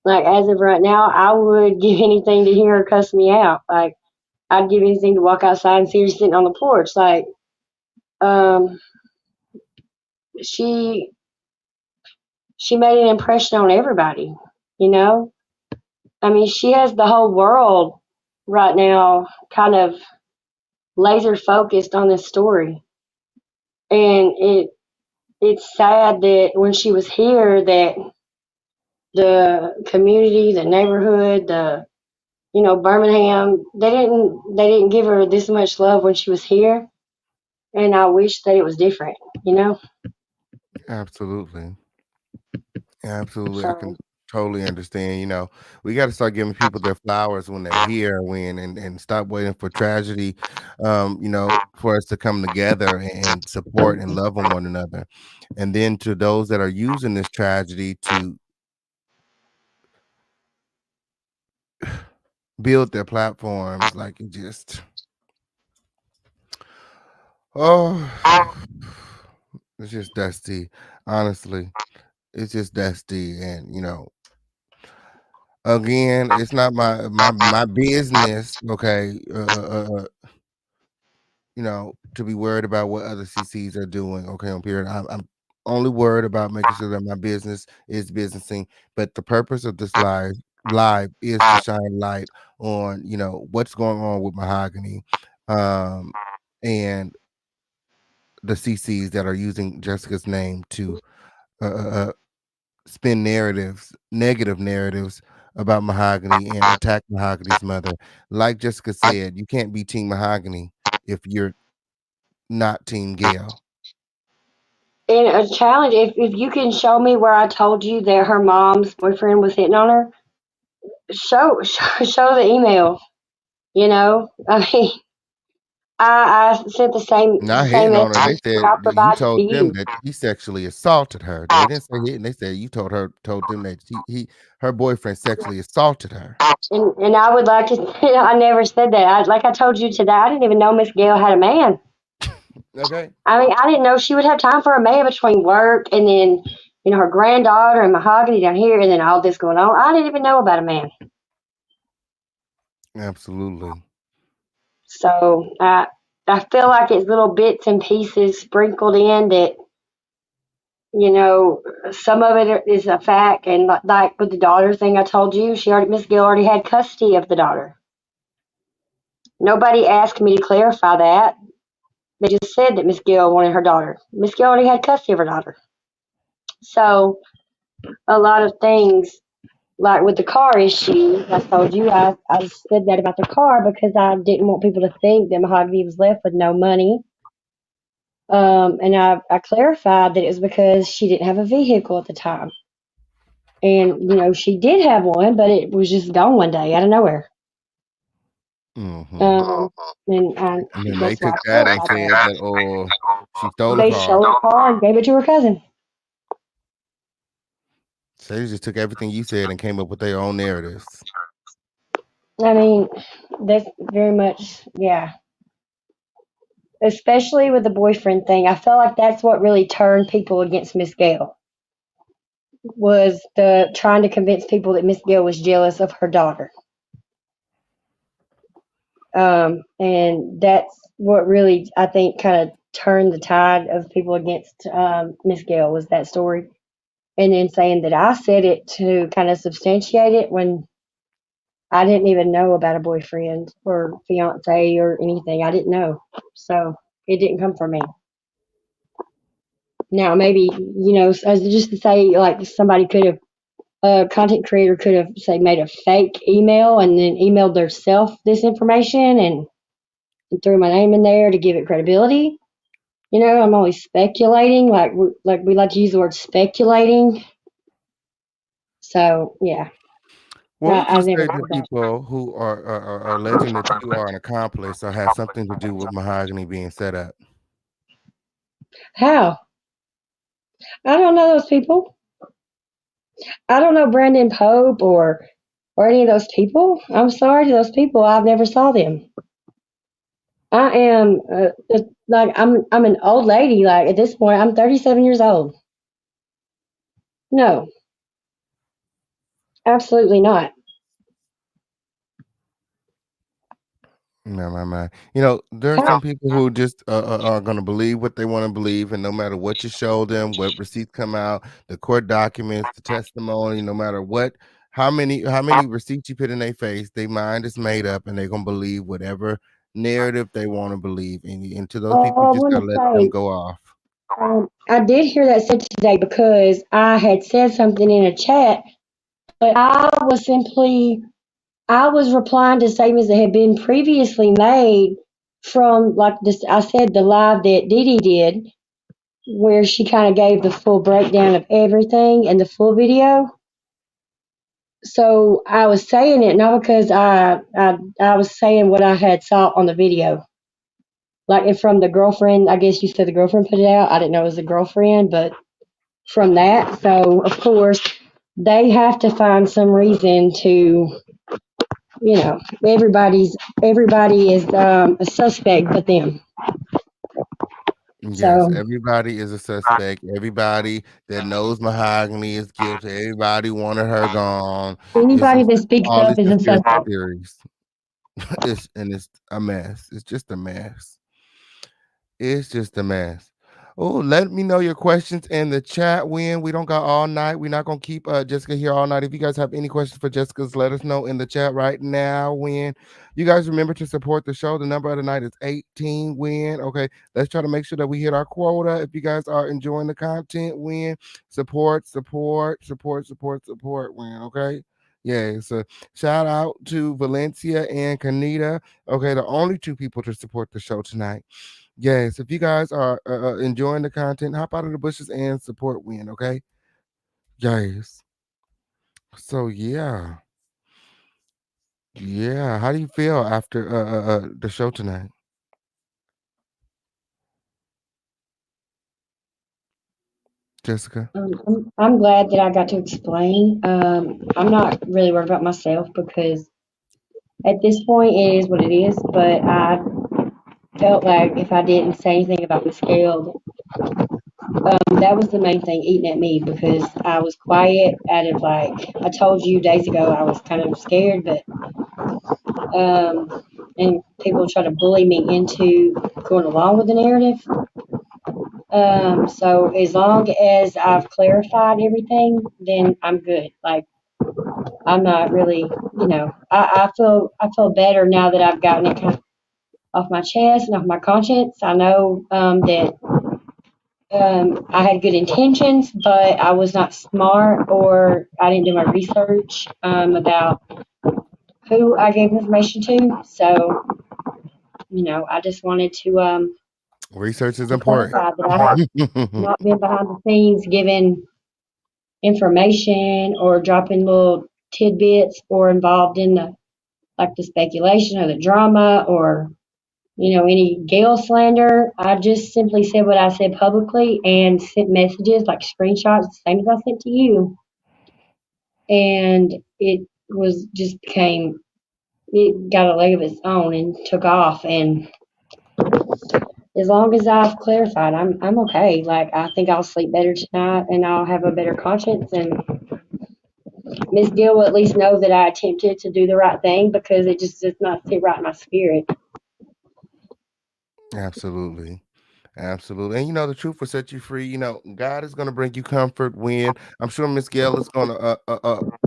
like, as of right now, I would give anything to hear her cuss me out. Like, I'd give anything to walk outside and see her sitting on the porch. Like, um, she she made an impression on everybody. You know, I mean, she has the whole world right now kind of laser focused on this story, and it's sad that when she was here, that the community, the neighborhood, the Birmingham, they didn't give her this much love when she was here, and I wish that it was different. You know, Absolutely. Absolutely. I so can totally understand. We got to start giving people their flowers when they're here, and stop waiting for tragedy, for us to come together and support and love on one another. And then to those that are using this tragedy to build their platforms, like it just, oh, it's just dusty. Honestly, it's just dusty, and again, it's not my business. Okay, to be worried about what other CCs are doing. Okay, on period. I'm only worried about making sure that my business is businessing. But the purpose of this live is to shine light on what's going on with Mahogany, um, and the CCs that are using Jessica's name to uh, uh, uh, spin narratives, negative narratives about Mahogany and attack Mahogany's mother. Like Jessica said, you can't be Team Mahogany if you're not Team Gail. and a challenge if you can show me where I told you that her mom's boyfriend was hitting on her, show the email. I mean, I sent the same Not same hitting on her. They message said I that you provided to told them you, that he sexually assaulted her. They didn't say hitting. They said you told them that her boyfriend sexually assaulted her. and I would like to. I never said that. Like I told you today, I didn't even know Miss Gail had a man. Okay. I mean, I didn't know she would have time for a man between work and then her granddaughter and Mahogany down here, and then all this going on. I didn't even know about a man. Absolutely. So I feel like it's little bits and pieces sprinkled in that You know, some of it is a fact, and like with the daughter thing I told you, Miss Gill already had custody of the daughter. Nobody asked me to clarify that. They just said that Miss Gill wanted her daughter. Miss Gill already had custody of her daughter. So a lot of things, like with the car issue, I told you I said that about the car because I didn't want people to think that Mahogany was left with no money. And I clarified that it was because she didn't have a vehicle at the time. And, you know, she did have one, but it was just gone one day out of nowhere. Mm-hmm. Um, And then they that's why took I that and clarified said that. that, oh, she stole a They car. stole the car and gave it to her cousin. So they just took everything you said and came up with their own narratives. I mean, that's very much, yeah. Especially with the boyfriend thing. I felt like that's what really turned people against Miss Gale, was the trying to convince people that Miss Gale was jealous of her daughter. And that's what really, I think, kind of turned the tide of people against Miss Gale, was that story. And then saying that I said it to kind of substantiate it when I didn't even know about a boyfriend or fiance or anything. I didn't know. So it didn't come from me. Now, maybe, you know, as just to say, like, somebody could have, a content creator could have, say, made a fake email and then emailed their self this information and threw my name in there to give it credibility. You know, I'm always speculating, like we like to use the word speculating. So, yeah, What would I you never say did to that. people who are alleging that you are an accomplice or have something to do with Mahogany being set up? How? I don't know those people. I don't know Brandon Pope or any of those people. I'm sorry to those people. I've never saw them. I am like I'm an old lady. Like at this point, I'm 37 years old. No, absolutely not. No, my. You know, there are How? some people who just are going to believe what they want to believe, and no matter what you show them, what receipts come out, the court documents, the testimony, no matter what, how many receipts you put in their face, their mind is made up, and they're gonna believe whatever narrative they want to believe. And to those people, you I just want gotta to let them say go off. I did hear that said today because I had said something in a chat, but I was replying to statements that had been previously made from like this. I said the live that Diddy did, where she kind of gave the full breakdown of everything and the full video. So I was saying it not because I was saying what I had saw on the video, like and from the girlfriend. I guess you said the girlfriend put it out. I didn't know it was the girlfriend, but from that, so of course they have to find some reason to, you know, everybody is a suspect but them. Yes, So everybody is a suspect. Everybody that knows Mahogany is guilty. Everybody wanted her gone. anybody It's that speaks all up these is a conspiracy suspect. theories. It's a mess. It's just a mess. It's just a mess. Oh, let me know your questions in the chat. When we don't got all night, we're not gonna keep Jessica here all night. If you guys have any questions for Jessica, let us know in the chat right now. When you guys remember to support the show, the number of the night is 18. When okay, let's try to make sure that we hit our quota. If you guys are enjoying the content, when support. When okay. Yeah, so shout out to Valencia and Kanita. Okay, the only two people to support the show tonight. Yes, if you guys are enjoying the content, hop out of the bushes and support Win, okay? Yes. So yeah, yeah. How do you feel after the show tonight, Jessica? I'm glad that I got to explain. I'm not really worried about myself because at this point it is what it is. But I felt like if I didn't say anything about the scale, that was the main thing eating at me because I was quiet out of like I told you days ago I was kind of scared, but and people try to bully me into going along with the narrative. So as long as I've clarified everything, then I'm good. Like I'm not really, I feel better now that I've gotten it kind of off my chest and off my conscience. I know that I had good intentions, but I was not smart or I didn't do my research about who I gave information to. So, I just wanted Research is to important. clarify that I have not been behind the scenes giving information or dropping little tidbits or involved in the speculation or the drama or any Gale slander. I just simply said what I said publicly and sent messages like screenshots, the same as I sent to you. And it was just became, it got a leg of its own and took off. And as long as I've clarified, I'm okay. Like I think I'll sleep better tonight and I'll have a better conscience. And Miss Gill will at least know that I attempted to do the right thing because it just does not sit right in my spirit. Absolutely. Absolutely. And the truth will set you free. God is going to bring you comfort when I'm sure Miss Gail is going to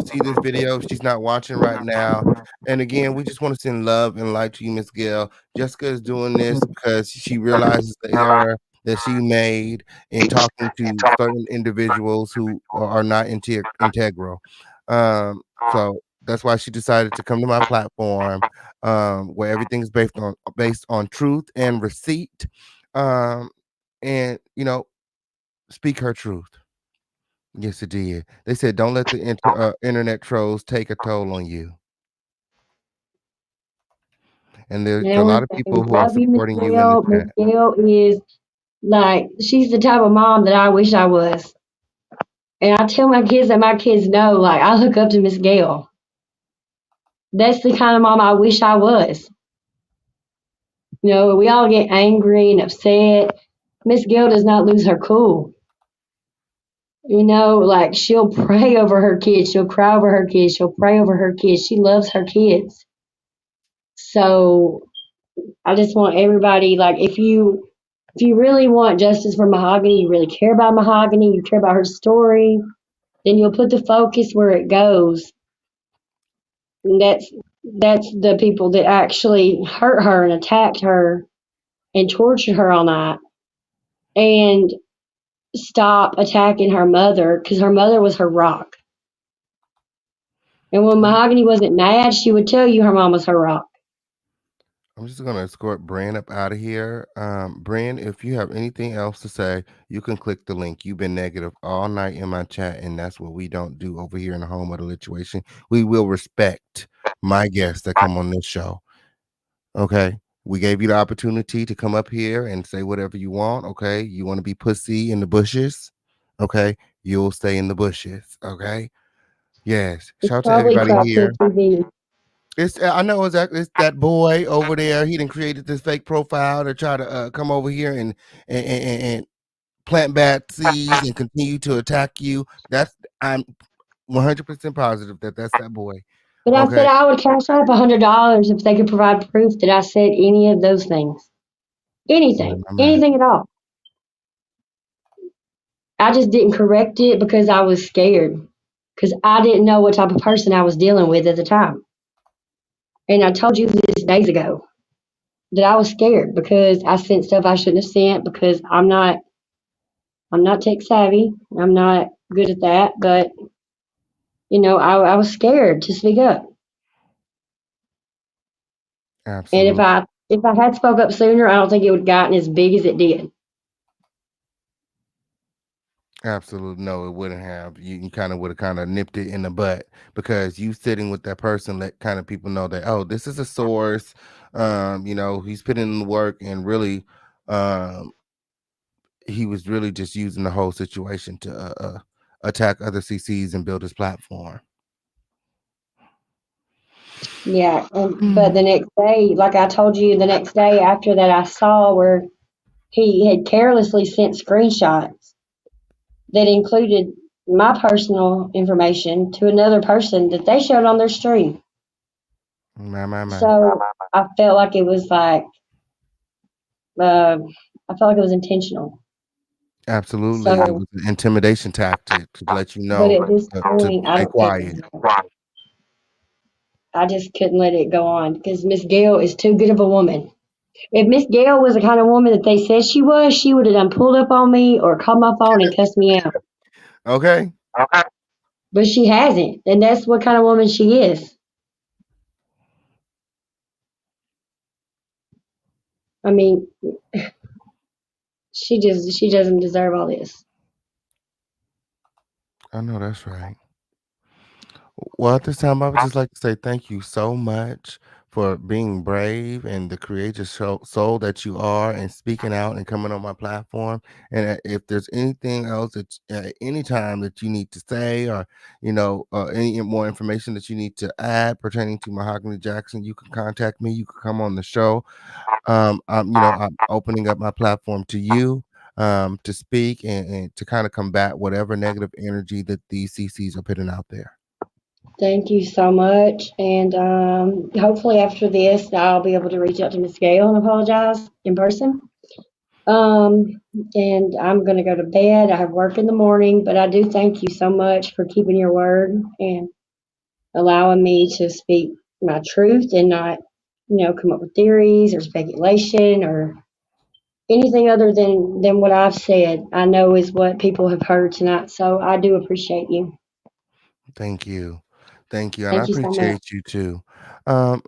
see this video if she's not watching right now. And again, we just want to send love and light to you, Miss Gail. Jessica is doing this because she realizes the error that she made in talking to certain individuals who are not integral. So that's why she decided to come to my platform, where everything's based on truth and receipt, um, and speak her truth. Yes, it did. They said, "Don't let the internet trolls take a toll on you." And there's And I a lot want of to say, people who are love you, Miss supporting you in the Gail. Miss chat. Gail is like, she's the type of mom that I wish I was. And I tell my kids that my kids know, like, I look up to Miss Gail. That's the kind of mom I wish I was. We all get angry and upset. Miss Gail does not lose her cool. Like she'll pray over her kids, she'll cry over her kids, she'll pray over her kids. She loves her kids. So I just want everybody, like, if you really want justice for Mahogany, you really care about Mahogany, you care about her story, then you'll put the focus where it goes. And that's the people that actually hurt her and attacked her and tortured her all night. And stop attacking her mother because her mother was her rock. And when Mahogany wasn't mad, she would tell you her mom was her rock. I'm just gonna escort Bran up out of here. Bran, if you have anything else to say, you can click the link. You've been negative all night in my chat, and that's what we don't do over here in the home of the lituation. We will respect my guests that come on this show. Okay. We gave you the opportunity to come up here and say whatever you want. Okay. You want to be pussy in the bushes. Okay. You'll stay in the bushes. Okay. Yes. It's Shout out to probably everybody crap here. TV. I know exactly. It's that boy over there. He done created this fake profile to try to come over here and plant bad seeds and continue to attack you. I'm 100% positive that that's that boy. But I said Okay. I would cash up $100 if they could provide proof that I said any of those things. My, Anything. my, my. Anything at all. I just didn't correct it because I was scared. Because I didn't know what type of person I was dealing with at the time. And I told you this days ago that I was scared because I sent stuff I shouldn't have sent because I'm not tech savvy. I'm not good at that. But I was scared to speak up. And if Absolutely. I if I had spoke up sooner, I don't think it would have gotten as big as it did. Absolutely. No, it wouldn't have. You kind of would have kind of nipped it in the butt because you sitting with that person let kind of people know that, oh, this is a source. He's putting in the work and really um he was really just using the whole situation to attack other CCs and build his platform. Yeah, but the next day, like I told you, the next day after that, I saw where he had carelessly sent screenshots that included my personal information to another person that they showed on their stream. My. So I felt like it was like, uh, I felt like it was intentional. Absolutely. It So, was an intimidation tactic to let you but know at this to point, I stay don't think quiet. I just couldn't let it go on because Miss Gail is too good of a woman. If Miss Gail was the kind of woman that they said she would have done pulled up on me or called my phone and cussed me out. Okay. But she hasn't, and that's what kind of woman she is. I mean, she doesn't deserve all this. I know that's right. Well, at this time, I would just like to say thank you so much for being brave and the courageous soul that you are and speaking out and coming on my platform. And if there's anything else that any time that you need to say or, any more information that you need to add pertaining to Mahogany Jackson, you can contact me. You can come on the show. I'm opening up my platform to you to speak and to kind of combat whatever negative energy that these CCs are putting out there. Thank you so much, and hopefully after this, I'll be able to reach out to Miss Gail and apologize in person. Um, and I'm gonna go to bed. I have work in the morning, but I do thank you so much for keeping your word and allowing me to speak my truth and not, come up with theories or speculation or anything other than what I've said. I know is what people have heard tonight, so I do appreciate you. Thank you. Thank you. And I Thank you so much. appreciate you too. Um,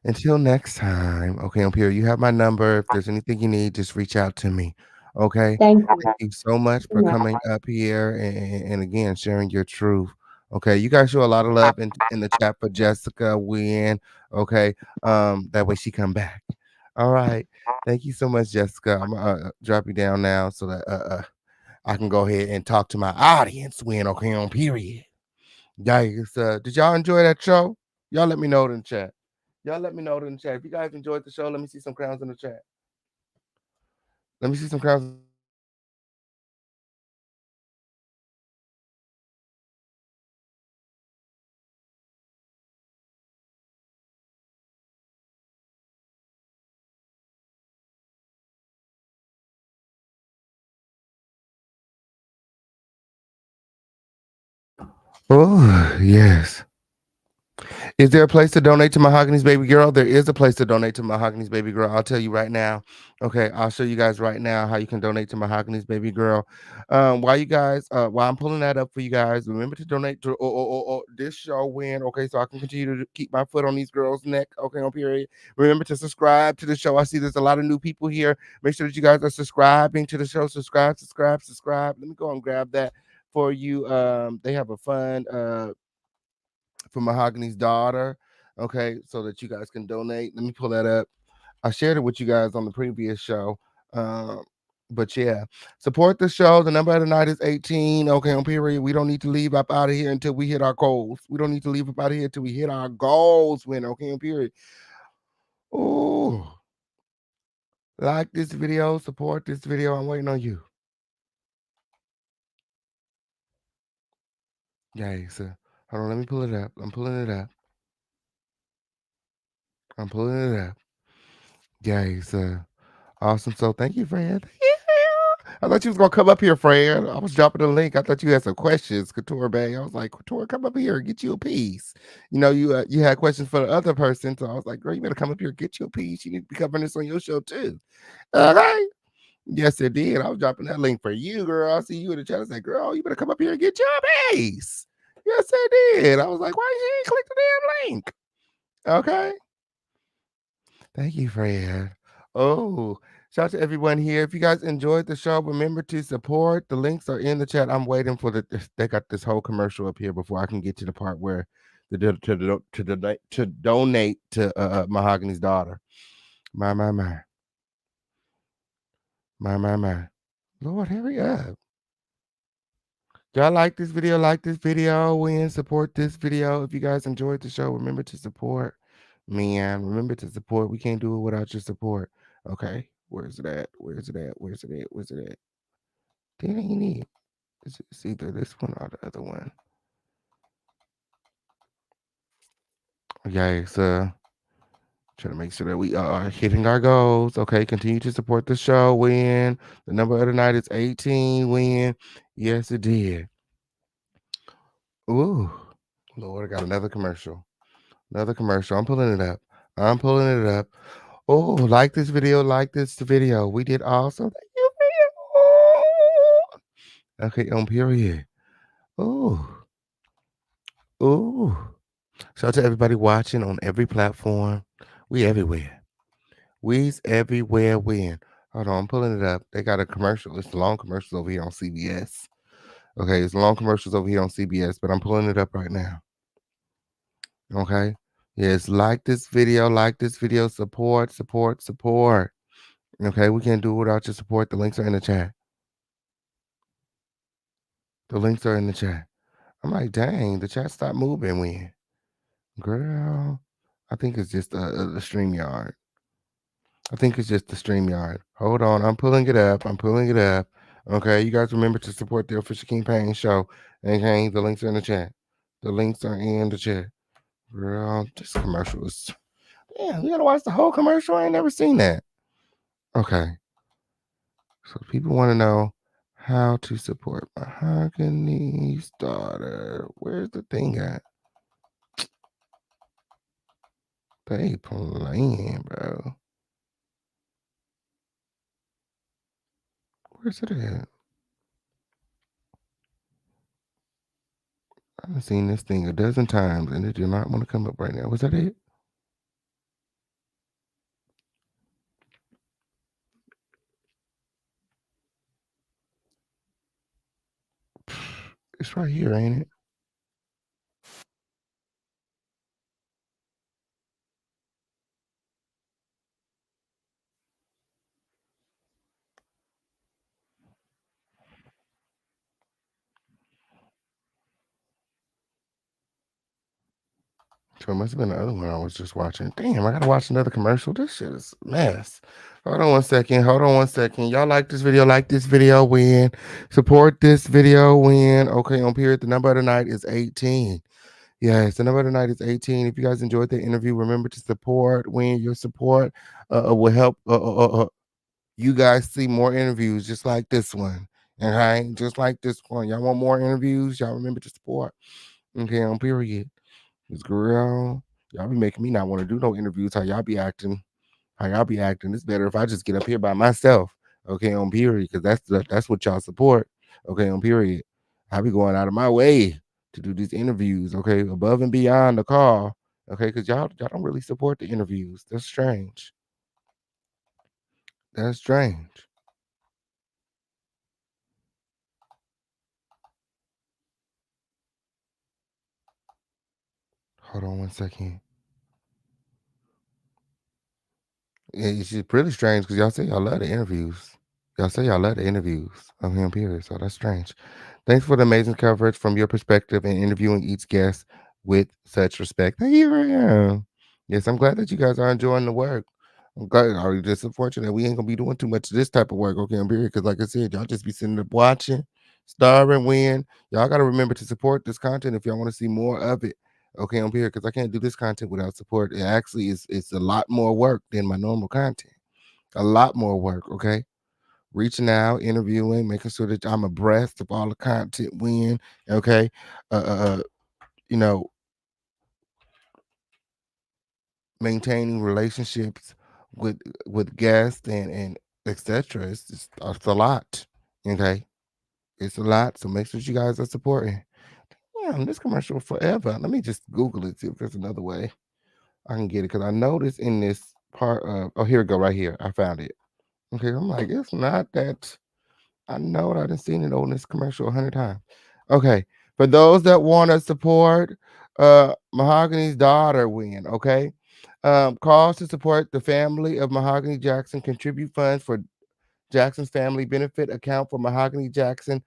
until next time, okay, I'm here. You have my number. If there's anything you need, just reach out to me. Okay. Thank Thank you. you so much Good for night. coming up here and again sharing your truth. Okay. You guys show a lot of love in the chat for Jessica Wynn. Okay. That way she come back. All right. Thank you so much, Jessica. I'm gonna drop you down now so that I can go ahead and talk to my audience when okay on period. Guys, did y'all enjoy that show? Y'all let me know in the chat. Y'all let me know in the chat. If you guys enjoyed the show, let me see some crowns in the chat. Let me see some crowns in the chat. If you guys enjoyed the show, let me see some crowns in the chat. Oh, yes. Is there a place to donate to Mahogany's Baby Girl? There is a place to donate to Mahogany's Baby Girl. I'll tell you right now. Okay, I'll show you guys right now how you can donate to Mahogany's Baby Girl. While I'm pulling that up for you guys, remember to donate to this show win. Okay, so I can continue to keep my foot on these girls' neck. Okay, on period. Remember to subscribe to the show. I see there's a lot of new people here. Make sure that you guys are subscribing to the show. Subscribe, subscribe, subscribe. Let me go and grab that for you. They have a fun for Mahogany's daughter. Okay, so that you guys can donate. Let me pull that up. I shared it with you guys on the previous show. Um, but yeah, support the show. The number of the night is 18. Okay, on period. We don't need to leave up out of here until we hit our goals. We don't need to leave up out of here until we hit our goals. When okay, on period. Oh, like this video, support this video. I'm waiting on you. Guys, hold on. Let me pull it up. I'm pulling it up. I'm pulling it up. Guys, awesome. So thank you, Fred. I thought you was gonna come up here, Fred. I was dropping the link. I thought you had some questions, Couture Bay. I was like, Couture, come up here, get you a piece. You had questions for the other person, so I was like, girl, you better come up here, get you a piece. You need to be covering this on your show too. Okay. Yes, it did. I was dropping that link for you, girl. I see you in the chat. I said, girl, you better come up here and get your piece. Yes, it did. I was like, why you ain't click the damn link? Okay. Thank you, Fred. Oh, shout out to everyone here. If you guys enjoyed the show, remember to support. The links are in the chat. I'm waiting for they got this whole commercial up here before I can get to the part where to donate to Mahogany's daughter. My my my my my my. Lord, hurry up. Y'all like this video? Like this video? Win support this video. If you guys enjoyed the show, remember to support. Man, remember to support. We can't do it without your support. Okay, where's it at? Where's it at? Where's it at? Where's it at? Dang it. It's either this one or the other one. Okay, so Try to make sure that we are hitting our goals. Okay, continue to support the show. Win. The number of the night is 18. Win. Yes, it did. Ooh, Lord, I got another commercial. Another commercial. I'm pulling it up. I'm pulling it up. Oh, like this video. Like this video. We did awesome. Thank you for okay, on period. Ooh, ooh. Shout out to everybody watching on every platform. We everywhere. We's everywhere. Win. Hold on, I'm pulling it up. They got a commercial. It's long commercials over here on CBS. Okay, it's long commercials over here on CBS, but I'm pulling it up right now. Okay. Yes, like this video, support, support, support. Okay, we can't do it without your support. The links are in the chat. The links are in the chat. I'm like, dang, the chat stopped moving when. Girl, I think it's just a StreamYard. I think it's just the StreamYard. Hold on, I'm pulling it up. I'm pulling it up. Okay, you guys remember to support the official King Payne show. Okay, the links are in the chat. The links are in the chat. Girl, this commercial is. Yeah, we gotta watch the whole commercial. I ain't never seen that. Okay, so people want to know how to support Mahogany's daughter. Where's the thing at? They playing, bro. Where's it at? I've seen this thing a dozen times and it did not want to come up right now. Was that it? It's right here, ain't it? So it must have been the other one I was just watching. Damn, I gotta watch another commercial. This shit is a mess. Hold on one second. Hold on one second. Y'all like this video? Like this video? Win. Support this video? Win. Okay, on period. The number of the night is 18. Yes, the number of the night is 18. If you guys enjoyed the interview, remember to support. Win. Your support will help you guys see more interviews just like this one. Okay, just like this one. Y'all want more interviews? Y'all remember to support. Okay, on period. This girl, y'all be making me not want to do no interviews. How y'all be acting? How y'all be acting? It's better if I just get up here by myself. Okay, on period, because that's what y'all support. Okay, on period. I be going out of my way to do these interviews. Okay, above and beyond the call. Okay, because y'all don't really support the interviews. That's strange. That's strange. Hold on one second. Yeah, it's just pretty strange because y'all say y'all love the interviews. Y'all say y'all love the interviews of him, period. So that's strange. Thanks for the amazing coverage from your perspective and interviewing each guest with such respect. Thank you, Ryan. Yes, I'm glad that you guys are enjoying the work. I'm glad. Are you just unfortunate we ain't gonna be doing too much of this type of work, okay, on period? Because like I said, y'all just be sitting up watching, starving, win. Y'all gotta remember to support this content if y'all want to see more of it. Okay, on period, because I can't do this content without support. It actually is it's a lot more work than my normal content. A lot more work, okay? Reaching out, interviewing, making sure that I'm abreast of all the content win. Okay. Uh, uh, uh, you know, maintaining relationships with guests and etc. It's a lot. Okay. It's a lot. So make sure you guys are supporting. Damn, this commercial forever. Let me just Google it, see if there's another way I can get it. Because I noticed in this part of oh, here we go, right here. I found it. Okay. I'm like, it's not that. I know it. I done seen it on this commercial 100 times. Okay. For those that want to support Mahogany's daughter win, okay? Calls to support the family of Mahogany Jackson. Contribute funds for Jackson's family benefit account for Mahogany Jackson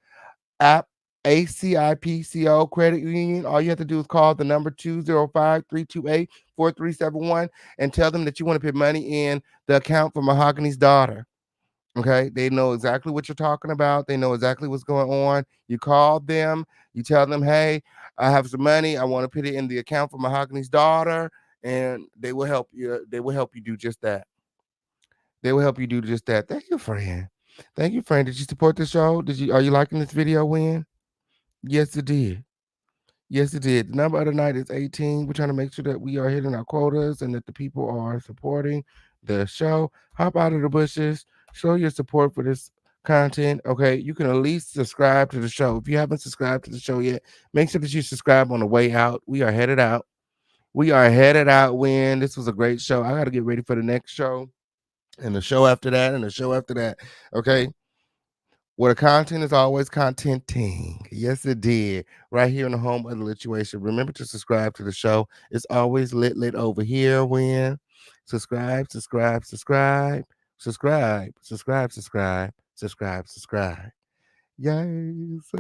app ACIPCO Credit Union. All you have to do is call the number 205-328-4371 and tell them that you want to put money in the account for Mahogany's daughter. Okay, they know exactly what you're talking about. They know exactly what's going on. You call them, you tell them, hey, I have some money. I want to put it in the account for Mahogany's daughter. and they will help you. They will help you do just that. They will help you do just that. Thank you, friend. Thank you, friend. Did you support the show? Did you? Are you liking this video, Win? Yes, it did. Yes, it did. The number of the night is 18. We're trying to make sure that we are hitting our quotas and that the people are supporting the show. Hop out of the bushes. Show your support for this content. Okay. You can at least subscribe to the show. If you haven't subscribed to the show yet, make sure that you subscribe on the way out. We are headed out. We are headed out, Win. This was a great show. I got to get ready for the next show and the show after that and the show after that. Okay. Where the content is always contenting. Yes, it did. Right here in the home of the situation. Remember to subscribe to the show. It's always lit over here. When subscribe, subscribe, subscribe, subscribe, subscribe, subscribe, subscribe, subscribe. Yes.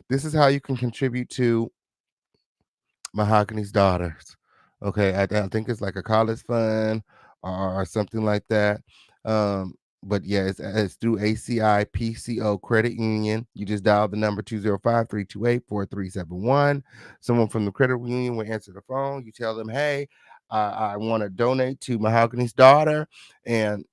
This is how you can contribute to Mahogany's daughters. Okay, I think it's like a college fund or something like that. But yeah, it's through ACI PCO Credit Union. You just dial the number 205-328-4371. Someone from the credit union will answer the phone. You tell them, hey, I want to donate to Mahogany's daughter, and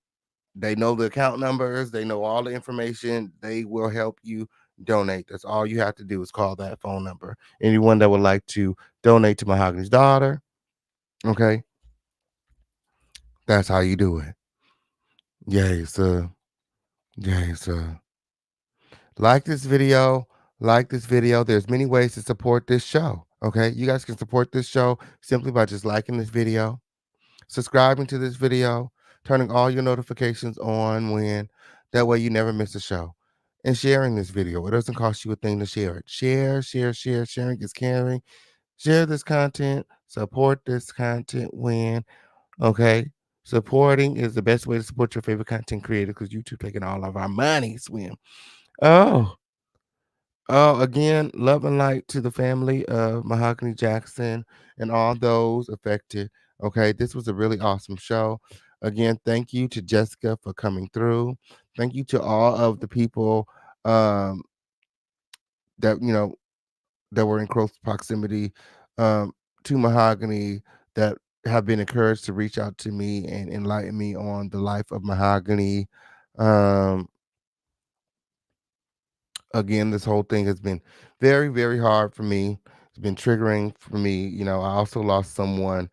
they know the account numbers, they know all the information, they will help you donate. That's all you have to do is call that phone number. Anyone that would like to donate to Mahogany's daughter, okay, that's how you do it. Yay, sir. Yay, sir. Like this video. Like this video. There's many ways to support this show. Okay. You guys can support this show simply by just liking this video, subscribing to this video, turning all your notifications on when that way you never miss a show. And sharing this video. It doesn't cost you a thing to share it. Share, share, share. Sharing is caring. Share this content. Support this content when, okay? Supporting is the best way to support your favorite content creator because YouTube taking all of our money, swim. Oh, oh, again, love and light to the family of Mahogany Jackson and all those affected. Okay, this was a really awesome show. Again, thank you to Jessica for coming through. Thank you to all of the people um, that that were in close proximity to Mahogany that have been encouraged to reach out to me and enlighten me on the life of Mahogany. Um, Again, this whole thing has been very, very hard for me. It's been triggering for me. I also lost someone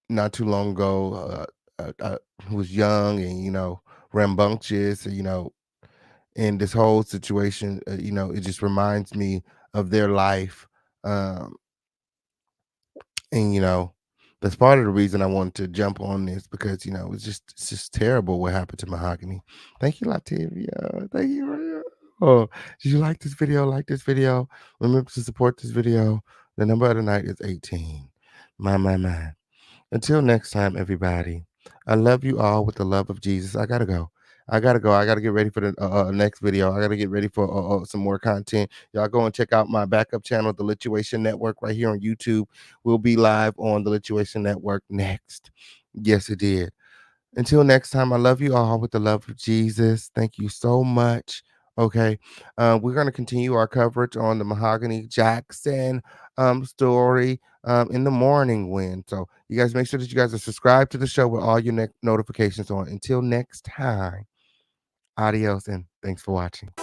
not too long ago who was young and, rambunctious, and this whole situation, it just reminds me of their life. Um, and, that's part of the reason I wanted to jump on this because, it's just terrible what happened to Mahogany. Thank you, Lativia. Thank you. Oh, did you like this video? Like this video? Remember to support this video. The number of the night is 18. My. Until next time, everybody. I love you all with the love of Jesus. I gotta go. I gotta go. I gotta get ready for the next video. I gotta get ready for some more content. Y'all go and check out my backup channel, The Lituation Network, right here on YouTube. We'll be live on The Lituation Network next. Yes, it did. Until next time, I love you all with the love of Jesus. Thank you so much. Okay. We're going to continue our coverage on the Mahogany Jackson story in the morning when. So you guys make sure that you guys are subscribed to the show with all your notifications on. Until next time, adios and thanks for watching.